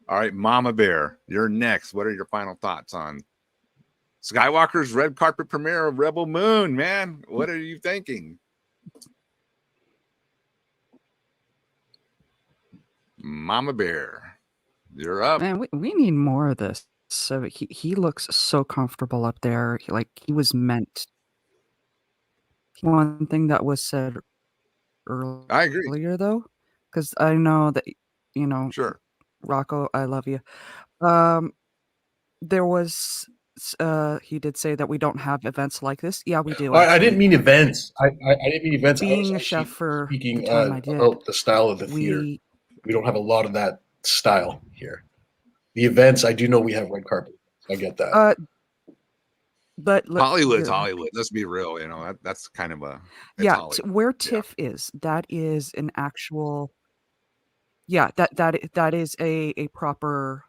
All right, Mama Bear, you're next. What are your final thoughts on Skywalker's red carpet premiere of Rebel Moon, man? What are you thinking? Mama Bear, you're up. Man, we need more of this. So he looks so comfortable up there. Like he was meant. One thing that was said earlier, I agree, though, because I know that sure, Rocco, I love you. There was he did say that we don't have events like this. Yeah, we do. I didn't mean events. I didn't mean events. Being I a was chef for speaking the time I did, about the style of the theater. We don't have a lot of that style here. The events, I do know we have red carpet. I get that. But Hollywood's Hollywood. Let's be real. That's kind of a where TIFF is. That is an actual. Yeah, that is a proper,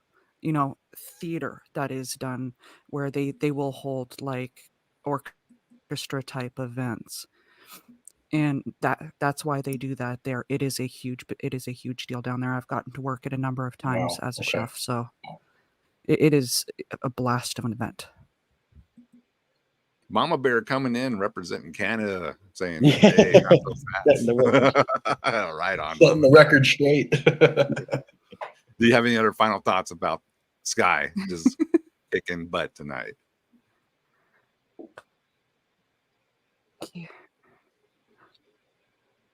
theater that is done where they will hold like orchestra type events, and that's why they do that there. It is a huge deal down there. I've gotten to work it a number of times as a chef, so it is a blast of an event. Mama Bear coming in representing Canada, saying, "Hey, not so fast." Right on. Setting the record straight. Do you have any other final thoughts about Sky just kicking butt tonight?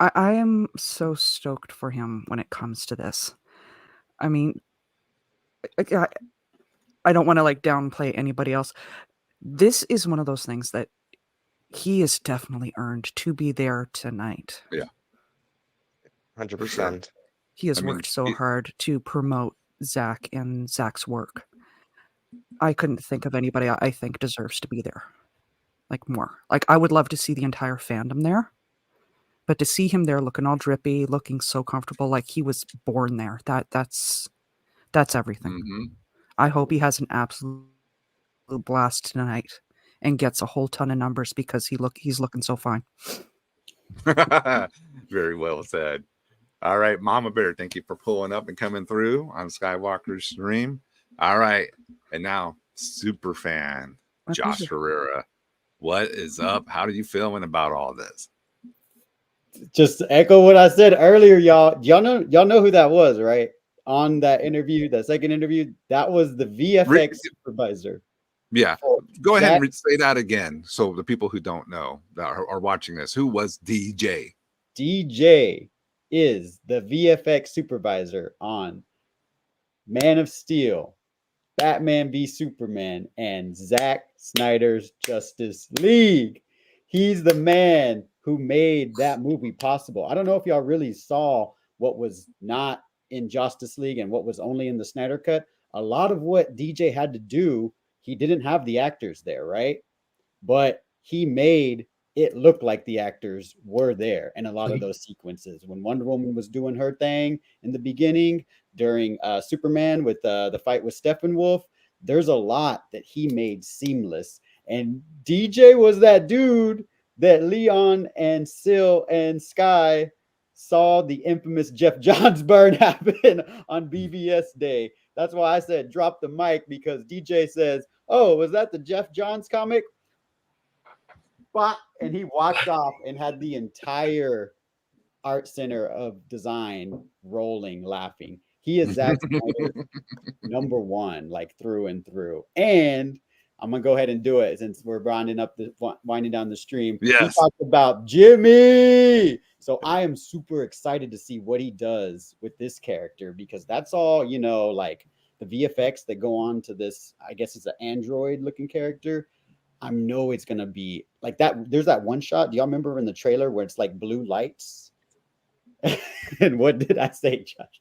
I am so stoked for him when it comes to this. I mean, I don't want to downplay anybody else. This is one of those things that he is definitely earned to be there tonight. Yeah. 100%. He has worked so hard to promote Zack and Zack's work. I couldn't think of anybody I think deserves to be there. More. I would love to see the entire fandom there. But to see him there looking all drippy, looking so comfortable, like he was born there, that's everything. Mm-hmm. I hope he has an absolute blast tonight and gets a whole ton of numbers because he's looking so fine. Very well said. All right, Mama Bear, thank you for pulling up and coming through on Skywalker's stream. All right, and now super fan Josh Herrera, what is up? How are you feeling about all this? Just echo what I said earlier, y'all. Y'all know who that was, right? On that interview, that second interview, that was the VFX supervisor. Yeah, go ahead and say that again, so the people who don't know that are watching this, who was DJ? DJ is the VFX supervisor on Man of Steel, Batman v Superman, and Zack Snyder's Justice League. He's the man who made that movie possible. I don't know if y'all really saw what was not in Justice League and what was only in the Snyder Cut. A lot of what DJ had to do, he didn't have the actors there, right? But he made it look like the actors were there in a lot of those sequences. When Wonder Woman was doing her thing in the beginning, during Superman with the fight with Steppenwolf, there's a lot that he made seamless. And DJ was that dude that Leon and Sil and Sky saw the infamous Jeff Johns burn happen on BVS Day. That's why I said drop the mic, because DJ says, "Oh, was that the Jeff Johns comic?" Bop, and he walked off and had the entire art center of design rolling, laughing. He is Zack Snyder number one, like through and through. And I'm gonna go ahead and do it since we're winding down the stream. Yes. He talked about Jimmy. So I am super excited to see what he does with this character because that's all, you know, like the VFX that go on to this, I guess it's an android looking character. I know it's gonna be like that. There's that one shot. Do y'all remember in the trailer where it's like blue lights? And what did I say, Josh?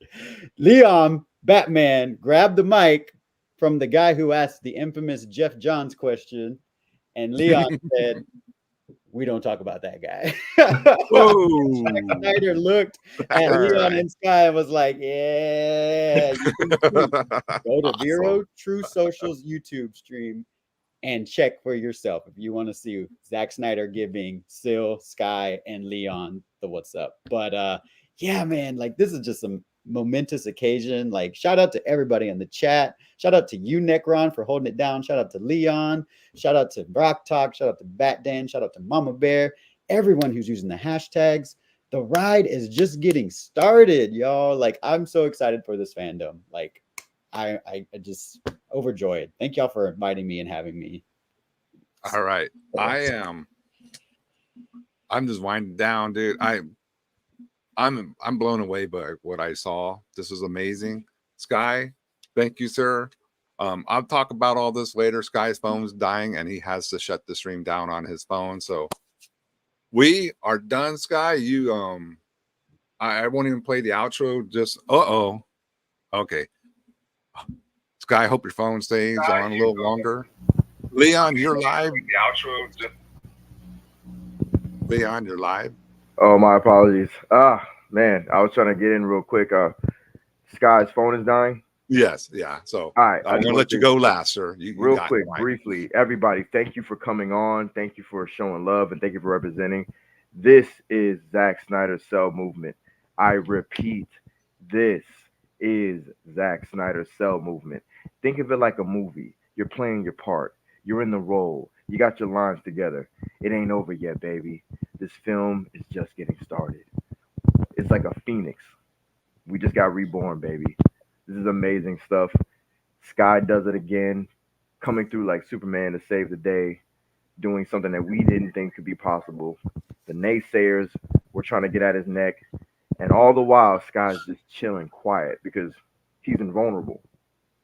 Leon Batman grabbed the mic from the guy who asked the infamous Jeff Johns question, and Leon said, "We don't talk about that guy." Zack Snyder looked at Leon and Sky and was like, "Yeah, you can go to Vero True Social's YouTube stream and check for yourself if you want to see Zack Snyder giving Sil, Sky, and Leon the what's up." But yeah, man, like this is just a momentous occasion. Like, shout out to everybody in the chat. Shout out to you, Necron, for holding it down. Shout out to Leon. Shout out to Brock Talk. Shout out to Bat Dan. Shout out to Mama Bear. Everyone who's using the hashtags. The ride is just getting started, y'all. Like, I'm so excited for this fandom. Like, I just overjoyed. Thank y'all for inviting me and having me. All right. I'm just winding down, dude. I'm blown away by what I saw. This was amazing. Sky, thank you, sir. I'll talk about all this later. Sky's phone's dying and he has to shut the stream down on his phone. So we are done, Sky. You I won't even play the outro. Just okay. Sky, I hope your phone stays on a little longer. Leon, you're live. The outro. Leon, you're live. Oh, my apologies. Man, I was trying to get in real quick. Sky's phone is dying. Yes, yeah. So all right, I'm gonna let you go last, sir. Real quick, briefly, everybody, thank you for coming on. Thank you for showing love and thank you for representing. This is Zack Snyder's Cell Movement. I repeat, this is Zack Snyder's Cell Movement. Think of it like a movie. You're playing your part. You're in the role. You got your lines together. It ain't over yet, baby. This film is just getting started. It's like a phoenix. We just got reborn, baby. This is amazing stuff. Sky does it again, coming through like Superman to save the day, doing something that we didn't think could be possible. The naysayers were trying to get at his neck, and all the while, Sky's just chilling quiet because he's invulnerable.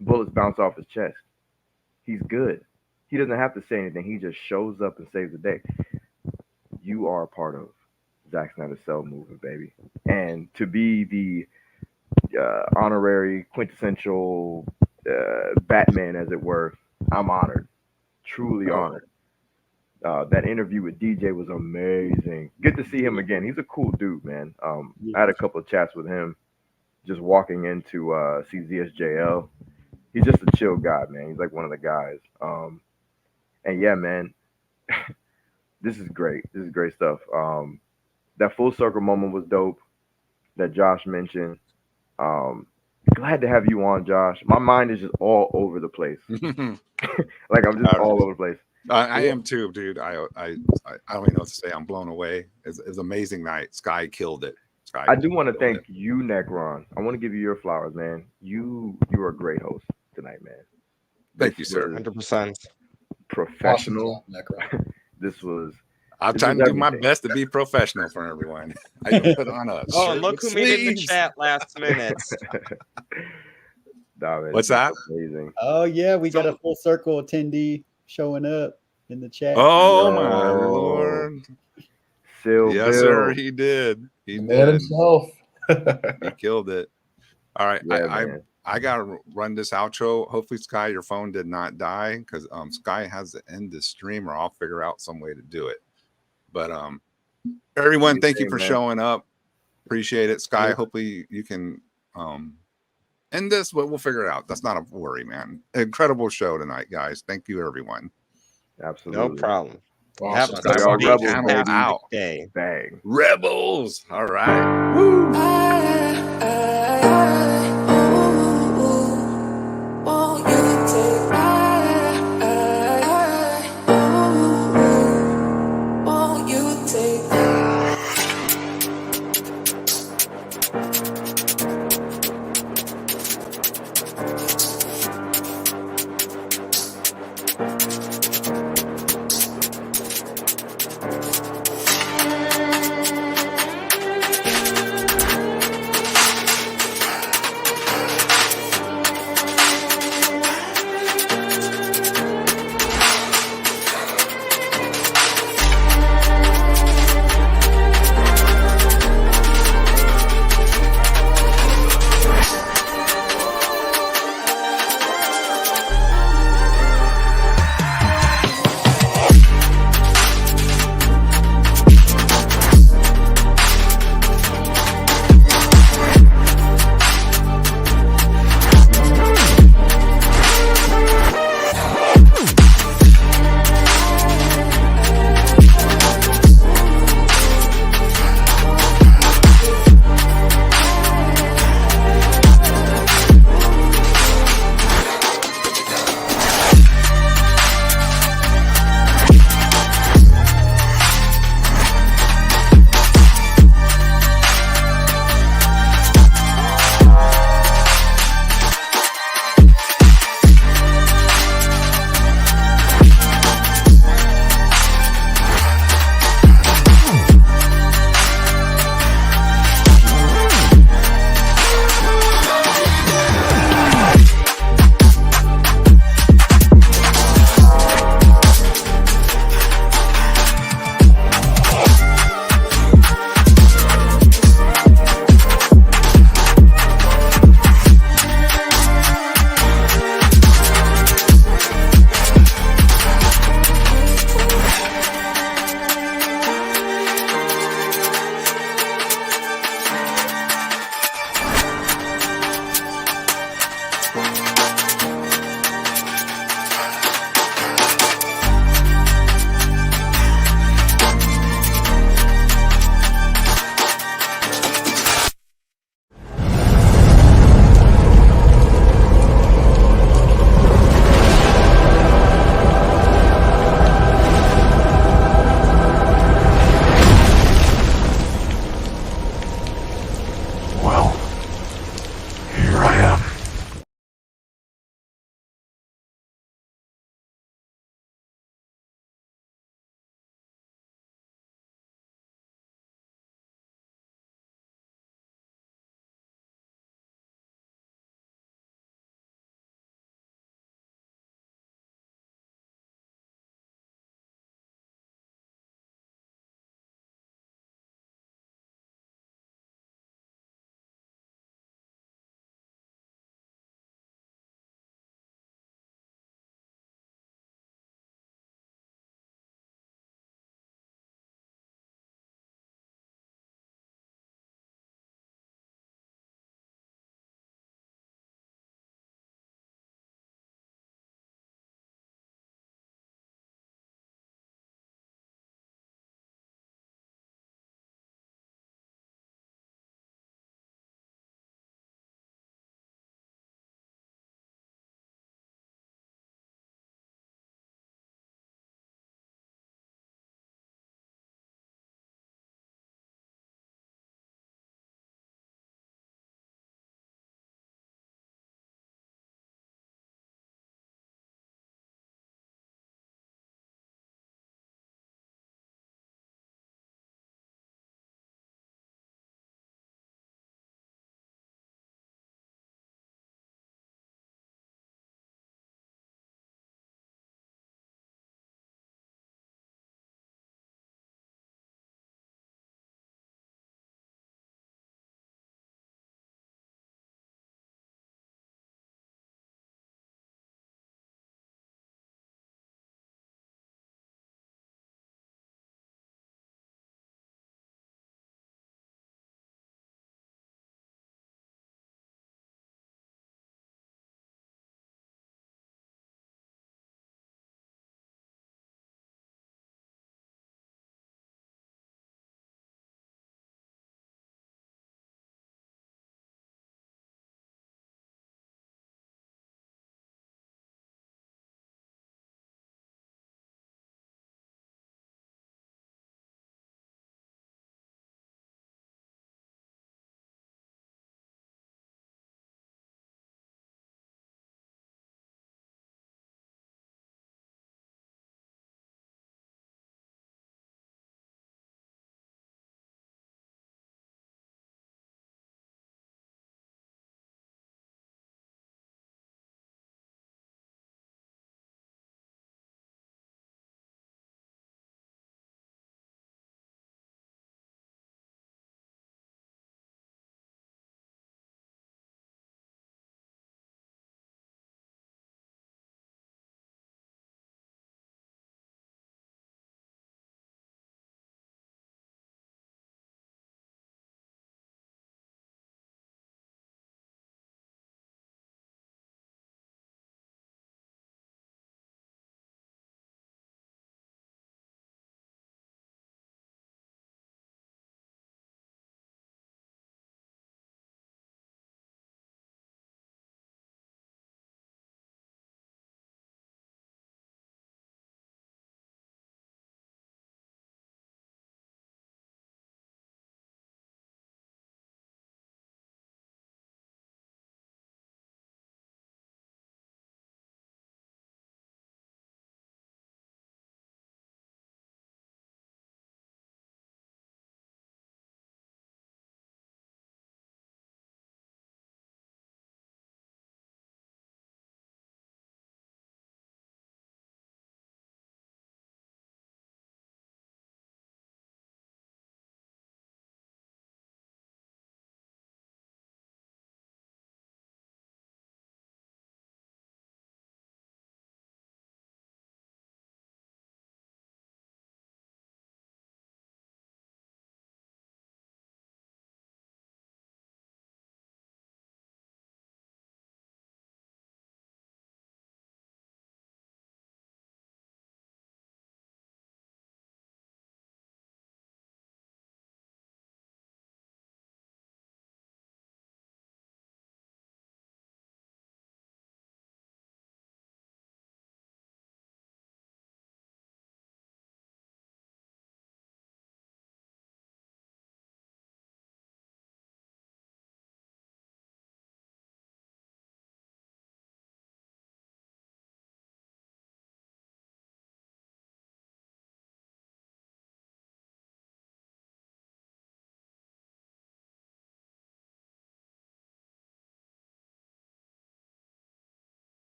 Bullets bounce off his chest. He's good. He doesn't have to say anything. He just shows up and saves the day. You are a part of Zack Snyder's Cell Movement, baby. And to be the honorary, quintessential Batman, as it were, I'm honored. Truly honored. That interview with DJ was amazing. Good to see him again. He's a cool dude, man. I had a couple of chats with him just walking into CZSJL. He's just a chill guy, man. He's like one of the guys. And yeah, man, this is great. This is great stuff. That full circle moment was dope that Josh mentioned. Glad to have you on, Josh. My mind is just all over the place. Like I'm just all over the place. I am too, dude. I don't even know what to say. I'm blown away. It's an amazing night. Sky killed it. I do want to thank you, Necron. I want to give you your flowers, man. You are a great host tonight, man. Thank you, sir. 100%. Professional. Awesome. This was. I'm trying to do my best to be professional for everyone. I can put on us. Oh, and look who made it in the chat last minute. Nah, man, what's that? Amazing. Oh yeah, we got a full circle attendee showing up in the chat. Oh my Lord. Yes, sir, he did. He did himself. He killed it. All right. Yeah, I gotta run this outro. Hopefully, Sky, your phone did not die because Sky has to end this stream, or I'll figure out some way to do it. But everyone, thank you for showing up. Appreciate it, Sky. Hopefully, you can end this, but we'll figure it out. That's not a worry, man. Incredible show tonight, guys. Thank you, everyone. Absolutely, no problem. Awesome. Have a Rebels out. day. Bang. Rebels. All right. Woo.